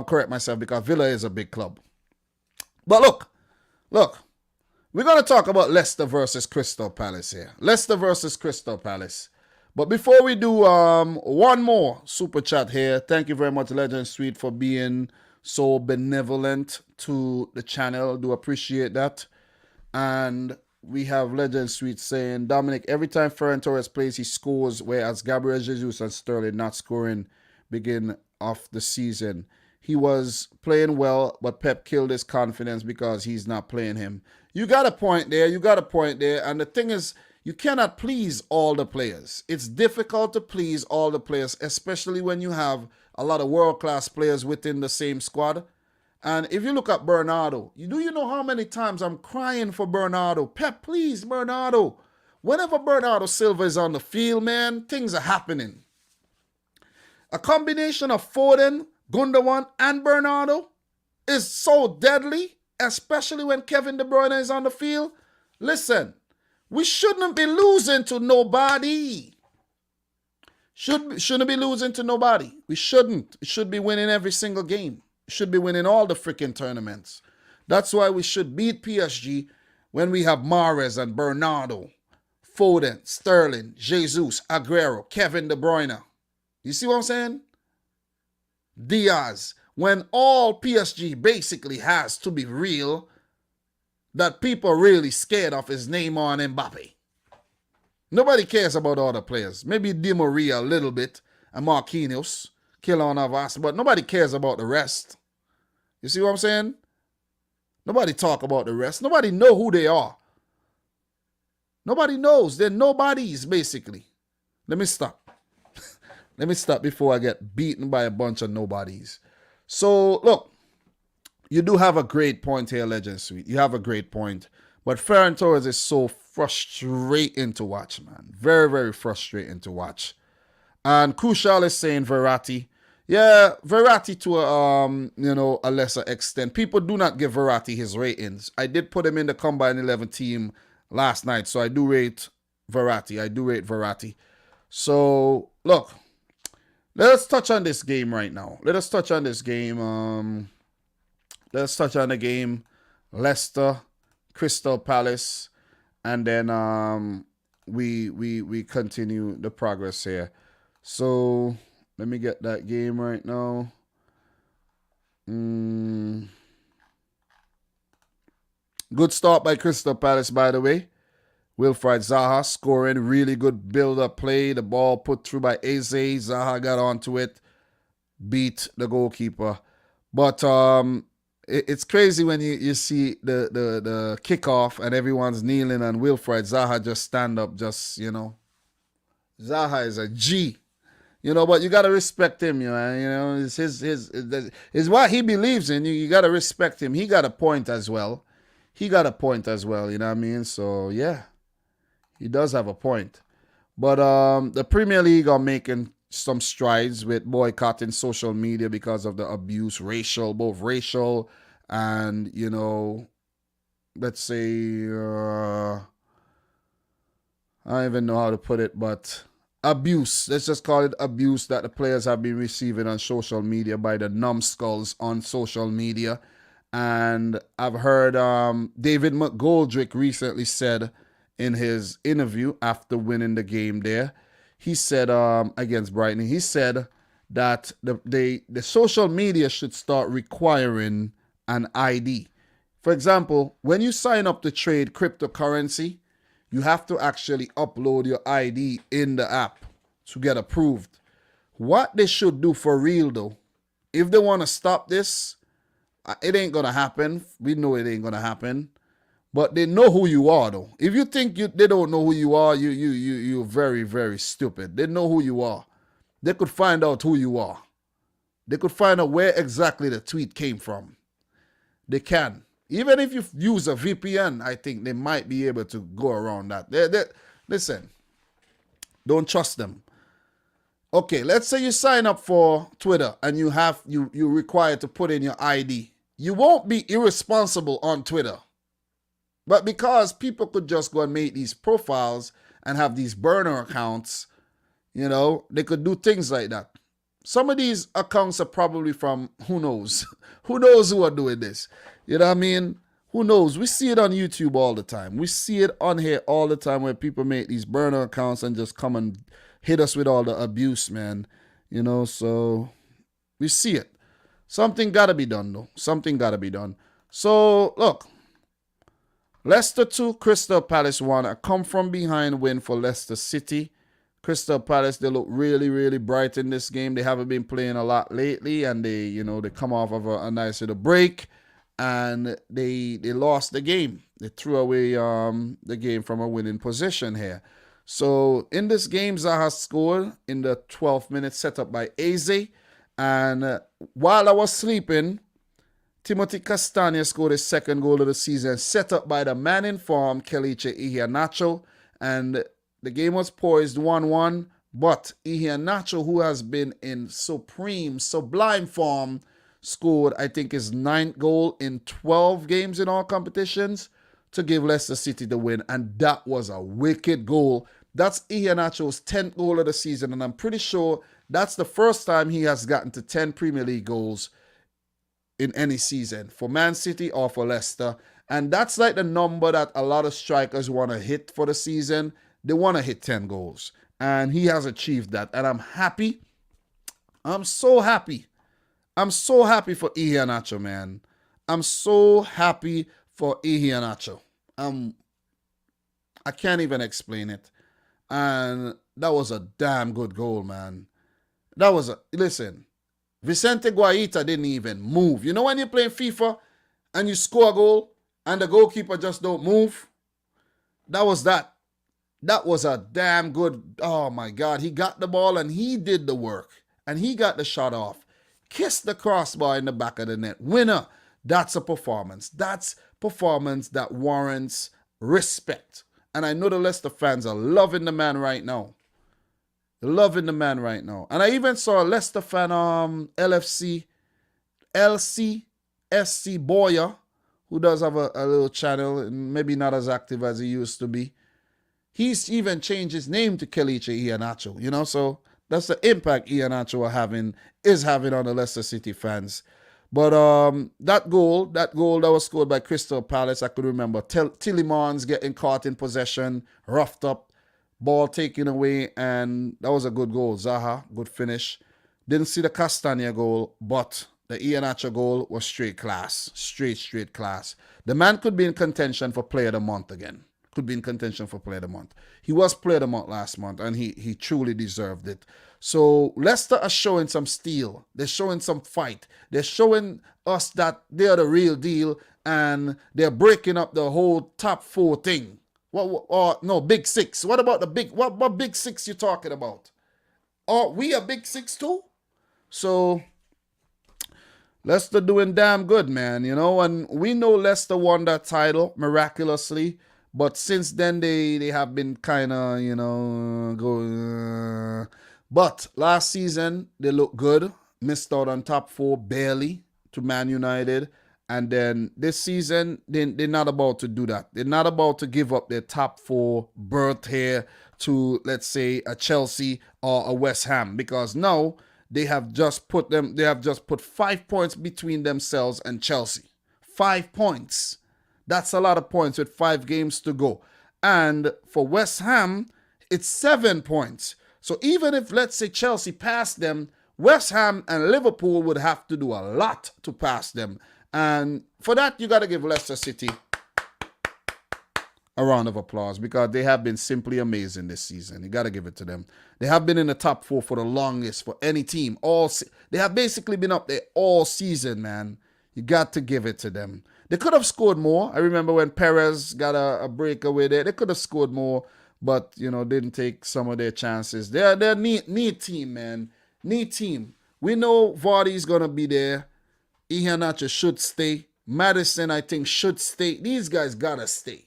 Speaker 1: correct myself because Villa is a big club. But look, we're going to talk about Leicester versus Crystal Palace here. But before we do one more super chat here, thank you very much, Legend Suite, for being so benevolent to the channel. Do appreciate that. And we have Legend Suite saying, Dominic, every time Ferran Torres plays, he scores, whereas Gabriel Jesus and Sterling not scoring begin of the season. He was playing well, but Pep killed his confidence because he's not playing him. You got a point there. And the thing is, you cannot please all the players. It's difficult to please all the players, especially when you have a lot of world-class players within the same squad. And if you look at Bernardo, do you know how many times I'm crying for Bernardo? Pep, please, Bernardo. Whenever Bernardo Silva is on the field, man, things are happening. A combination of Foden, Gundogan, and Bernardo is so deadly, especially when Kevin De Bruyne is on the field. Listen, we shouldn't be losing to nobody. Shouldn't be losing to nobody. We shouldn't. We should be winning every single game. We should be winning all the freaking tournaments. That's why we should beat PSG when we have Mahrez and Bernardo, Foden, Sterling, Jesus, Aguero, Kevin De Bruyne. You see what I'm saying? Diaz. When all PSG basically has to be real, that people are really scared of is Neymar and Mbappe. Nobody cares about other players. Maybe Di Maria a little bit and Marquinhos, Keylor Navas, but nobody cares about the rest. You see what I'm saying? Nobody talk about the rest. Nobody know who they are. Nobody knows. They're nobodies, basically. Let me stop. Let me stop before I get beaten by a bunch of nobodies. So, look, you do have a great point here, Legend Suite. You have a great point. But Ferran Torres is so frustrating to watch, man. Very, very frustrating to watch. And Kushal is saying Verratti. Yeah, Verratti to a lesser extent. People do not give Verratti his ratings. I did put him in the Combine 11 team last night, so I do rate Verratti. So, look, Let us touch on this game right now. Let us touch on this game. Let's touch on the game. Leicester, Crystal Palace, and then we continue the progress here. So let me get that game right now. Good start by Crystal Palace, by the way. Wilfried Zaha scoring, really good build-up play. The ball put through by Eze. Zaha got onto it, beat the goalkeeper. But it's crazy when you see the kickoff and everyone's kneeling and Wilfried Zaha just stand up, just, Zaha is a G. But you gotta respect him, it's his what he believes in. You gotta respect him. He got a point as well. You know what I mean? So yeah. He does have a point. But the Premier League are making some strides with boycotting social media because of the abuse, both racial and, let's say, I don't even know how to put it, but abuse. Let's just call it abuse that the players have been receiving on social media by the numbskulls on social media. And I've heard David McGoldrick recently said in his interview after winning the game there, he said against Brighton, he said that the social media should start requiring an ID. For example, when you sign up to trade cryptocurrency, you have to actually upload your ID in the app to get approved. What they should do for real though, if they want to stop this, it ain't going to happen. We know it ain't going to happen. But they know who you are, though. If you think they don't know who you are, you're very, very stupid. They know who you are. They could find out who you are. They could find out where exactly the tweet came from. They can. Even if you use a VPN, I think they might be able to go around that. Listen, don't trust them. Okay, let's say you sign up for Twitter and you're required to put in your ID. You won't be irresponsible on Twitter. But because people could just go and make these profiles and have these burner accounts, they could do things like that. Some of these accounts are probably from, who knows? Who knows who are doing this? You know what I mean? Who knows? We see it on YouTube all the time. We see it on here all the time where people make these burner accounts and just come and hit us with all the abuse, man. So we see it. Something got to be done, though. Something got to be done. So, look. Leicester 2, Crystal Palace 1. A come-from-behind win for Leicester City. Crystal Palace, they look really, really bright in this game. They haven't been playing a lot lately, and they come off of a nice little break, and they lost the game. They threw away the game from a winning position here. So in this game, Zaha scored in the 12th minute, set up by Eze. And while I was sleeping, Timothy Castagne scored his second goal of the season, set up by the man in form, Kelechi Iheanacho. And the game was poised 1-1, but Iheanacho, who has been in sublime form, scored, I think, his 9th goal in 12 games in all competitions to give Leicester City the win. And that was a wicked goal. That's Iheanacho's 10th goal of the season, and I'm pretty sure that's the first time he has gotten to 10 Premier League goals in any season for Man City or for Leicester. And that's like the number that a lot of strikers want to hit for the season. They want to hit 10 goals. And he has achieved that. And I'm happy. I'm so happy. I'm so happy for Iheanacho, man. I'm so happy for Iheanacho. I can't even explain it. And that was a damn good goal, man. Listen, Vicente Guaita didn't even move. You know when you're playing FIFA and you score a goal and the goalkeeper just don't move? That was that. That was a damn good, oh my God. He got the ball and he did the work. And he got the shot off. Kissed the crossbar in the back of the net. Winner. That's a performance. That's performance that warrants respect. And I know the Leicester fans are loving the man right now. Loving the man right now. And I even saw a Leicester fan, LC Boyer, who does have a little channel, maybe not as active as he used to be. He's even changed his name to Kelechi Iheanacho, so That's the impact Iheanacho is having on the Leicester City fans. But that goal that was scored by Crystal Palace, I could remember Tillemans getting caught in possession, roughed up, ball taken away, and that was a good goal. Zaha, good finish. Didn't see the Castagna goal, but the Iheanacho goal was straight class. Straight class. The man could be in contention for Player of the Month again. Could be in contention for Player of the Month. He was Player of the Month last month, and he truly deserved it. So Leicester are showing some steel. They're showing some fight. They're showing us that they're the real deal, and they're breaking up the whole top four thing. No, big six. What about the what big six you talking about? Are we a big six too? So Leicester doing damn good, man, and we know Leicester won that title miraculously, but since then they have been kind of, going. But last season they looked good, missed out on top four barely to Man United, and then this season they're not about to do that. They're not about to give up their top four berth here to, let's say, a Chelsea or a West Ham, because now they have just put 5 points between themselves and Chelsea. 5 points. That's a lot of points with 5 games to go. And for West Ham, it's 7 points. So even if, let's say, Chelsea passed them, West Ham and Liverpool would have to do a lot to pass them. And for that, you got to give Leicester City a round of applause, because they have been simply amazing this season. You got to give it to them. They have been in the top 4 for the longest for any team. They have basically been up there all season, man. You got to give it to them. They could have scored more. I remember when Perez got a breakaway there. They could have scored more, but, didn't take some of their chances. They're a neat team, man. Neat team. We know Vardy's going to be there. Iheanacho should stay. Maddison, I think, should stay. These guys got to stay.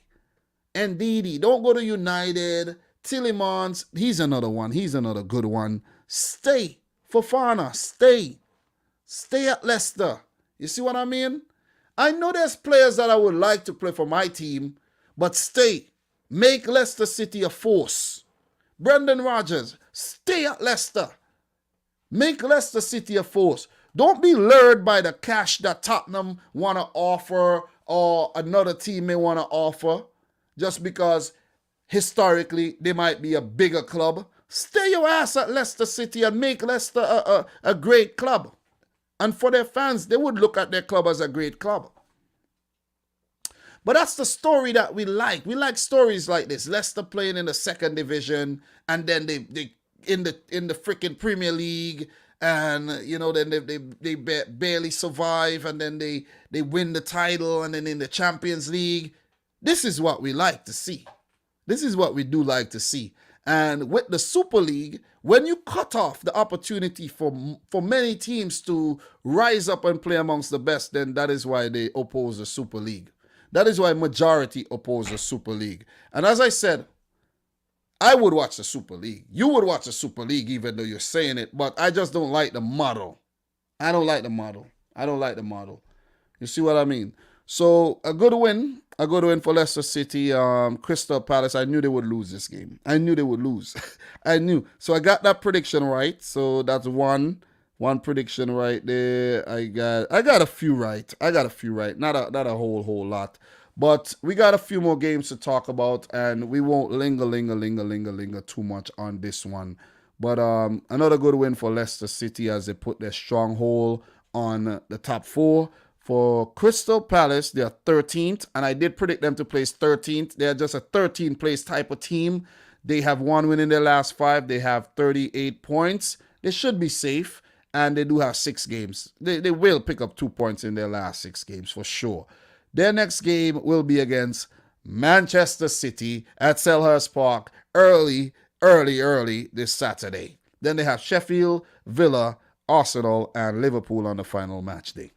Speaker 1: And Ndidi, don't go to United. Tillemans, he's another one. He's another good one. Stay. Fofana, stay. Stay at Leicester. You see what I mean? I know there's players that I would like to play for my team, but stay. Make Leicester City a force. Brendan Rodgers, stay at Leicester. Make Leicester City a force. Don't be lured by the cash that Tottenham want to offer or another team may want to offer, just because historically they might be a bigger club. Stay your ass at Leicester City and make Leicester a great club. And for their fans, they would look at their club as a great club. But that's the story that we like. We like stories like this. Leicester playing in the second division, and then they in the freaking Premier League, and then they barely survive, and then they win the title, and then in the Champions League. This is what we like to see. This is what we do like to see. And with the Super League, when you cut off the opportunity for many teams to rise up and play amongst the best, then that is why they oppose the Super League. That is why majority oppose the Super League. And as I said, I would watch the Super League. You would watch the Super League even though you're saying it, but I just don't like the model. I don't like the model. You see what I mean? So a good win for Leicester City. Crystal Palace, I knew they would lose this game. I knew they would lose. I knew. So I got that prediction right. So that's one prediction right there. I got a few right. Not a whole lot. But we got a few more games to talk about, and we won't linger too much on this one. But another good win for Leicester City as they put their stronghold on the top 4. For Crystal Palace, they are 13th, and I did predict them to place 13th. They are just a 13th place type of team. They have 1 win in their last 5. They have 38 points. They should be safe, and they do have 6 games. They will pick up 2 points in their last 6 games for sure. Their next game will be against Manchester City at Selhurst Park early this Saturday. Then they have Sheffield, Villa, Arsenal, and Liverpool on the final match day.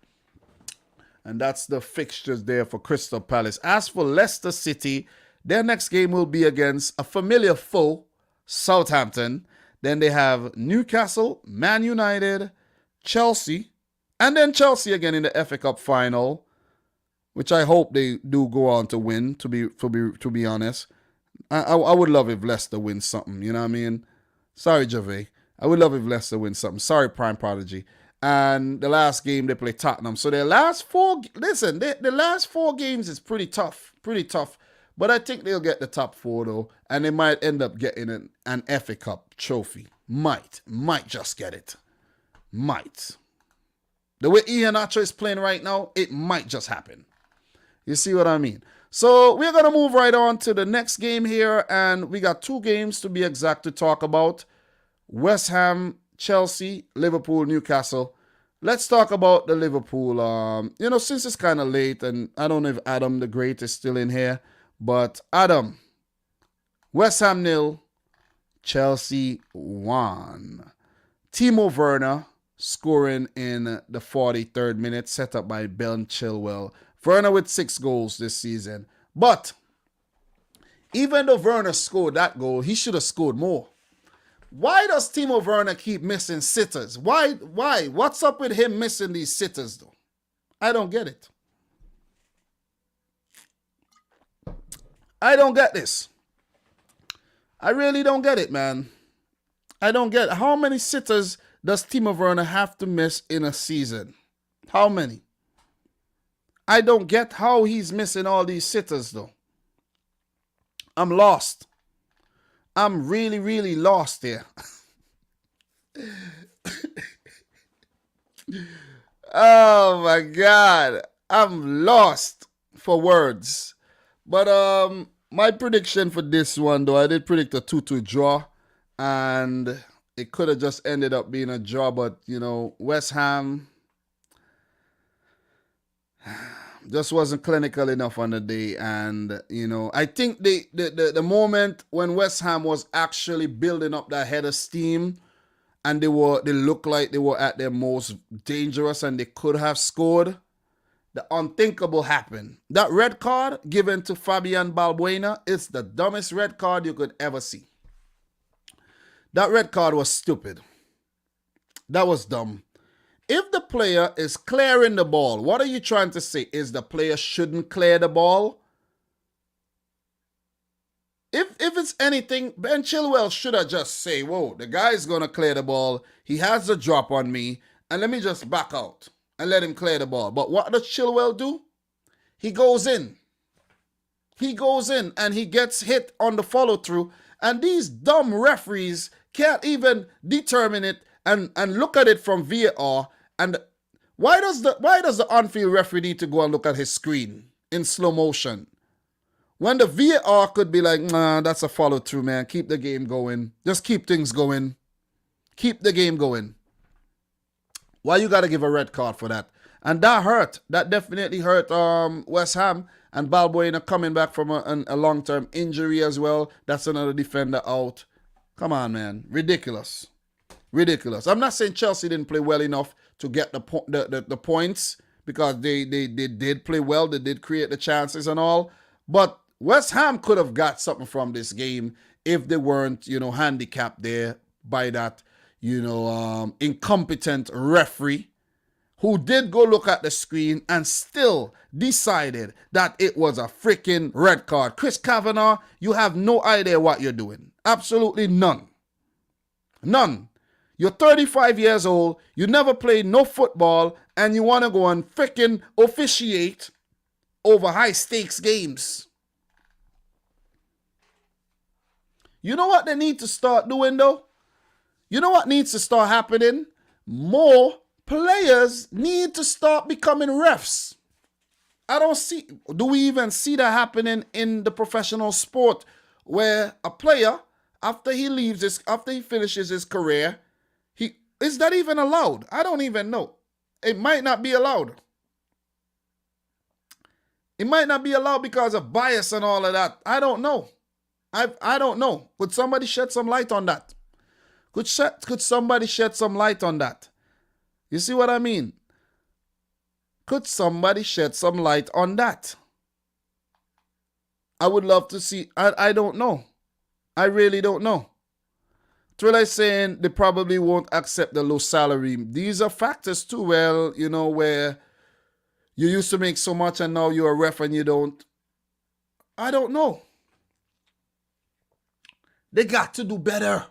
Speaker 1: And that's the fixtures there for Crystal Palace. As for Leicester City, their next game will be against a familiar foe, Southampton. Then they have Newcastle, Man United, Chelsea, and then Chelsea again in the FA Cup Final, which I hope they do go on to win, to be honest. I would love if Leicester wins something, you know what I mean? Sorry, Gervais. I would love if Leicester win something. Sorry, Prime Prodigy. And the last game they play Tottenham. So their last four, listen, the last 4 games is pretty tough. But I think they'll get the top 4 though. And they might end up getting an FA Cup trophy. Might just get it. Might. The way Ian Archer is playing right now, it might just happen. You see what I mean? So we're going to move right on to the next game here. And we got 2 games to be exact to talk about. West Ham, Chelsea, Liverpool, Newcastle. Let's talk about the Liverpool. Since it's kind of late, and I don't know if Adam the Great is still in here, but Adam, West Ham 0, Chelsea 1. Timo Werner scoring in the 43rd minute, set up by Ben Chilwell. Werner with 6 goals this season. But even though Werner scored that goal, he should have scored more. Why does Timo Werner keep missing sitters? Why? What's up with him missing these sitters, though? I don't get it. I don't get this. I really don't get it, man. I don't get it. How many sitters does Timo Werner have to miss in a season? How many? I don't get how he's missing all these sitters, though. I'm lost. I'm really, really lost here. Oh, my God. I'm lost for words. But my prediction for this one, though, I did predict a 2-2 draw. And it could have just ended up being a draw. But, West Ham just wasn't clinical enough on the day. And, I think the moment when West Ham was actually building up that head of steam and they looked like they were at their most dangerous and they could have scored, the unthinkable happened. That red card given to Fabian Balbuena is the dumbest red card you could ever see. That red card was stupid. That was dumb. If the player is clearing the ball, what are you trying to say? Is the player shouldn't clear the ball? If it's anything, Ben Chilwell should have just say, whoa, the guy's going to clear the ball. He has a drop on me, and let me just back out and let him clear the ball. But what does Chilwell do? He goes in. He goes in, and he gets hit on the follow-through. And these dumb referees can't even determine it and look at it from VAR. And why does the on-field referee need to go and look at his screen in slow motion? When the VAR could be like, nah, that's a follow-through, man. Keep the game going. Just keep things going. Keep the game going. Why you got to give a red card for that? And that hurt. That definitely hurt West Ham. And Balbuena coming back from a long-term injury as well. That's another defender out. Come on, man. Ridiculous. Ridiculous. I'm not saying Chelsea didn't play well enough to get the points, because they did play well. They did create the chances and all. But West Ham could have got something from this game if they weren't, handicapped there by that, incompetent referee who did go look at the screen and still decided that it was a freaking red card. Chris Kavanagh, you have no idea what you're doing. Absolutely none. None. You're 35 years old, you never played no football, and you want to go and freaking officiate over high-stakes games. You know what they need to start doing, though? You know what needs to start happening? More players need to start becoming refs. Do we even see that happening in the professional sport, where a player, after he finishes his career, is that even allowed? I don't even know. It might not be allowed. It might not be allowed because of bias and all of that. I don't know. I don't know. Could somebody shed some light on that? Could somebody shed some light on that? You see what I mean? Could somebody shed some light on that? I would love to see. I don't know. I really don't know. Thriller is saying they probably won't accept the low salary. These are factors too. Well, where you used to make so much and now you're a ref and you don't. I don't know. They got to do better.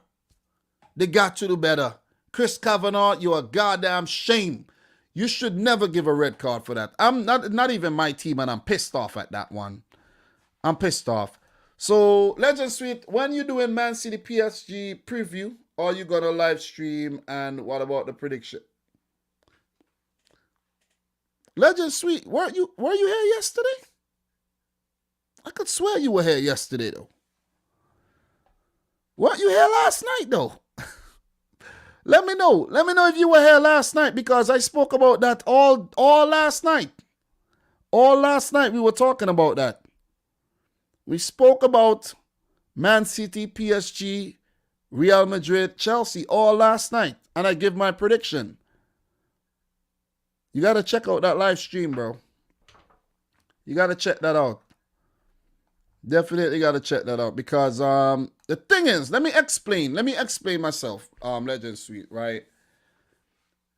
Speaker 1: They got to do better. Chris Kavanagh, you're a goddamn shame. You should never give a red card for that. I'm not even my team, and I'm pissed off at that one. I'm pissed off. So, Legend Suite, when you doing Man City PSG preview, or you gonna live stream, and what about the prediction? Legend Suite, were you here yesterday? I could swear you were here yesterday, though. Weren't you here last night, though? Let me know. Let me know if you were here last night, because I spoke about that all last night. All last night we were talking about that. We spoke about Man City, PSG, Real Madrid, Chelsea all last night. And I give my prediction. You got to check out that live stream, bro. You got to check that out. Definitely got to check that out, because the thing is, let me explain myself, Legend Suite, right?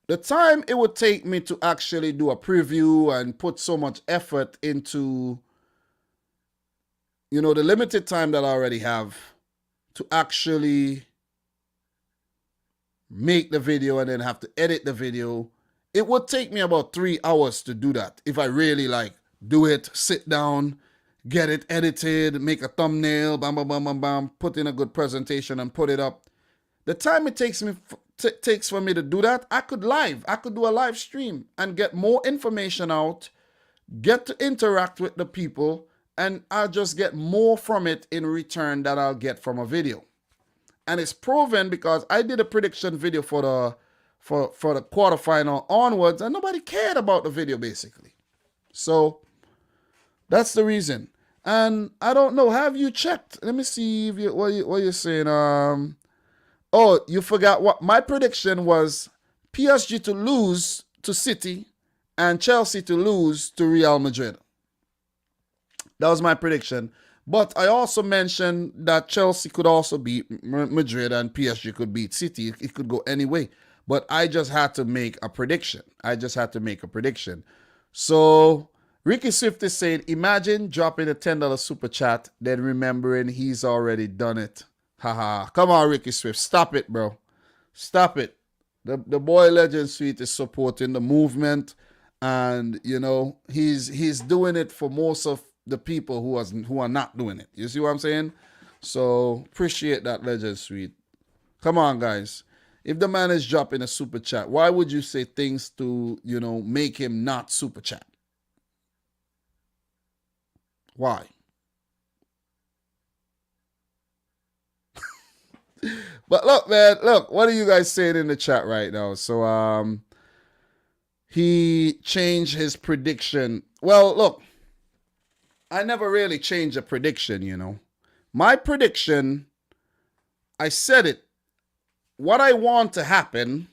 Speaker 1: The time it would take me to actually do a preview and put so much effort into, the limited time that I already have to actually make the video and then have to edit the video, it would take me about 3 hours to do that. If I really do it, sit down, get it edited, make a thumbnail, bam, bam, bam, bam, bam, put in a good presentation and put it up. The time it takes for me to do that, I could do a live stream and get more information out, get to interact with the people, and I'll just get more from it in return that I'll get from a video. And it's proven, because I did a prediction video for the quarterfinal onwards, and nobody cared about the video, basically. So that's the reason. And I don't know, have you checked? Let me see if what you're saying. Oh, you forgot what my prediction was: PSG to lose to City and Chelsea to lose to Real Madrid. That was my prediction. But I also mentioned that Chelsea could also beat Madrid and PSG could beat City. It could go any way. But I just had to make a prediction. So Ricky Swift is saying, imagine dropping a $10 super chat, then remembering he's already done it. Haha. Come on, Ricky Swift. Stop it, bro. Stop it. The boy Legend Suite is supporting the movement, and he's doing it for most of the people who are not doing it. You see what I'm saying? So appreciate that, Legend Suite. Come on, guys. If the man is dropping a super chat, why would you say things to, make him not super chat? Why? But look, man, what are you guys saying in the chat right now? So he changed his prediction. Well, look, I never really changed a prediction, My prediction, I said it. What I want to happen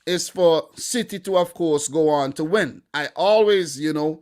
Speaker 1: is for City to, of course, go on to win. I always, in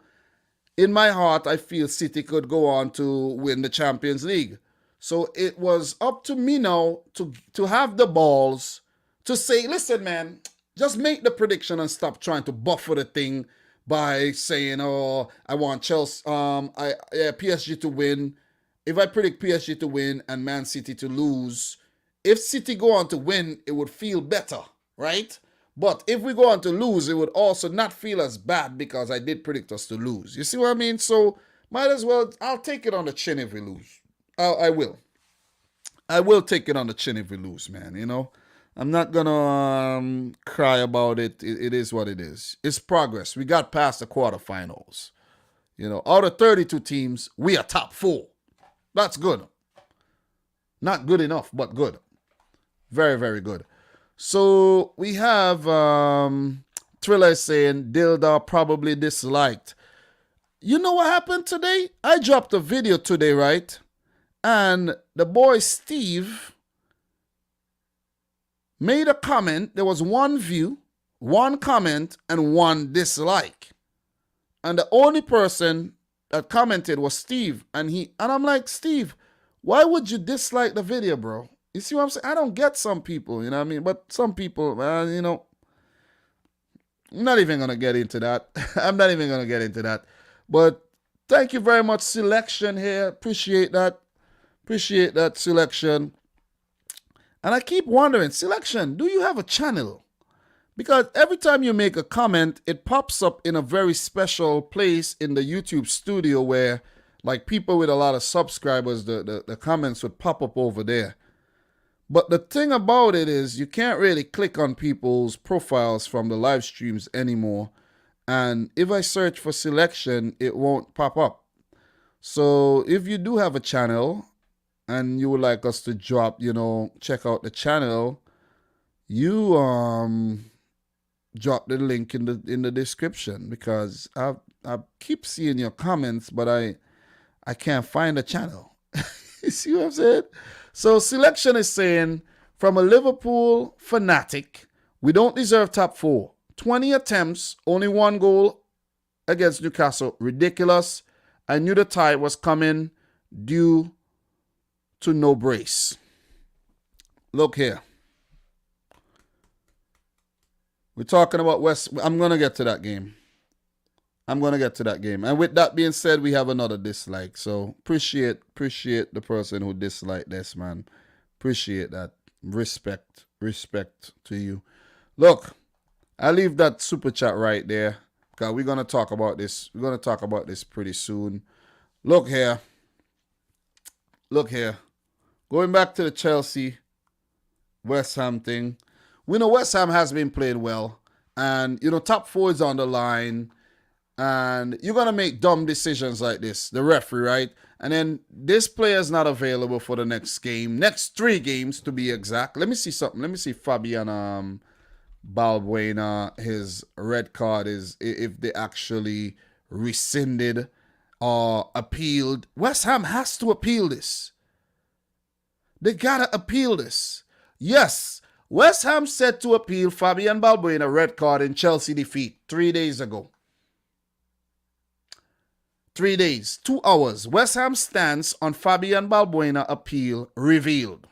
Speaker 1: my heart, I feel City could go on to win the Champions League. So it was up to me now to have the balls to say, listen, man, just make the prediction and stop trying to buffer the thing by saying, oh, I want PSG to win. If I predict PSG to win and Man City to lose, if City go on to win, it would feel better, right? But if we go on to lose, it would also not feel as bad because I did predict us to lose. You see what I mean? So might as well, I'll take it on the chin if we lose. I will. I will take it on the chin if we lose, man. I'm not going to cry about it. It is what it is. It's progress. We got past the quarterfinals. Out of 32 teams, we are top 4. That's good. Not good enough, but good. Very, very good. So we have Thriller saying Dilda probably disliked. You know what happened today? I dropped a video today, right? And the boy Steve made a comment. There was one view, one comment, and one dislike. And the only person that commented was Steve. And I'm like, Steve, why would you dislike the video, bro? You see what I'm saying? I don't get some people, you know what I mean? But some people, I'm not even going to get into that. I'm not even going to get into that. But thank you very much, Selection here. Appreciate that. Appreciate that, Selection. And I keep wondering, Selection, do you have a channel? Because every time you make a comment, it pops up in a very special place in the YouTube studio where, like, people with a lot of subscribers, the comments would pop up over there. But the thing about it is you can't really click on people's profiles from the live streams anymore. And if I search for Selection, it won't pop up. So if you do have a channel and you would like us to drop, check out the channel, you drop the link in the description, because I keep seeing your comments, but I can't find the channel. You see what I'm saying? So Selection is saying, from a Liverpool fanatic, we don't deserve top 4. 20 attempts, only 1 goal against Newcastle. Ridiculous. I knew the tie was coming due to no brace. Look here. We're talking about West. I'm going to get to that game. And with that being said, we have another dislike. So appreciate the person who disliked this, man. Appreciate that. Respect to you. Look, I leave that super chat right there, because we're going to talk about this. We're going to talk about this pretty soon. Look here. Going back to the Chelsea West Ham thing. We know West Ham has been playing well. And, top 4 is on the line. And you're going to make dumb decisions like this. The referee, right? And then this player is not available for the next game. Next 3 games, to be exact. Let me see something. Let me see Fabian Balbuena, his red card is, if they actually rescinded or appealed. West Ham has to appeal this. They gotta appeal this. Yes, West Ham set to appeal Fabian Balbuena red card in Chelsea defeat 3 days ago. 3 days, 2 hours. West Ham stance on Fabian Balbuena appeal revealed.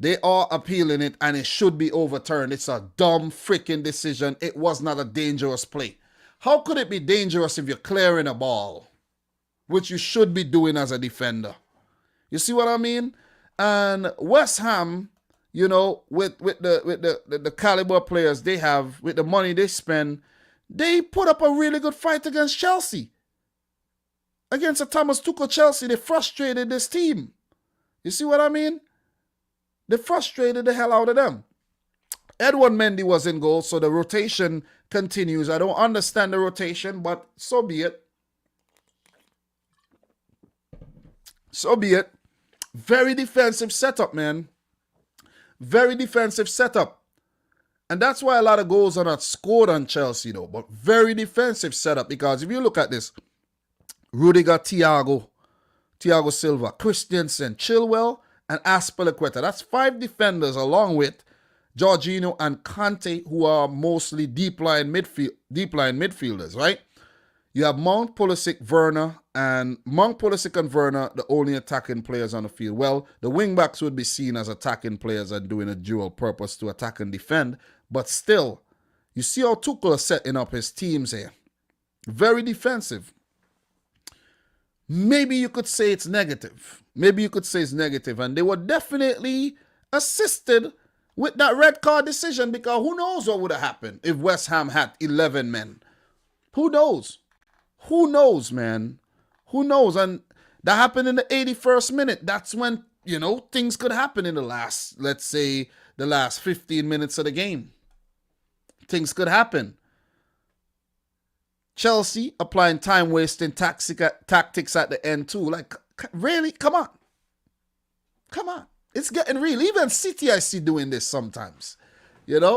Speaker 1: They are appealing it, and it should be overturned. It's a dumb freaking decision. It was not a dangerous play. How could it be dangerous if you're clearing a ball, which you should be doing as a defender? You see what I mean? And West Ham, with the caliber players they have, with the money they spend, they put up a really good fight against Chelsea. Against a Thomas Tuchel Chelsea, they frustrated this team. You see what I mean? They frustrated the hell out of them. Edward Mendy was in goal, so the rotation continues. I don't understand the rotation, but so be it. So be it. Very defensive setup, man. Very defensive setup. And that's why a lot of goals are not scored on Chelsea, though. But very defensive setup, because if you look at this, Rudiger, Thiago Silva, Christensen, Chilwell, and Aspilicueta. That's 5 defenders, along with Jorginho and Kante, who are mostly deep line midfielders, right? You have Mount, Pulisic, Werner, and Werner, the only attacking players on the field. Well, the wingbacks would be seen as attacking players and doing a dual purpose to attack and defend, but still, you see how Tuchel is setting up his teams here. Very defensive. Maybe you could say it's negative. And they were definitely assisted with that red card decision, because who knows what would have happened if West Ham had 11 men. Who knows? Who knows, man? Who knows? And that happened in the 81st minute. That's when, things could happen in the last 15 minutes of the game. Things could happen. Chelsea applying time-wasting tactics at the end too. Like, really? Come on. It's getting real. Even City I see doing this sometimes.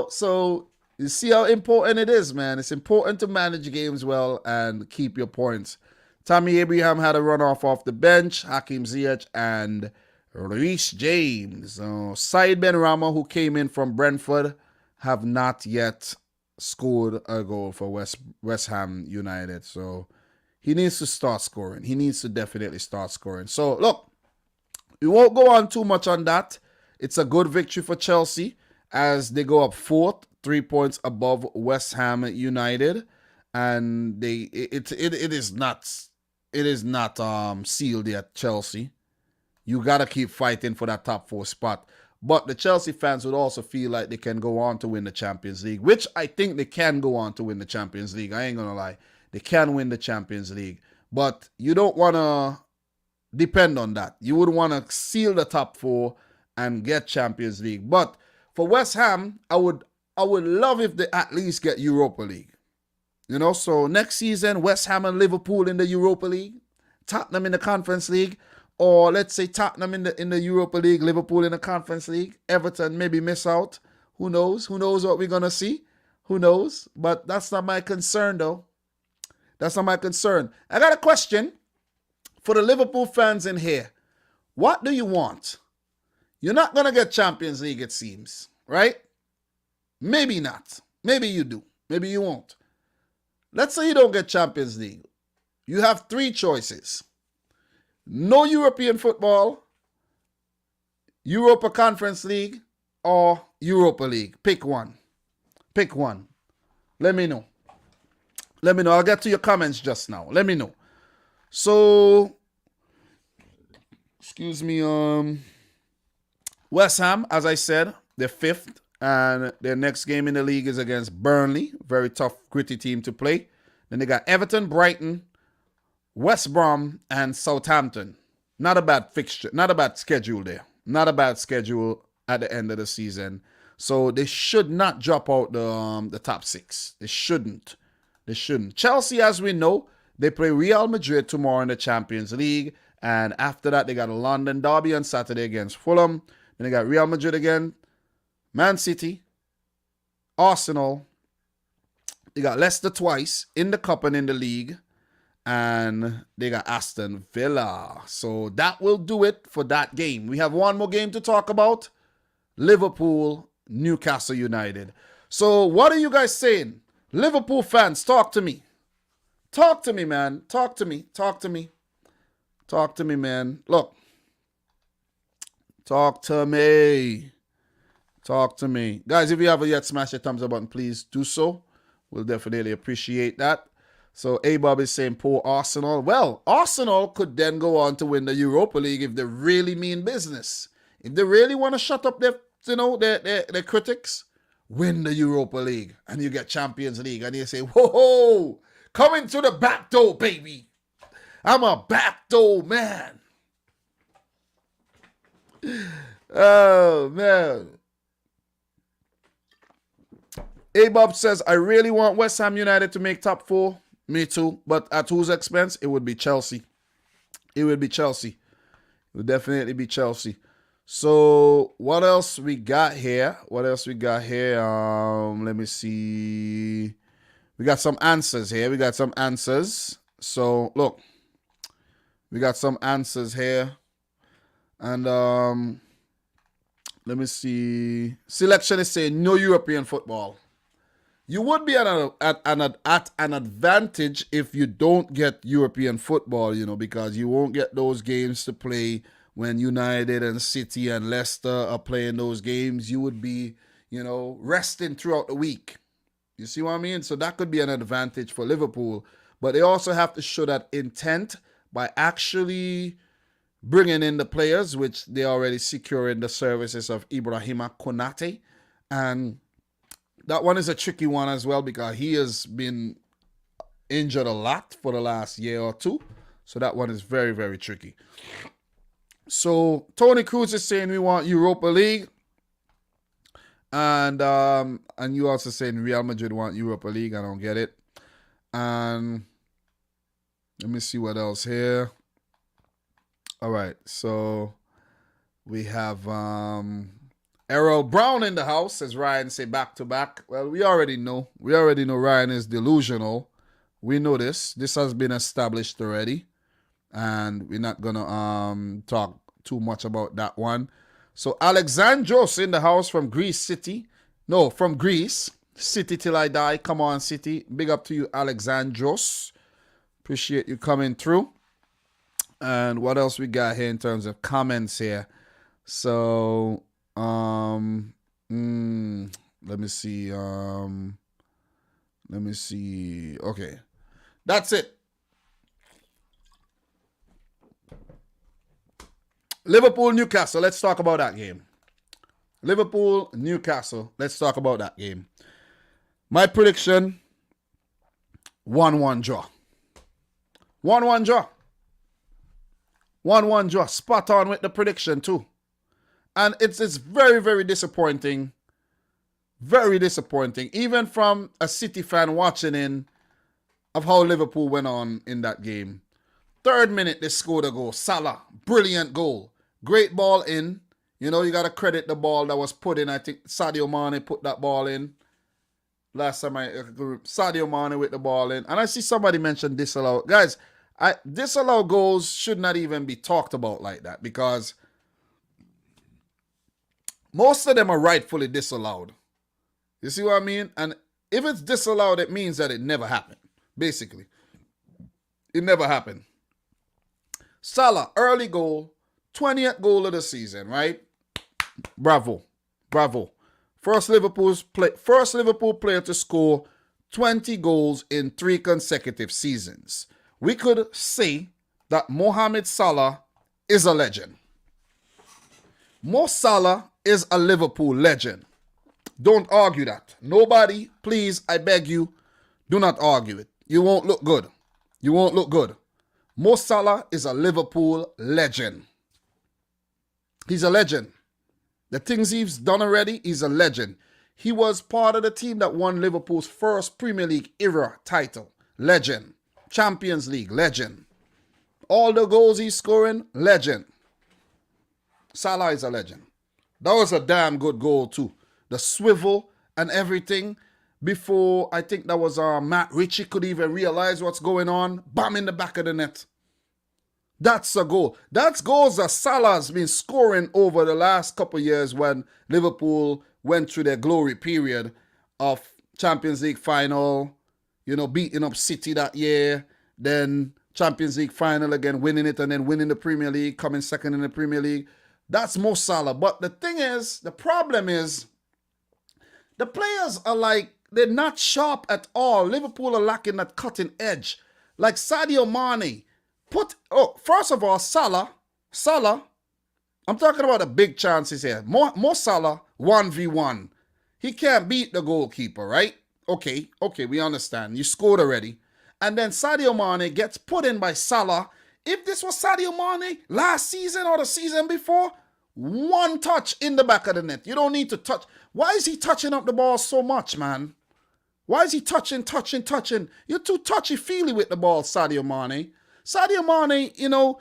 Speaker 1: So you see how important it is, man. It's important to manage games well and keep your points. Tammy Abraham had a run-off the bench. Hakim Ziyech and Reece James. Said Benrahma, who came in from Brentford, have not yet scored a goal for West Ham United. So he needs to start scoring. He needs to definitely start scoring. So look, we won't go on too much on that. It's a good victory for Chelsea as they go up 4th, 3 points above West Ham United, and it is not sealed yet. Chelsea, you gotta keep fighting for that top 4 spot. But the Chelsea fans would also feel like they can go on to win the Champions League, which I think they can go on to win the Champions League. I ain't going to lie. They can win the Champions League. But you don't want to depend on that. You would want to seal the top 4 and get Champions League. But for West Ham, I would love if they at least get Europa League. You know, so next season, West Ham and Liverpool in the Europa League, Tottenham in the Conference League, or let's say Tottenham in the Europa League, Liverpool in the Conference League, Everton maybe miss out. Who knows? Who knows what we're going to see? Who knows? But that's not my concern, though. That's not my concern. I got a question for the Liverpool fans in here. What do you want? You're not going to get Champions League, it seems, right? Maybe not. Maybe you do. Maybe you won't. Let's say you don't get Champions League. You have 3 choices. No European football, Europa Conference League, or Europa League. Pick one. Pick one. Let me know. Let me know. I'll get to your comments just now. Let me know. So, excuse me, West Ham, as I said, they're 5th, and their next game in the league is against Burnley. Very tough, gritty team to play. Then they got Everton, Brighton, West Brom, and Southampton. Not a bad fixture. Not a bad schedule there. Not a bad schedule at the end of the season. So they should not drop out the top 6. They shouldn't. They shouldn't. Chelsea, as we know, they play Real Madrid tomorrow in the Champions League. And after that, they got a London derby on Saturday against Fulham. Then they got Real Madrid again, Man City, Arsenal. They got Leicester twice in the cup and in the league. And they got Aston Villa. So that will do it for that game. We have one more game to talk about. Liverpool, Newcastle United. So what are you guys saying? Liverpool fans, talk to me. Talk to me, man. Talk to me. Talk to me. Talk to me, man. Look. Talk to me. Talk to me. Guys, if you haven't yet smashed the thumbs up button, please do so. We'll definitely appreciate that. So A-Bob is saying poor Arsenal. Well, Arsenal could then go on to win the Europa League if they really mean business. If they really want to shut up their critics, win the Europa League and you get Champions League. And you say, whoa, coming to the back door, baby. I'm a back door man. Oh, man. A-Bob says, I really want West Ham United to make top 4. Me too. But at whose expense? It would be Chelsea. It would be Chelsea. It would definitely be Chelsea. So what else we got here? What else we got here? Let me see. We got some answers here. We got some answers. So look. We got some answers here. And let me see. Selection is saying no European football. You would be at an advantage if you don't get European football, you know, because you won't get those games to play when United and City and Leicester are playing those games. You would be, you know, resting throughout the week. You see what I mean? So that could be an advantage for Liverpool. But they also have to show that intent by actually bringing in the players, which they already secured the services of Ibrahima Konate. And that one is a tricky one as well because he has been injured a lot for the last year or two. So that one is very, very tricky. So Tony Cruz is saying we want Europa League. And you also saying Real Madrid want Europa League. I don't get it. And let me see what else here. All right. So we have Errol Brown in the house, as Ryan say back to back. Well, we already know. We already know Ryan is delusional. We know this. This has been established already. And we're not going to talk too much about that one. So Alexandros in the house from Greece City. No, from Greece. City till I die. Come on, City. Big up to you, Alexandros. Appreciate you coming through. And what else we got here in terms of comments here? So, let me see. Okay. That's it. Liverpool, Newcastle. Let's talk about that game. Liverpool, Newcastle. Let's talk about that game. My prediction, 1-1 draw. 1-1 draw. 1-1 draw. Spot on with the prediction too. And it's very, very disappointing. Very disappointing. Even from a City fan watching in of how Liverpool went on in that game. 3rd minute, they scored a goal. Salah, brilliant goal. Great ball in. You know, you got to credit the ball that was put in. I think Sadio Mane put that ball in. Last time Sadio Mane with the ball in. And I see somebody mention disallow. Guys, disallow goals should not even be talked about like that because most of them are rightfully disallowed. You see what I mean? And if it's disallowed, it means that it never happened. Basically. It never happened. Salah, early goal, 20th goal of the season, right? Bravo. Bravo. First Liverpool player to score 20 goals in 3 consecutive seasons. We could say that Mohamed Salah is a legend. Mo Salah is a Liverpool legend. Don't argue that. Nobody, please, I beg you, do not argue it. You won't look good. You won't look good. Mo Salah is a Liverpool legend. He's a legend. The things he's done already, he's a legend. He was part of the team that won Liverpool's first Premier League era title. Legend. Champions League, legend. All the goals he's scoring, legend. Salah is a legend. That was a damn good goal too. The swivel and everything before I think that was Matt Ritchie could even realize what's going on. Bam in the back of the net. That's a goal. That's goals that Salah's been scoring over the last couple of years when Liverpool went through their glory period of Champions League final, you know, beating up City that year, then Champions League final again, winning it, and then winning the Premier League, coming second in the Premier League. That's Mo Salah. But the thing is, the problem is, the players are like, they're not sharp at all. Liverpool are lacking that cutting edge. Like Sadio Mane. First of all, Salah, I'm talking about the big chances here. Mo Salah, 1v1. He can't beat the goalkeeper, right? Okay, we understand. You scored already. And then Sadio Mane gets put in by Salah. If this was Sadio Mane last season or the season before, one touch in the back of the net. You don't need to touch. Why is he touching up the ball so much, man? Why is he touching? You're too touchy-feely with the ball, Sadio Mane. Sadio Mane, you know,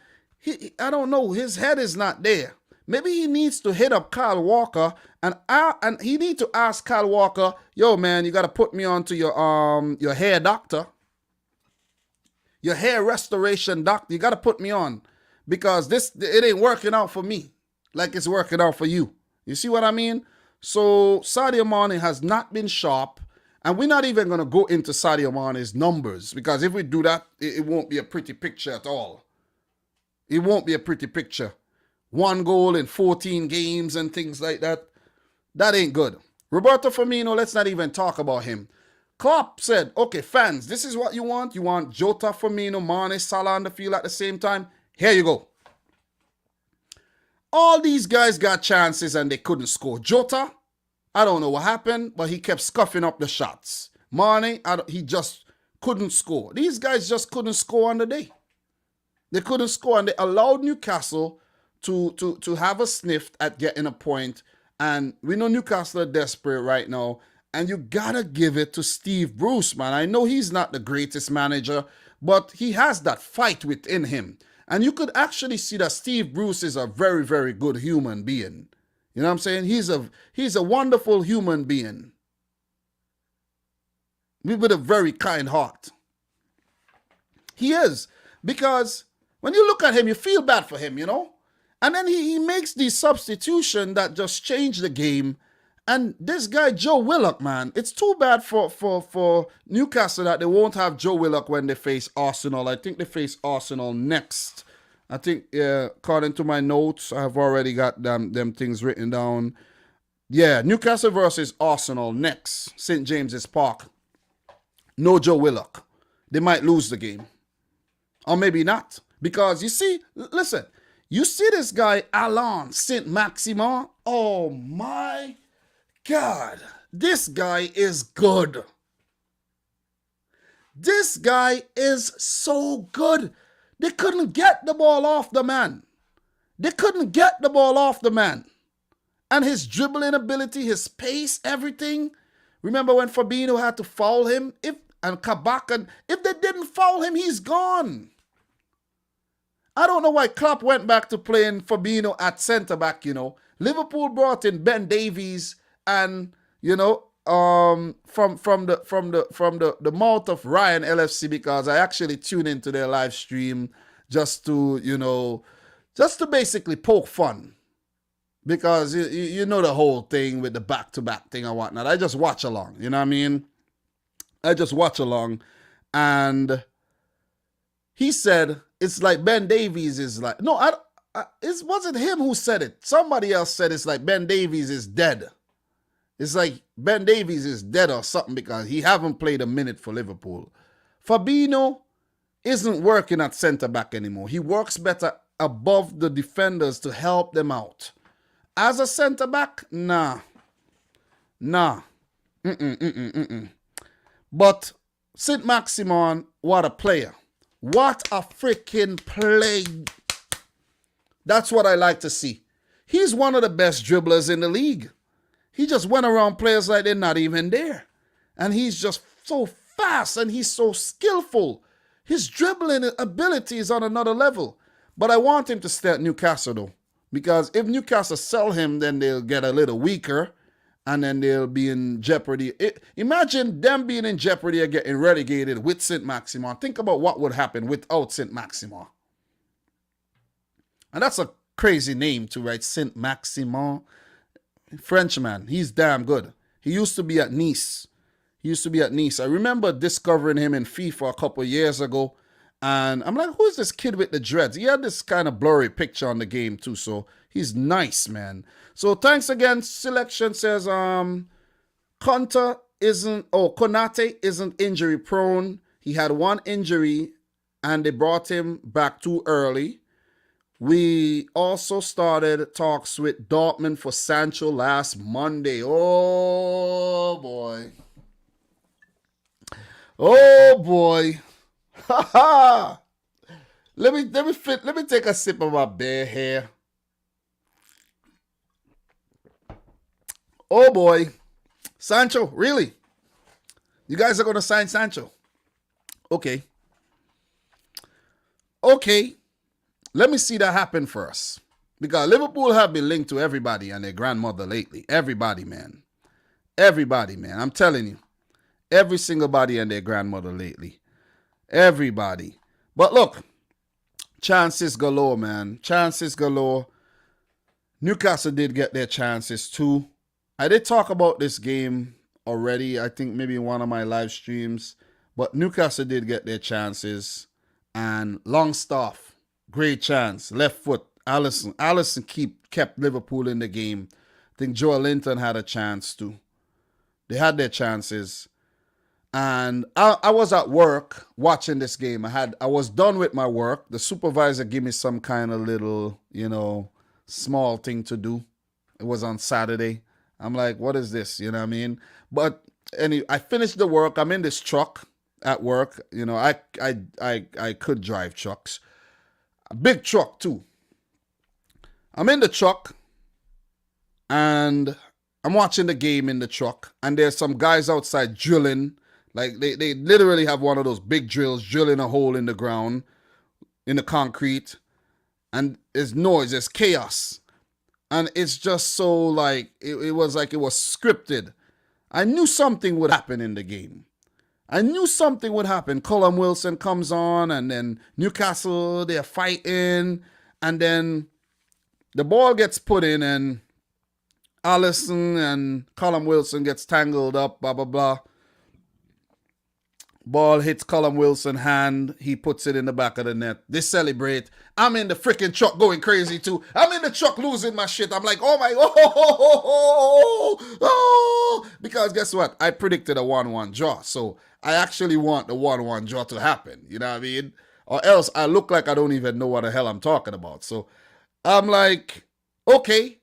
Speaker 1: I don't know. His head is not there. Maybe he needs to hit up Kyle Walker and he need to ask Kyle Walker, yo, man, you got to put me on to your hair doctor. Your hair restoration doctor. You got to put me on because it ain't working out for me like it's working out for you. You see what I mean? So Sadio Mane has not been sharp. And we're not even going to go into Sadio Mane's numbers because if we do that, it won't be a pretty picture at all. It won't be a pretty picture. 1 goal in 14 games and things like that. That ain't good. Roberto Firmino, let's not even talk about him. Klopp said, okay, fans, this is what you want. You want Jota, Firmino, Mane, Salah on the field at the same time. Here you go. All these guys got chances and they couldn't score. Jota, I don't know what happened, but he kept scuffing up the shots. Mane, he just couldn't score. These guys just couldn't score on the day. They couldn't score, and they allowed Newcastle to have a sniff at getting a point. And we know Newcastle are desperate right now. And you gotta give it to Steve Bruce, man. I know he's not the greatest manager, but he has that fight within him. And you could actually see that Steve Bruce is a very, very good human being. You know what I'm saying? He's a wonderful human being with a very kind heart. He is. Because when you look at him, you feel bad for him, you know? And then he makes these substitutions that just change the game. And this guy, Joe Willock, man, it's too bad for Newcastle that they won't have Joe Willock when they face Arsenal. I think they face Arsenal next. I think, according to my notes, I've already got them things written down. Yeah, Newcastle versus Arsenal next, St. James's Park. No Joe Willock. They might lose the game. Or maybe not. Because, you see, listen, You see this guy, Alain Saint-Maximin? Oh my God. This guy is good. This guy is so good. They couldn't get the ball off the man. They couldn't get the ball off the man. And his dribbling ability, his pace, everything. Remember when Fabinho had to foul him? If they didn't foul him, he's gone. I don't know why Klopp went back to playing Fabinho at centre-back, you know. Liverpool brought in Ben Davies and, you know, from the mouth of Ryan LFC, because I actually tune into their live stream just to, you know, just to basically poke fun. Because you know the whole thing with the back-to-back thing and whatnot. I just watch along, you know what I mean? I just watch along. And he said, it's like Ben Davies is like, no, it wasn't him who said it. Somebody else said it's like Ben Davies is dead. It's like Ben Davies is dead or something because he haven't played a minute for Liverpool. Fabinho isn't working at centre-back anymore. He works better above the defenders to help them out. As a centre-back, nah. But Saint-Maximin, what a player. What a freaking play. That's what I like to see. He's one of the best dribblers in the league. He just went around players like they're not even there. And he's just so fast and he's so skillful. His dribbling ability is on another level. But I want him to stay at Newcastle though. Because if Newcastle sell him, then they'll get a little weaker. And then they'll be in jeopardy. Imagine them being in jeopardy of getting relegated with Saint-Maximin. Think about what would happen without Saint-Maximin. And that's a crazy name too, right? Saint-Maximin. Frenchman. He's damn good. He used to be at Nice. I remember discovering him in FIFA a couple of years ago. And I'm like, who is this kid with the dreads? He had this kind of blurry picture on the game too. So he's nice, man. So thanks again. Selection says Konate isn't injury prone. He had one injury and they brought him back too early. We also started talks with Dortmund for Sancho last Monday. Oh boy. Ha ha. Let me take a sip of my beer here. Oh boy. Sancho, really? You guys are going to sign Sancho? Okay. Let me see that happen first. Because Liverpool have been linked to everybody and their grandmother lately. Everybody, man. I'm telling you. Every single body and their grandmother lately. Everybody. But look. Chances galore, man. Chances galore. Newcastle did get their chances too. I did talk about this game already. I think maybe in one of my live streams. But Newcastle did get their chances. And Longstaff, great chance. Left foot. Allison kept Liverpool in the game. I think Joe Linton had a chance too. They had their chances. And I was at work watching this game. I was done with my work. The supervisor gave me some kind of little, small thing to do. It was on Saturday. I'm like, what is this? You know what I mean? But anyway, I finished the work. I'm in this truck at work. I could drive trucks. A big truck too. I'm in the truck and I'm watching the game in the truck. And there's some guys outside drilling. Like they literally have one of those big drills drilling a hole in the ground, in the concrete. And there's noise, there's chaos. And it's just so like, it was scripted. I knew something would happen in the game. I knew something would happen. Callum Wilson comes on and then Newcastle, they're fighting. And then the ball gets put in and Allison and Callum Wilson gets tangled up, blah, blah, blah. Ball hits Callum Wilson's hand. He puts it in the back of the net. They celebrate. I'm in the freaking truck going crazy too. I'm in the truck losing my shit. I'm like, oh my, because guess what? I predicted a 1-1 draw. So I actually want the 1-1 draw to happen. You know what I mean? Or else I look like I don't even know what the hell I'm talking about. So I'm like, okay.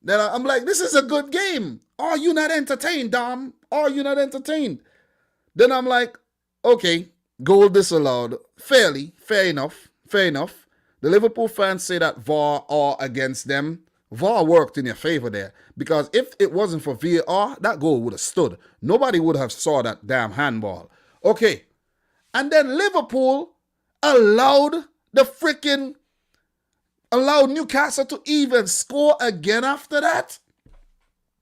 Speaker 1: Then I'm like, this is a good game. Are you not entertained, Dom? Are you not entertained? Then I'm like, okay, goal disallowed. Fair enough. The Liverpool fans say that VAR are against them. VAR worked in your favor there. Because if it wasn't for VAR, that goal would have stood. Nobody would have saw that damn handball. Okay. And then Liverpool allowed Newcastle to even score again after that.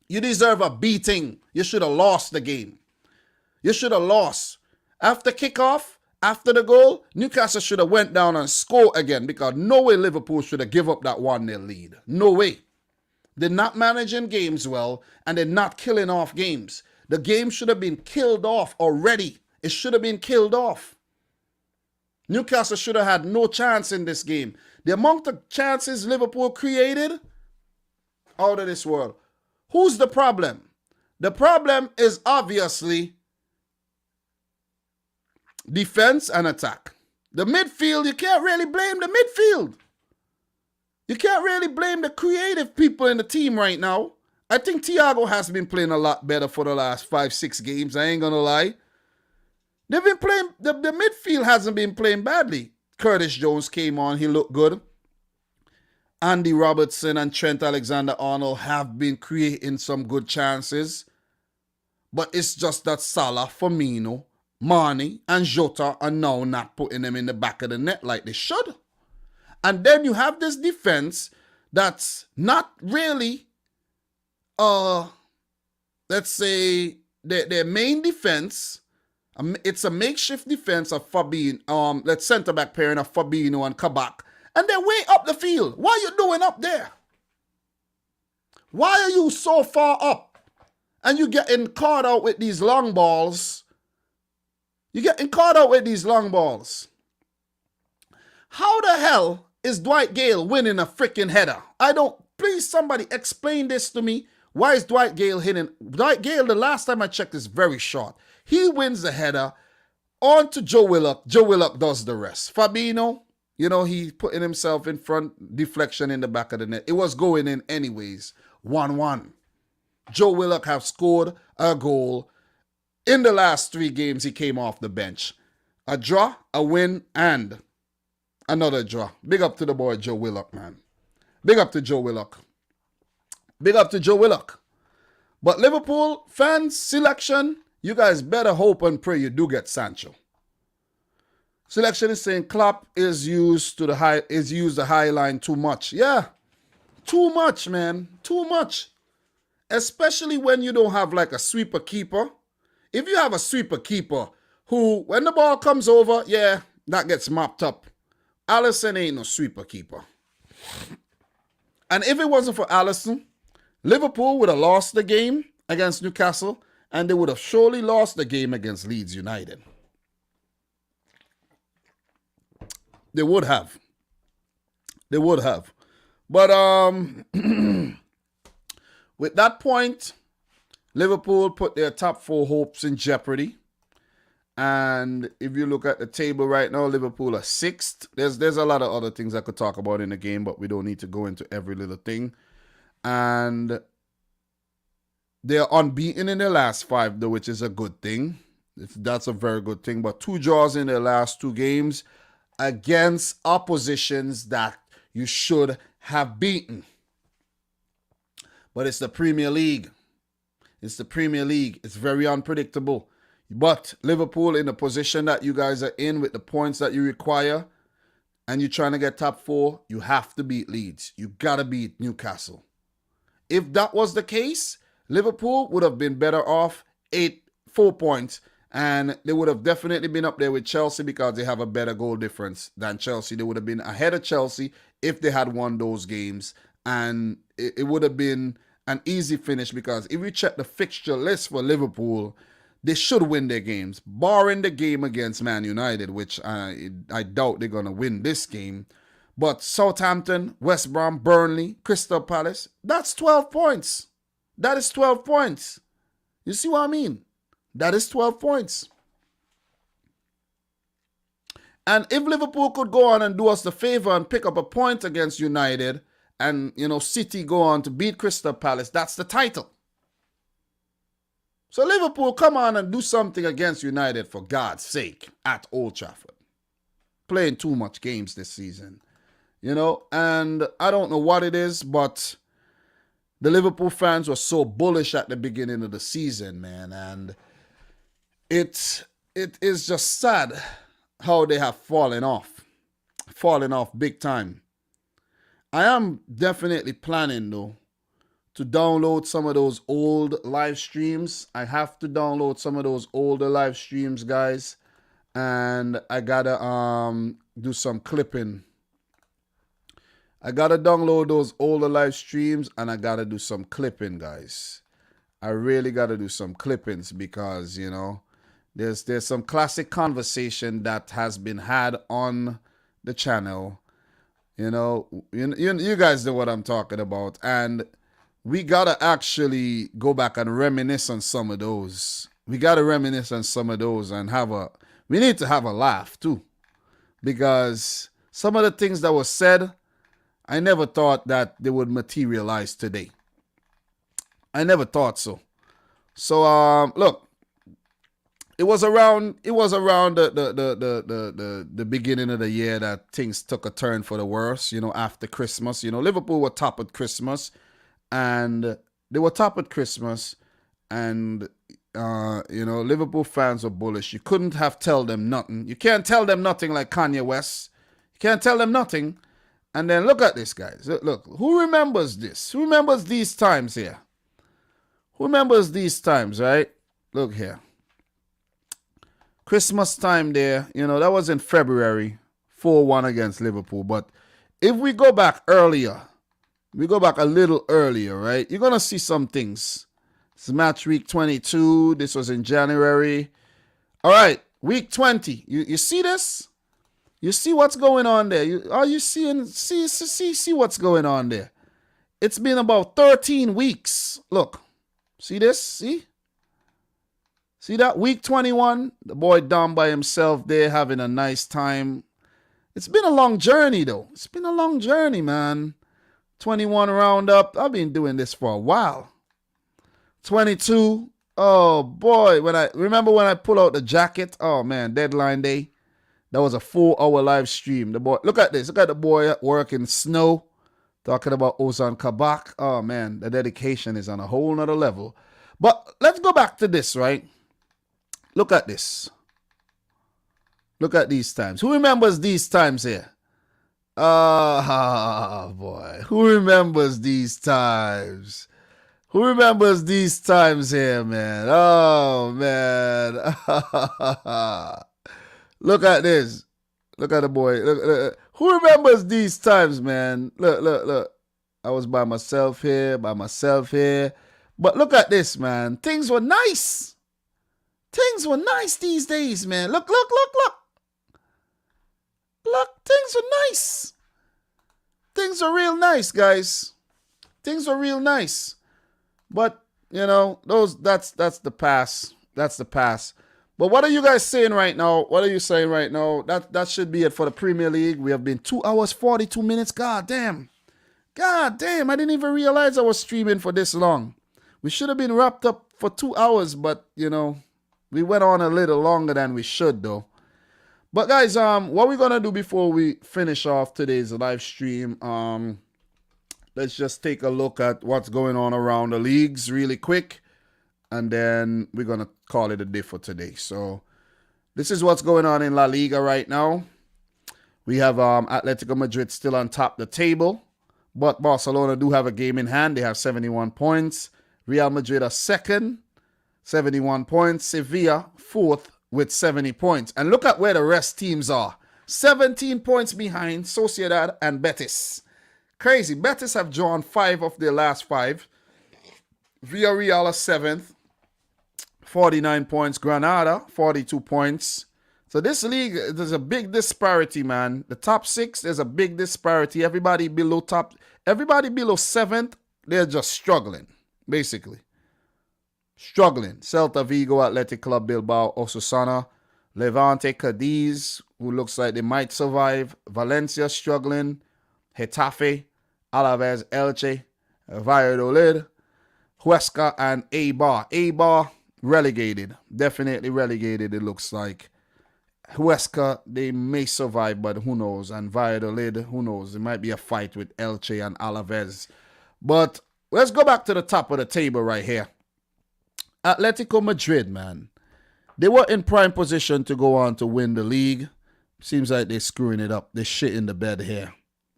Speaker 1: You deserve a beating. You should have lost the game. You should have lost. After kickoff, after the goal, Newcastle should have went down and scored again because no way Liverpool should have give up that 1-0 lead. No way. They're not managing games well and they're not killing off games. The game should have been killed off already. It should have been killed off. Newcastle should have had no chance in this game. The amount of chances Liverpool created, out of this world. Who's the problem? The problem is obviously defense and attack. The midfield, you can't really blame the midfield. You can't really blame the creative people in the team right now. I think Thiago has been playing a lot better for the last 5-6 games. I ain't going to lie. They've been playing, the midfield hasn't been playing badly. Curtis Jones came on, he looked good. Andy Robertson and Trent Alexander-Arnold have been creating some good chances. But it's just that Salah, Firmino, Mane and Jota are now not putting them in the back of the net like they should. And then you have this defense that's not really, let's say, their main defense. It's a makeshift defense of Fabinho, let's centre-back pairing of Fabinho and Kabak. And they're way up the field. What are you doing up there? Why are you so far up? And you're getting caught out with these long balls. You're getting caught out with these long balls. How the hell is Dwight Gale winning a freaking header? Please somebody explain this to me. Why is Dwight Gale hitting? Dwight Gale, the last time I checked, is very short. He wins the header. On to Joe Willock. Joe Willock does the rest. Fabinho, he putting himself in front, deflection in the back of the net. It was going in anyways. 1-1. Joe Willock have scored a goal. In the last 3 games, he came off the bench. A draw, a win, and another draw. Big up to the boy Joe Willock, man. Big up to Joe Willock. Big up to Joe Willock. But Liverpool fans, selection, you guys better hope and pray you do get Sancho. Selection is saying Klopp is used the high line too much. Yeah, too much, man. Too much. Especially when you don't have like a sweeper keeper. If you have a sweeper keeper who, when the ball comes over, yeah, that gets mopped up. Alisson ain't no sweeper keeper. And if it wasn't for Alisson, Liverpool would have lost the game against Newcastle and they would have surely lost the game against Leeds United. They would have. They would have. But with that point, Liverpool put their top 4 hopes in jeopardy. And if you look at the table right now, Liverpool are 6th. There's a lot of other things I could talk about in the game, but we don't need to go into every little thing. And they're unbeaten in their last 5, though, which is a good thing. That's a very good thing. But 2 draws in their last 2 games against oppositions that you should have beaten. But it's the Premier League. It's the Premier League. It's very unpredictable. But Liverpool, in the position that you guys are in with the points that you require, and you're trying to get top 4, you have to beat Leeds. You got to beat Newcastle. If that was the case, Liverpool would have been better off 4 points, and they would have definitely been up there with Chelsea because they have a better goal difference than Chelsea. They would have been ahead of Chelsea if they had won those games, and it would have been an easy finish because if you check the fixture list for Liverpool, they should win their games, barring the game against Man United, which I doubt they're going to win this game. But Southampton, West Brom, Burnley, Crystal Palace, that's 12 points. That is 12 points. You see what I mean? That is 12 points. And if Liverpool could go on and do us the favor and pick up a point against United and, City go on to beat Crystal Palace, that's the title. So Liverpool, come on and do something against United, for God's sake, at Old Trafford. Playing too much games this season, and I don't know what it is, but the Liverpool fans were so bullish at the beginning of the season, man, and it is just sad how they have fallen off big time. I am definitely planning, though, to download some of those old live streams. I have to download some of those older live streams, guys, and I gotta do some clipping. I gotta download those older live streams, and I gotta do some clipping, guys. I really gotta do some clippings because, there's some classic conversation that has been had on the channel. You guys know what I'm talking about, and we gotta actually go back and reminisce on some of those. We gotta reminisce on some of those and we need to have a laugh too, because some of the things that were said, I never thought that they would materialize today. I never thought so. So look, it was around the beginning of the year that things took a turn for the worse, after Christmas. Liverpool were top at Christmas, and they were top at Christmas, and Liverpool fans were bullish. You couldn't have tell them nothing. You can't tell them nothing like Kanye West. You can't tell them nothing. And then look at this, guys. Look, who remembers this? Who remembers these times here? Who remembers these times, right? Look here. Christmas time there, that was in February, 4-1 against Liverpool. But if we go back earlier, we go back a little earlier, right? You're going to see some things. It's match week 22. This was in January. All right, week 20. You see this? You see what's going on there? You see what's going on there? It's been about 13 weeks. Look, see this? See that? Week 21, the boy Dom by himself there having a nice time. It's been a long journey, though. It's been a long journey, man. 21 roundup. I've been doing this for a while. 22. Oh, boy. When I pull out the jacket. Oh, man. Deadline day. That was a 4-hour live stream. The boy, look at this. Look at the boy at work in snow. Talking about Ozan Kabak. Oh, man. The dedication is on a whole nother level. But let's go back to this, right? Look at this. Look at these times. Who remembers these times here? Oh, boy. Who remembers these times? Who remembers these times here, man? Oh, man. Look at this. Look at the boy. Look. Who remembers these times, man? Look. I was by myself here. But look at this, man. Things were nice. Things were nice these days, man. Look. Look, things were nice. Things are real nice, guys. Things are real nice. But, that's the past. That's the past. But what are you guys saying right now? What are you saying right now? That should be it for the Premier League. We have been 2 hours, 42 minutes. God damn. I didn't even realize I was streaming for this long. We should have been wrapped up for 2 hours, but, we went on a little longer than we should, though. But, guys, what we're going to do before we finish off today's live stream, let's just take a look at what's going on around the leagues really quick, and then we're going to call it a day for today. So, this is what's going on in La Liga right now. We have Atletico Madrid still on top of the table, but Barcelona do have a game in hand. They have 71 points. Real Madrid are second, 71 points. Sevilla, fourth with 70 points. And look at where the rest teams are. 17 points behind Sociedad and Betis. Crazy. Betis have drawn 5 of their last 5. Villarreal are 7th, 49 points. Granada, 42 points. So this league, there's a big disparity, man. The top 6, there's a big disparity. Everybody below 7th, they're just struggling, basically. Struggling. Celta Vigo, Athletic Club Bilbao, Osasuna, Levante, Cadiz, who looks like they might survive. Valencia struggling. Getafe Alaves, Elche, Valladolid, Huesca, and Eibar. Eibar relegated. Definitely relegated, it looks like. Huesca, they may survive, but who knows? And Valladolid, who knows? It might be a fight with Elche and Alaves. But let's go back to the top of the table right here. Atletico Madrid, man. They were in prime position to go on to win the league. Seems like they're screwing it up. They're shit in the bed here.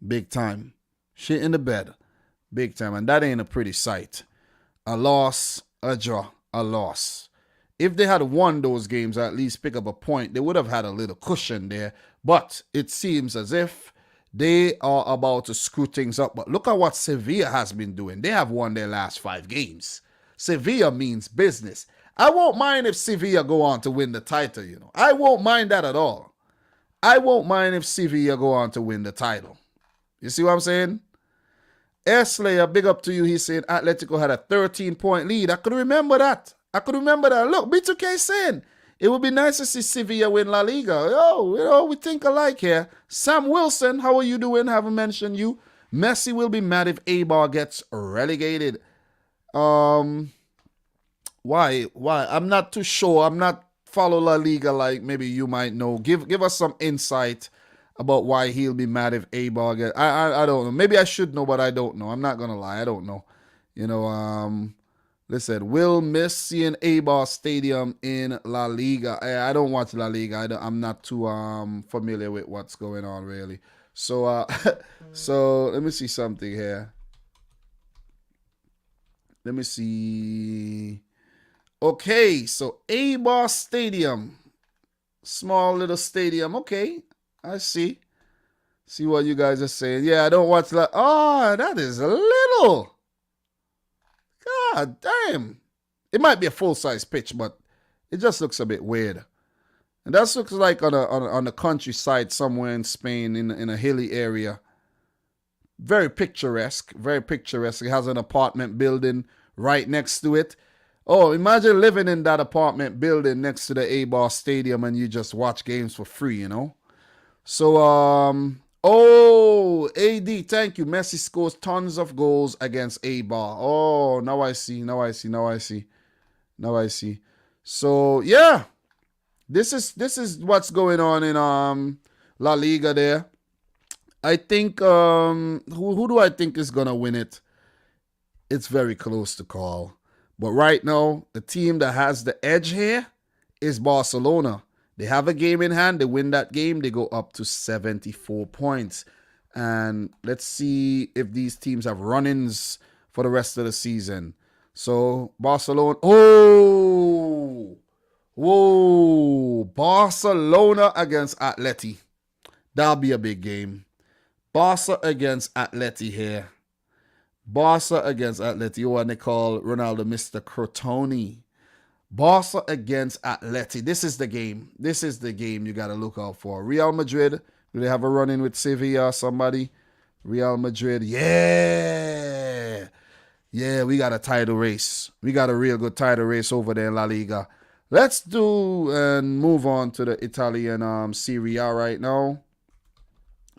Speaker 1: Big time. Shit in the bed. Big time. And that ain't a pretty sight. A loss, a draw, a loss. If they had won those games, or at least pick up a point, they would have had a little cushion there. But it seems as if they are about to screw things up. But look at what Sevilla has been doing. They have won their last 5 games. Sevilla means business. I won't mind if Sevilla go on to win the title, you know. I won't mind that at all. I won't mind if Sevilla go on to win the title. You see what I'm saying? Air Slayer, big up to you. He's saying Atletico had a 13-point lead. I could remember that. Look, B2K saying it would be nice to see Sevilla win La Liga. Oh, we think alike here. Sam Wilson, how are you doing? Haven't mentioned you. Messi will be mad if Eibar gets relegated. Why? I'm not too sure. I'm not follow La Liga like maybe you might know. Give us some insight about why he'll be mad if Eibar gets. I don't know. Maybe I should know, but I don't know. I'm not gonna lie. I don't know. You know. Listen, will miss seeing Eibar Stadium in La Liga. I don't watch La Liga. I'm not too familiar with what's going on really. So so let me see something here. Let me see. Okay, so Eibar Stadium. Small little stadium. Okay, I see. See what you guys are saying. Yeah, I don't watch that. Oh, that is a little. God damn. It might be a full-size pitch, but it just looks a bit weird. And that looks like on the countryside somewhere in Spain in a hilly area. Very picturesque. Very picturesque. It has an apartment building right next to it. Oh, imagine living in that apartment building next to the Eibar Stadium and you just watch games for free, you know? So, oh, AD, thank you. Messi scores tons of goals against Eibar. Oh, now I see. So, yeah. This is what's going on in La Liga there. I think who do I think is gonna win it? It's very close to call. But right now, the team that has the edge here is Barcelona. They have a game in hand. They win that game. They go up to 74 points. And let's see if these teams have run-ins for the rest of the season. So, Barcelona. Oh! Whoa! Barcelona against Atleti. That'll be a big game. Barca against Atleti here. Barca against Atleti. Oh, and they call Ronaldo Mr. Crotone. Barca against Atleti. This is the game. This is the game you got to look out for. Real Madrid. Do they have a run-in with Sevilla or somebody? Real Madrid. Yeah. Yeah, we got a title race. We got a real good title race over there in La Liga. Let's do and move on to the Italian Serie A right now.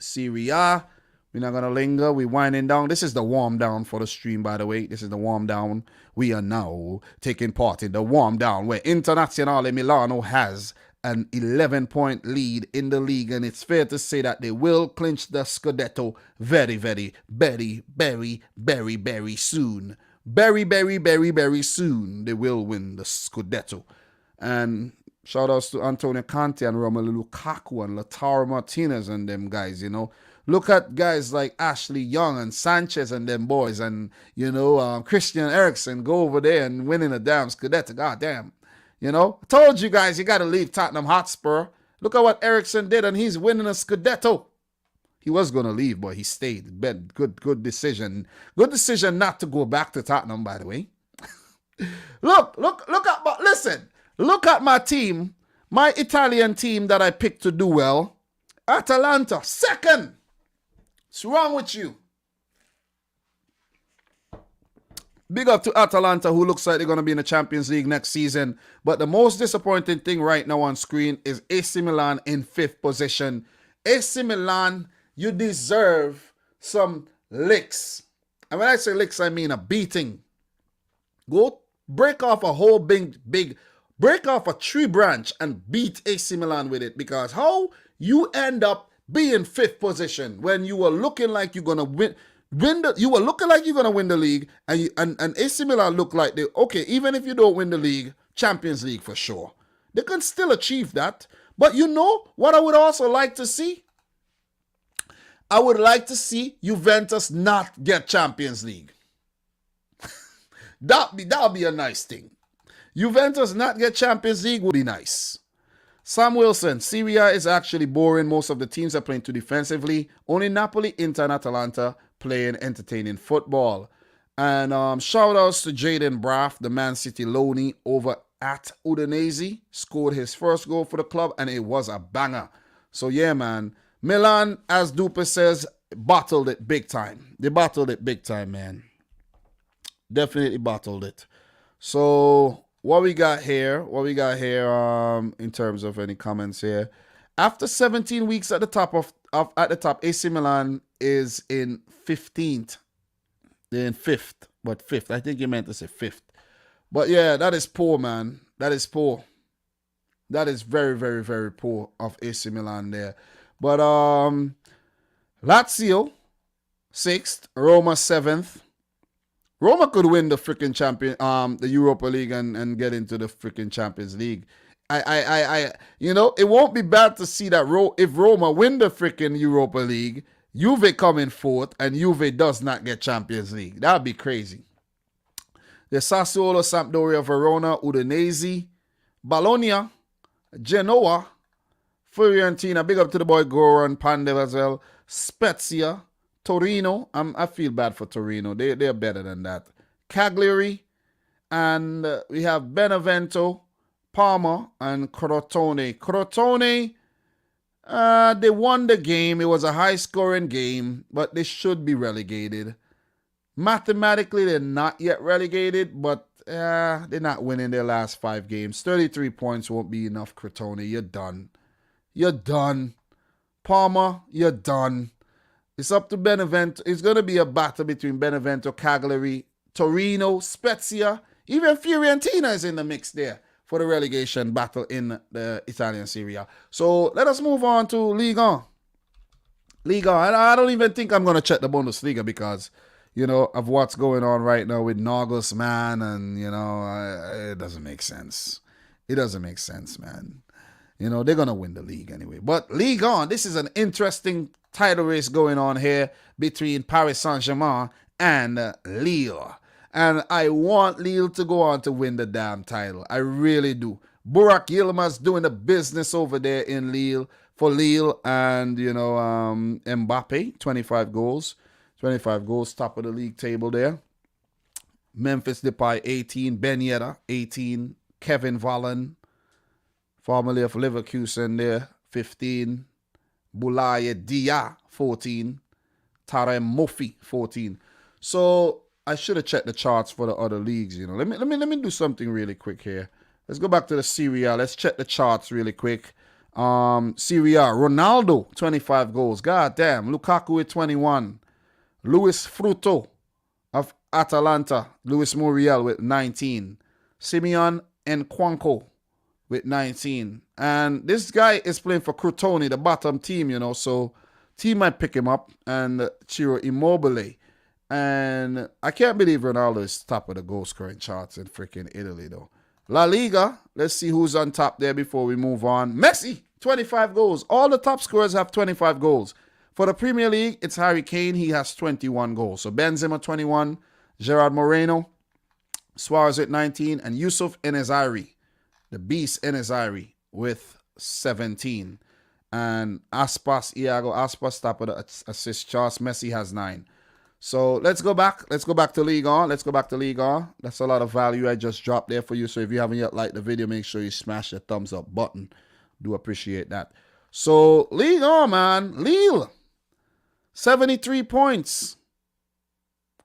Speaker 1: Serie A. We're not going to linger. We're winding down. This is the warm down for the stream, by the way. This is the warm down. We are now taking part in the warm down where Internazionale Milano has an 11-point lead in the league. And it's fair to say that they will clinch the Scudetto very, very, very, very, very, very soon. Very, very, very, very soon. They will win the Scudetto. And shout outs to Antonio Conte and Romelu Lukaku and Lautaro Martinez and them guys, you know. Look at guys like Ashley Young and Sanchez and them boys and, you know, Christian Eriksen go over there and winning a damn Scudetto. God damn. You know, I told you guys you got to leave Tottenham Hotspur. Look at what Eriksen did and he's winning a Scudetto. He was going to leave, but he stayed. Good decision. Good decision not to go back to Tottenham, by the way. Look at my team, my Italian team that I picked to do well. Atalanta, second. What's wrong with you? Big up to Atalanta, who looks like they're going to be in the Champions League next season. But the most disappointing thing right now on screen is AC Milan in 5th position. AC Milan, you deserve some licks. And when I say licks, I mean a beating. Go break off a whole big, break off a tree branch and beat AC Milan with it. Because how you end up being fifth position when you were looking like you're gonna you were looking like you're gonna win the league, and AC Milan look like they okay. Even if you don't win the league, Champions League for sure. They can still achieve that. But you know what I would also like to see? I would like to see Juventus not get Champions League. That'll be a nice thing. Juventus not get Champions League would be nice. Sam Wilson, Serie A is actually boring. Most of the teams are playing too defensively. Only Napoli, Inter, and Atalanta playing entertaining football. And shout outs to Jaden Braff, the Man City loanee over at Udinese. Scored his first goal for the club, and it was a banger. So yeah, man. Milan, as Duper says, bottled it big time. They bottled it big time, man. Definitely bottled it. So what we got here? In terms of any comments here? After 17 weeks at the top at the top, AC Milan is in 15th. They're in 5th, but 5th. I think you meant to say 5th. But yeah, that is poor, man. That is poor. That is very, very, very poor of AC Milan there. But Lazio 6th, Roma 7th. Roma could win the freaking the Europa League and get into the freaking Champions League. You know, it won't be bad to see that if Roma win the freaking Europa League, Juve come in 4th and Juve does not get Champions League. That'd be crazy. The Sassuolo, Sampdoria, Verona, Udinese, Bologna, Genoa, Fiorentina. Big up to the boy Goran Pandev as well. Spezia, Torino. I feel bad for Torino. They're better than that. Cagliari, and we have Benevento, Parma, and Crotone. Crotone, they won the game. It was a high-scoring game, but they should be relegated. Mathematically, they're not yet relegated, but they're not winning their last 5 games. 33 points won't be enough, Crotone. You're done. You're done. Parma, you're done. It's up to Benevento. It's going to be a battle between Benevento, Cagliari, Torino, Spezia. Even Fiorentina is in the mix there for the relegation battle in the Italian Serie A. So let us move on to Ligue 1. Ligue 1. And I don't even think I'm going to check the Bundesliga because, you know, of what's going on right now with Nagelsmann, and, you know, it doesn't make sense. It doesn't make sense, man. You know, they're going to win the league anyway. But Ligue 1, this is an interesting title race going on here between Paris Saint-Germain and Lille. And I want Lille to go on to win the damn title. I really do. Burak Yilmaz doing the business over there in Lille for Lille. And, you know, Mbappe, 25 goals. 25 goals, top of the league table there. Memphis Depay, 18. Ben Yedder, 18. Kevin Volland, formerly of Leverkusen there, 15. Boulaye Dia, 14. Tarem Mofi, 14. So I should have checked the charts for the other leagues, you know. Let me do something really quick here. Let's go back to the Serie A. Let's check the charts really quick. Serie A, Ronaldo, 25 goals. God damn. Lukaku with 21. Luis Fruto of Atalanta. Luis Muriel with 19. Simeon Nwankwo with 19. And this guy is playing for Crotone, the bottom team, you know. So team might pick him up. And Ciro Immobile. And I can't believe Ronaldo is top of the goal scoring charts in freaking Italy, though. La Liga, let's see who's on top there before we move on. Messi, 25 goals. All the top scorers have 25 goals. For the Premier League, it's Harry Kane. He has 21 goals. So Benzema, 21. Gerard Moreno, Suarez with 19. And Yusuf Enesiri, the beast Enesiri, with 17. And Iago Aspas, top of the assist charts. Messi has 9. So let's go back. Let's go back to Ligue 1. That's a lot of value I just dropped there for you. So if you haven't yet liked the video, make sure you smash the thumbs up button. Do appreciate that. So Ligue 1, man. Lille, 73 points.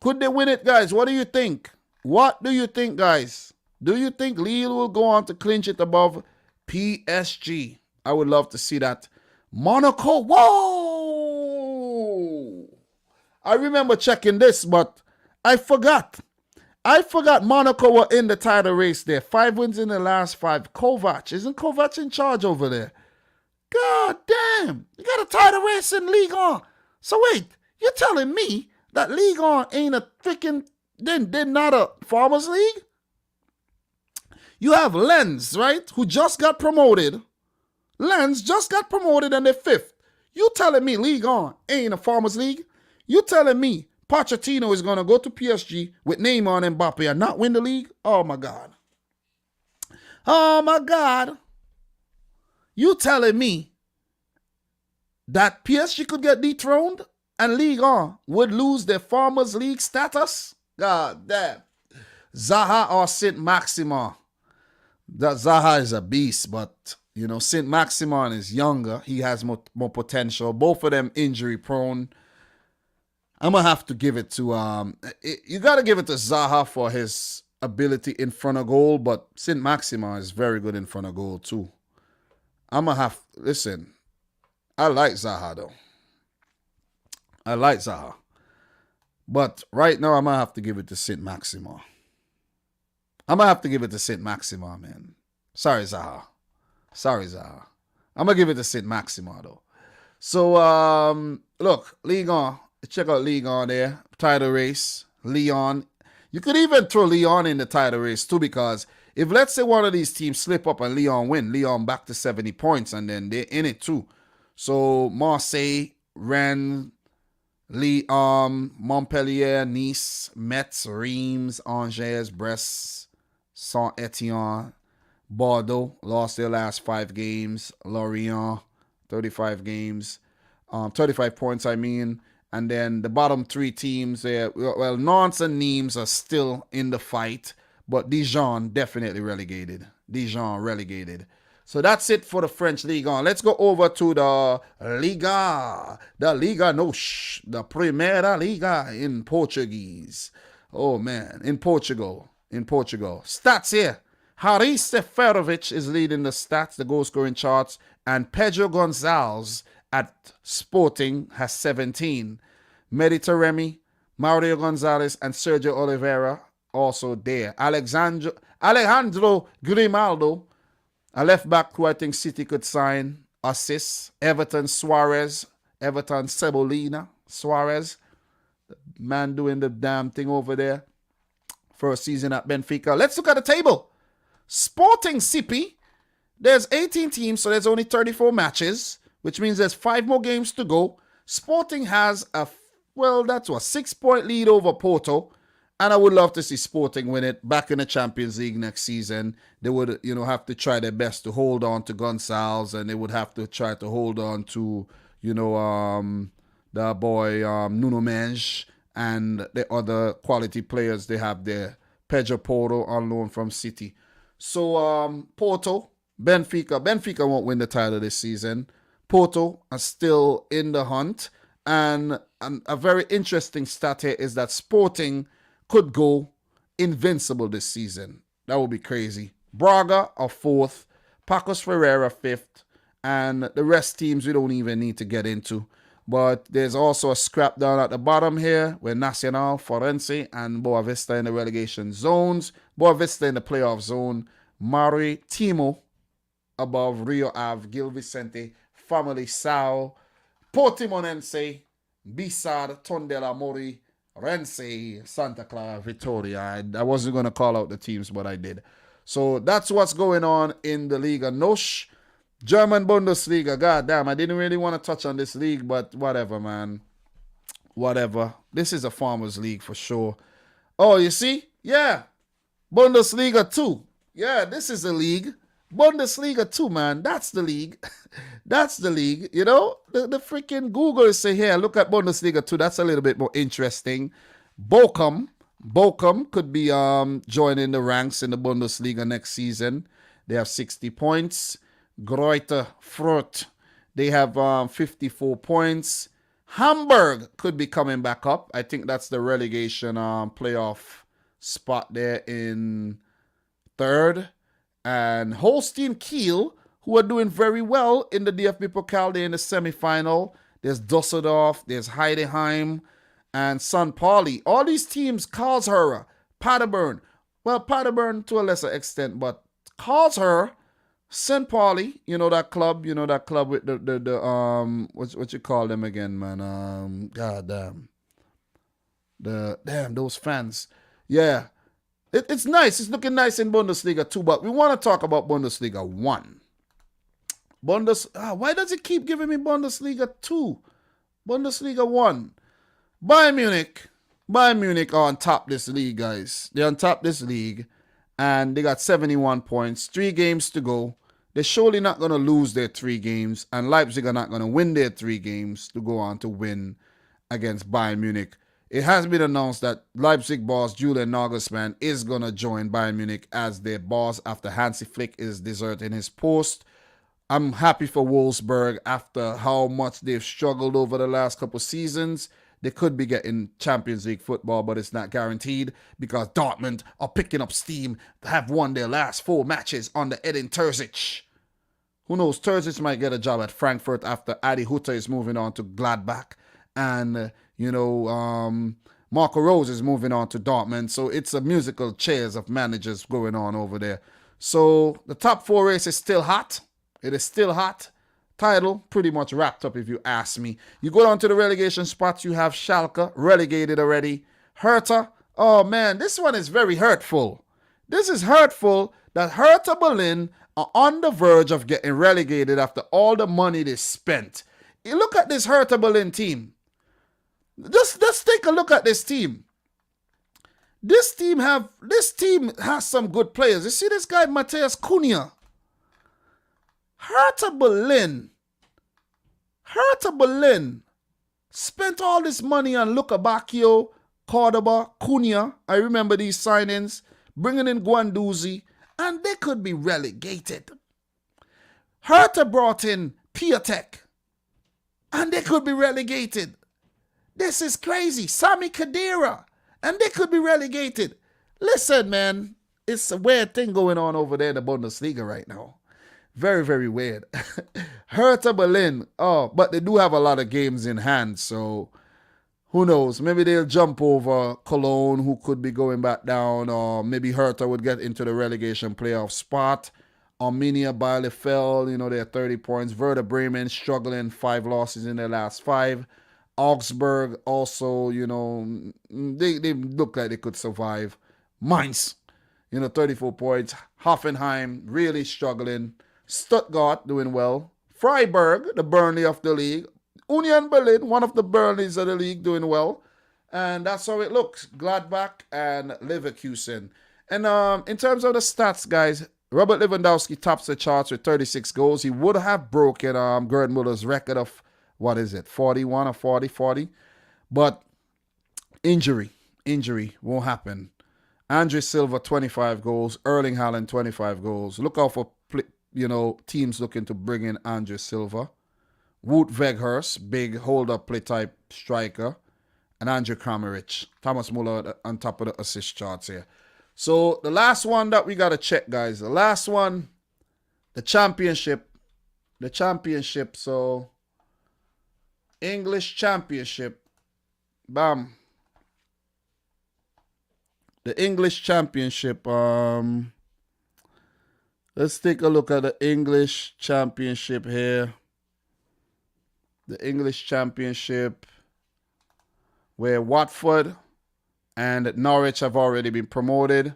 Speaker 1: Could they win it, guys? What do you think? What do you think, guys? Do you think Lille will go on to clinch it above PSG? I would love to see that. Monaco, whoa! I remember checking this, but I forgot. I forgot Monaco were in the title race there. 5 wins in the last 5. Kovac. Isn't Kovac in charge over there? God damn. You got a title race in Ligue 1. So wait, you're telling me that Ligue 1 ain't a freaking... They're not a Farmers League? You have Lens, right? Who just got promoted. Lens just got promoted and they're 5th. You telling me Ligue 1 ain't a Farmers League? You telling me Pochettino is going to go to PSG with Neymar and Mbappe and not win the league? Oh, my God. Oh, my God. You telling me that PSG could get dethroned and Ligue 1 would lose their Farmers League status? God damn. Zaha or Saint-Maximin? That Zaha is a beast, but, you know, Saint-Maximin is younger. He has more potential. Both of them injury prone. I'm going to have to give it to, you got to give it to Zaha for his ability in front of goal, but Saint-Maximin is very good in front of goal too. Listen, I like Zaha though. I like Zaha. But right now, I'm going to have to give it to Saint-Maximin. I'm going to have to give it to Saint-Maximin, man. Sorry, Zaha. I'm going to give it to Saint-Maximin though. So, look, Ligue 1. Check out Ligue 1 there. Title race. Lyon. You could even throw Lyon in the title race too, because if let's say one of these teams slip up and Lyon win, Lyon back to 70 points and then they're in it too. So Marseille, Rennes, Lyon, Montpellier, Nice, Metz, Reims, Angers, Brest, Saint-Etienne, Bordeaux lost their last 5 games. Lorient, 35 games. 35 points, I mean. And then the bottom 3 teams, well, Nantes and Nimes are still in the fight, but Dijon definitely relegated. So that's it for the French Ligue 1. Let's go over to the Liga. The Liga Noche. The Primeira Liga in Portuguese. Oh, man. In Portugal. Stats here. Haris Seferovic is leading the stats, the goal-scoring charts, and Pedro Gonçalves at Sporting has 17. Mediterremi, Mario Gonzalez, and Sergio Oliveira also there. Alejandro Grimaldo, a left back who I think City could sign, assists. Everton Cebolina Suarez, the man doing the damn thing over there. First season at Benfica. Let's look at the table. Sporting CP, there's 18 teams, so there's only 34 matches, which means there's 5 more games to go. Sporting has a 6-point lead over Porto, and I would love to see Sporting win it back in the Champions League next season. They would, have to try their best to hold on to Gonçalves, and they would have to try to hold on to, the boy Nuno Mendes and the other quality players they have there. Pedro Porro on loan from City. So Porto, Benfica won't win the title this season. Porto are still in the hunt. And a very interesting stat here is that Sporting could go invincible this season. That would be crazy. Braga are 4th, Pacos Ferreira 5th, and the rest teams we don't even need to get into. But there's also a scrap down at the bottom here with Nacional, Forense, and Boavista in the relegation zones. Boavista in the playoff zone. Maritimo above Rio Ave, Gil Vicente, Family Sao, Portimonense, Bissar, Tondela Mori, Rense, Santa Clara, Vitoria. I wasn't going to call out the teams, but I did. So that's what's going on in the Liga Noche. German Bundesliga. God damn, I didn't really want to touch on this league, but whatever, man. Whatever. This is a farmers league for sure. Oh, you see? Yeah. Bundesliga 2. Yeah, this is the league. Bundesliga 2, man. That's the league. That's the league. The freaking Google say here, look at Bundesliga 2. That's a little bit more interesting. Bochum could be joining the ranks in the Bundesliga next season. They have 60 points. Greuther Fürth, they have 54 points. Hamburg could be coming back up. I think that's the relegation playoff spot there in 3rd. And Holstein Kiel, who are doing very well in the DFB Pokal, they're in the semi-final. There's Dusseldorf, there's Heidenheim, and St. Pauli. All these teams, Karlsruhe, Paderborn. Well, Paderborn to a lesser extent, but Karlsruhe, St. Pauli, that club, with the what you call them again, man? God damn. Those fans. Yeah. It's nice. It's looking nice in Bundesliga too, but we want to talk about Bundesliga 1. Why does it keep giving me Bundesliga 2? Bundesliga 1. Bayern Munich are on top this league, guys. They're on top this league, and they got 71 points. 3 games to go. They're surely not going to lose their 3 games, and Leipzig are not going to win their 3 games to go on to win against Bayern Munich. It has been announced that Leipzig boss Julian Nagelsmann is going to join Bayern Munich as their boss after Hansi Flick is deserting his post. I'm happy for Wolfsburg after how much they've struggled over the last couple seasons. They could be getting Champions League football, but it's not guaranteed because Dortmund are picking up steam. They have won their last 4 matches under Edin Terzic. Who knows? Terzic might get a job at Frankfurt after Adi Hutter is moving on to Gladbach. And, Marco Rose is moving on to Dortmund. So it's a musical chairs of managers going on over there. So the top 4 race is still hot. It is still hot. Title pretty much wrapped up if you ask me. You go down to the relegation spots. You have Schalke relegated already. Hertha. Oh, man, this one is very hurtful. This is hurtful that Hertha Berlin are on the verge of getting relegated after all the money they spent. You look at this Hertha Berlin team. Just take a look at this team. This team has some good players. You see this guy Matheus Cunha. Hertha Berlin spent all this money on Luca Bacchio, Cordoba, Cunha. I remember these signings, bringing in Guendouzi, and they could be relegated. Hertha brought in Piatek, and they could be relegated. This is crazy. Sami Khedira, and they could be relegated. Listen, man, it's a weird thing going on over there in the Bundesliga right now. Very, very weird. Hertha Berlin, but they do have a lot of games in hand, so who knows? Maybe they'll jump over Cologne, who could be going back down, or maybe Hertha would get into the relegation playoff spot. Arminia Bielefeld, they're 30 points. Werder Bremen struggling, 5 losses in their last 5. Augsburg also, they look like they could survive. Mainz, 34 points. Hoffenheim really struggling. Stuttgart doing well. Freiburg, the Burnley of the league. Union Berlin, one of the Burnleys of the league, doing well. And that's how it looks. Gladbach and Leverkusen. And in terms of the stats, guys, Robert Lewandowski tops the charts with 36 goals. He would have broken Gerd Muller's record of, 41 or 40? But injury won't happen. Andre Silva, 25 goals. Erling Haaland, 25 goals. Look out for, teams looking to bring in Andre Silva. Wout Weghorst, big hold-up play type striker. And Andre Kramaric. Thomas Muller on top of the assist charts here. So the last one that we got to check, guys. The last one, the championship. So English Championship. Bam. The English Championship. Let's take a look at the English Championship here. The English Championship, where Watford and Norwich have already been promoted.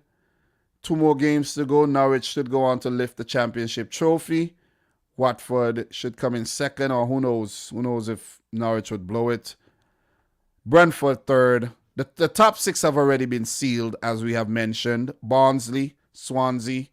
Speaker 1: 2 more games to go. Norwich should go on to lift the championship trophy. Watford should come in second, or who knows? Who knows if Norwich would blow it. Brentford third. The top 6 have already been sealed, as we have mentioned. Barnsley, Swansea,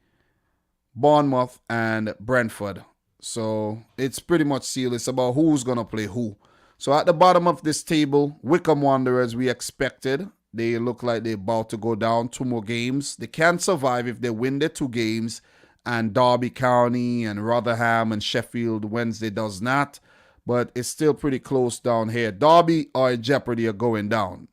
Speaker 1: Bournemouth, and Brentford. So it's pretty much sealed. It's about who's going to play who. So at the bottom of this table, Wycombe Wanderers, we expected. They look like they're about to go down. 2 more games. They can survive if they win their 2 games. And Derby County and Rotherham and Sheffield Wednesday does not. But it's still pretty close down here. Derby are in jeopardy of going down.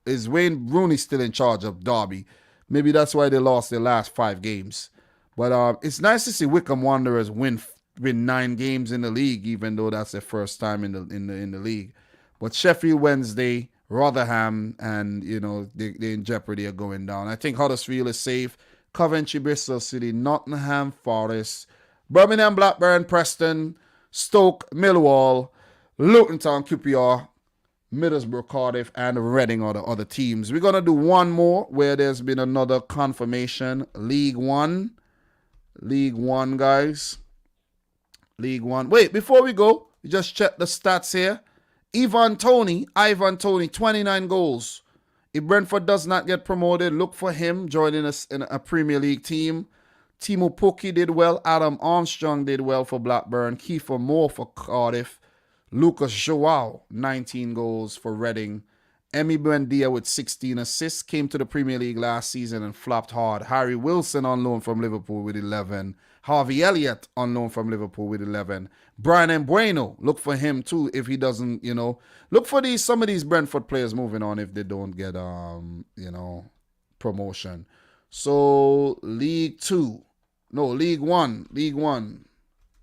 Speaker 1: Is Wayne Rooney still in charge of Derby? Maybe that's why they lost their last 5 games. But it's nice to see Wycombe Wanderers win 9 games in the league, even though that's their first time in the league. But Sheffield Wednesday, Rotherham, and, you know, they're in jeopardy of going down. I think Huddersfield is safe. Coventry, Bristol City, Nottingham Forest, Birmingham, Blackburn, Preston, Stoke, Millwall, Luton Town, QPR, Middlesbrough, Cardiff, and Reading are the other teams. We're going to do one more where there's been another confirmation. League One. League One, guys. League One. Wait, before we go, we just check the stats here. Ivan Toney, 29 goals. If Brentford does not get promoted, look for him joining us in a Premier League team. Timo Pukki did well. Adam Armstrong did well for Blackburn. Kiefer Moore for Cardiff. Lucas Joao, 19 goals for Reading. Emi Buendia with 16 assists. Came to the Premier League last season and flopped hard. Harry Wilson on loan from Liverpool with 11. Harvey Elliott on loan from Liverpool with 11. Brian Bueno, look for him too if he doesn't, you know. Look for some of these Brentford players moving on if they don't get, you know, promotion. So, League One.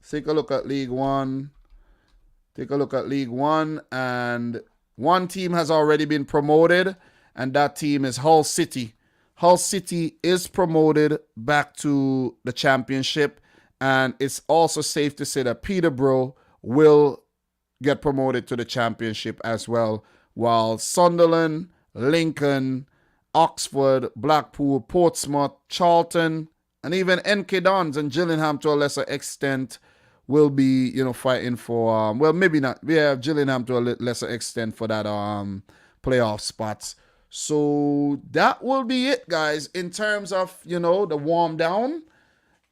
Speaker 1: Take a look at League One. And one team has already been promoted, and that team is Hull City. Hull City is promoted back to the championship, and it's also safe to say that Peterborough will get promoted to the championship as well, while Sunderland, Lincoln, Oxford, Blackpool, Portsmouth, Charlton, and even NK Dons and Gillingham to a lesser extent will be, you know, fighting for, well, maybe not. We have Gillingham to a lesser extent for that playoff spots. So that will be it, guys, in terms of, you know, the warm down,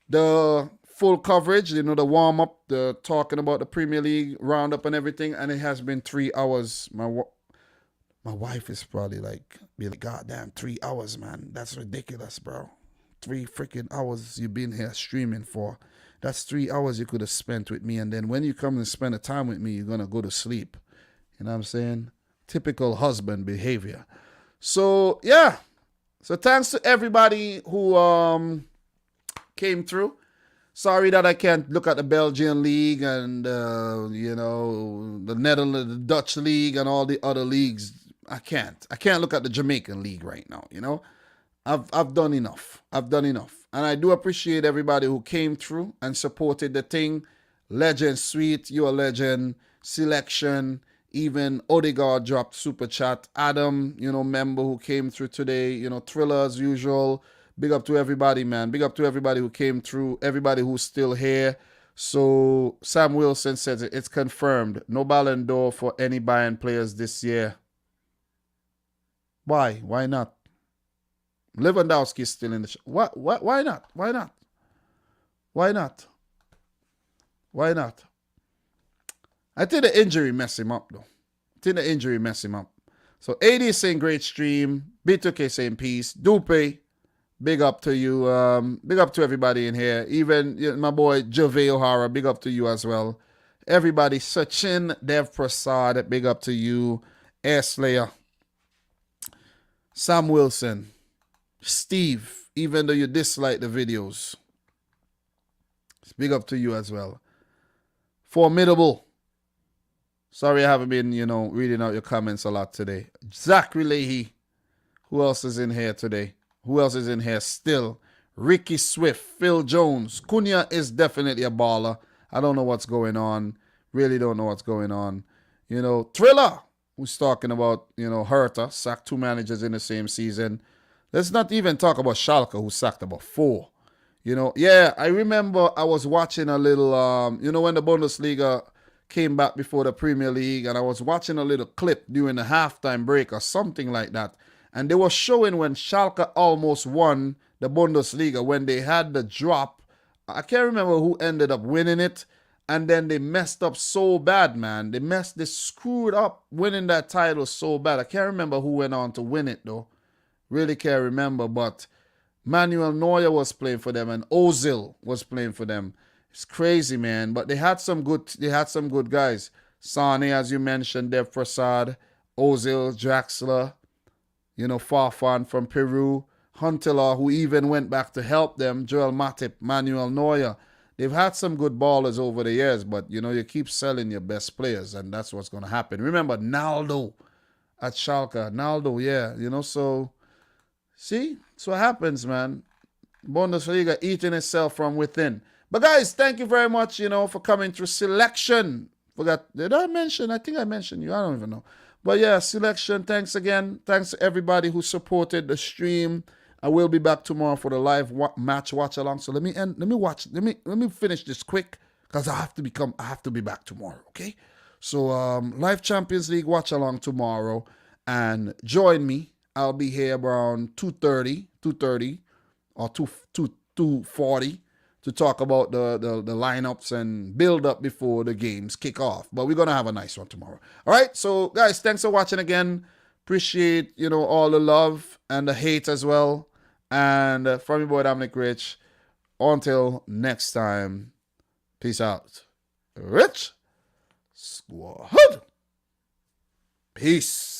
Speaker 1: the full coverage, you know, the warm up, the talking about the Premier League roundup and everything. And it has been 3 hours. My wife is probably like, goddamn, 3 hours, man. That's ridiculous, bro. 3 freaking hours you've been here streaming for. That's 3 hours you could have spent with me. And then when you come and spend the time with me, you're going to go to sleep. You know what I'm saying? Typical husband behavior. So, yeah. So, thanks to everybody who came through. Sorry that I can't look at the Belgian League and, you know, the Netherlands, the Dutch League and all the other leagues. I can't. I can't look at the Jamaican League right now, you know. I've done enough. And I do appreciate everybody who came through and supported the thing. Legend Sweet, you're a legend. Selection, even Odegaard dropped super chat. Adam, you know, member who came through today. You know, Thriller as usual. Big up to everybody, man. Big up to everybody who came through. Everybody who's still here. So Sam Wilson says it's confirmed. No Ballon d'Or for any Bayern players this year. Why? Why not? Lewandowski is still in the Why not? Why not? Why not? Why not? I think the injury messed him up, though. So, AD is saying great stream. B2K saying peace. Dupe, big up to you. Big up to everybody in here. Even my boy Jave O'Hara, big up to you as well. Everybody, Sachin Dev Prasad, big up to you. Air Slayer. Sam Wilson. Steve, even though you dislike the videos, big up to you as well. Formidable. Sorry I haven't been, you know, reading out your comments a lot today. Zachary Leahy. Who else is in here today? Who else is in here still? Ricky Swift, Phil Jones. Cunha is definitely a baller. I don't know what's going on. Really don't know what's going on. You know, Thriller, who's talking about, you know, Hertha, sacked 2 managers in the same season. Let's not even talk about Schalke, who sacked about 4. You know, yeah, I remember I was watching a little, you know, when the Bundesliga came back before the Premier League, and I was watching a little clip during the halftime break or something like that. And they were showing when Schalke almost won the Bundesliga, when they had the drop. I can't remember who ended up winning it. And then they messed up so bad, man. They screwed up winning that title so bad. I can't remember who went on to win it, though. Really can't remember, but Manuel Neuer was playing for them and Ozil was playing for them. It's crazy, man. But they had some good guys. Sane, as you mentioned, Dev Prasad, Ozil, Draxler, you know, Farfan from Peru, Huntelaar, who even went back to help them, Joel Matip, Manuel Neuer. They've had some good ballers over the years, but, you know, you keep selling your best players, and that's what's going to happen. Remember, Naldo. at Schalke. Naldo, yeah, you know, so see, that's what happens, man. Bundesliga eating itself from within. But guys, thank you very much, you know, for coming through selection. Forgot, did I mention? I think I mentioned you. I don't even know. But yeah, selection. Thanks again. Thanks to everybody who supported the stream. I will be back tomorrow for the live match watch along. So let me finish this quick because I have to be back tomorrow. Okay. So live Champions League watch along tomorrow, and join me. I'll be here around 2:30 or 2:40 to talk about the lineups and build up before the games kick off. But we're gonna have a nice one tomorrow. All right, so guys, thanks for watching again. Appreciate, you know, all the love and the hate as well. And from your boy Dominic Rich, until next time, peace out. Rich Squad. Peace.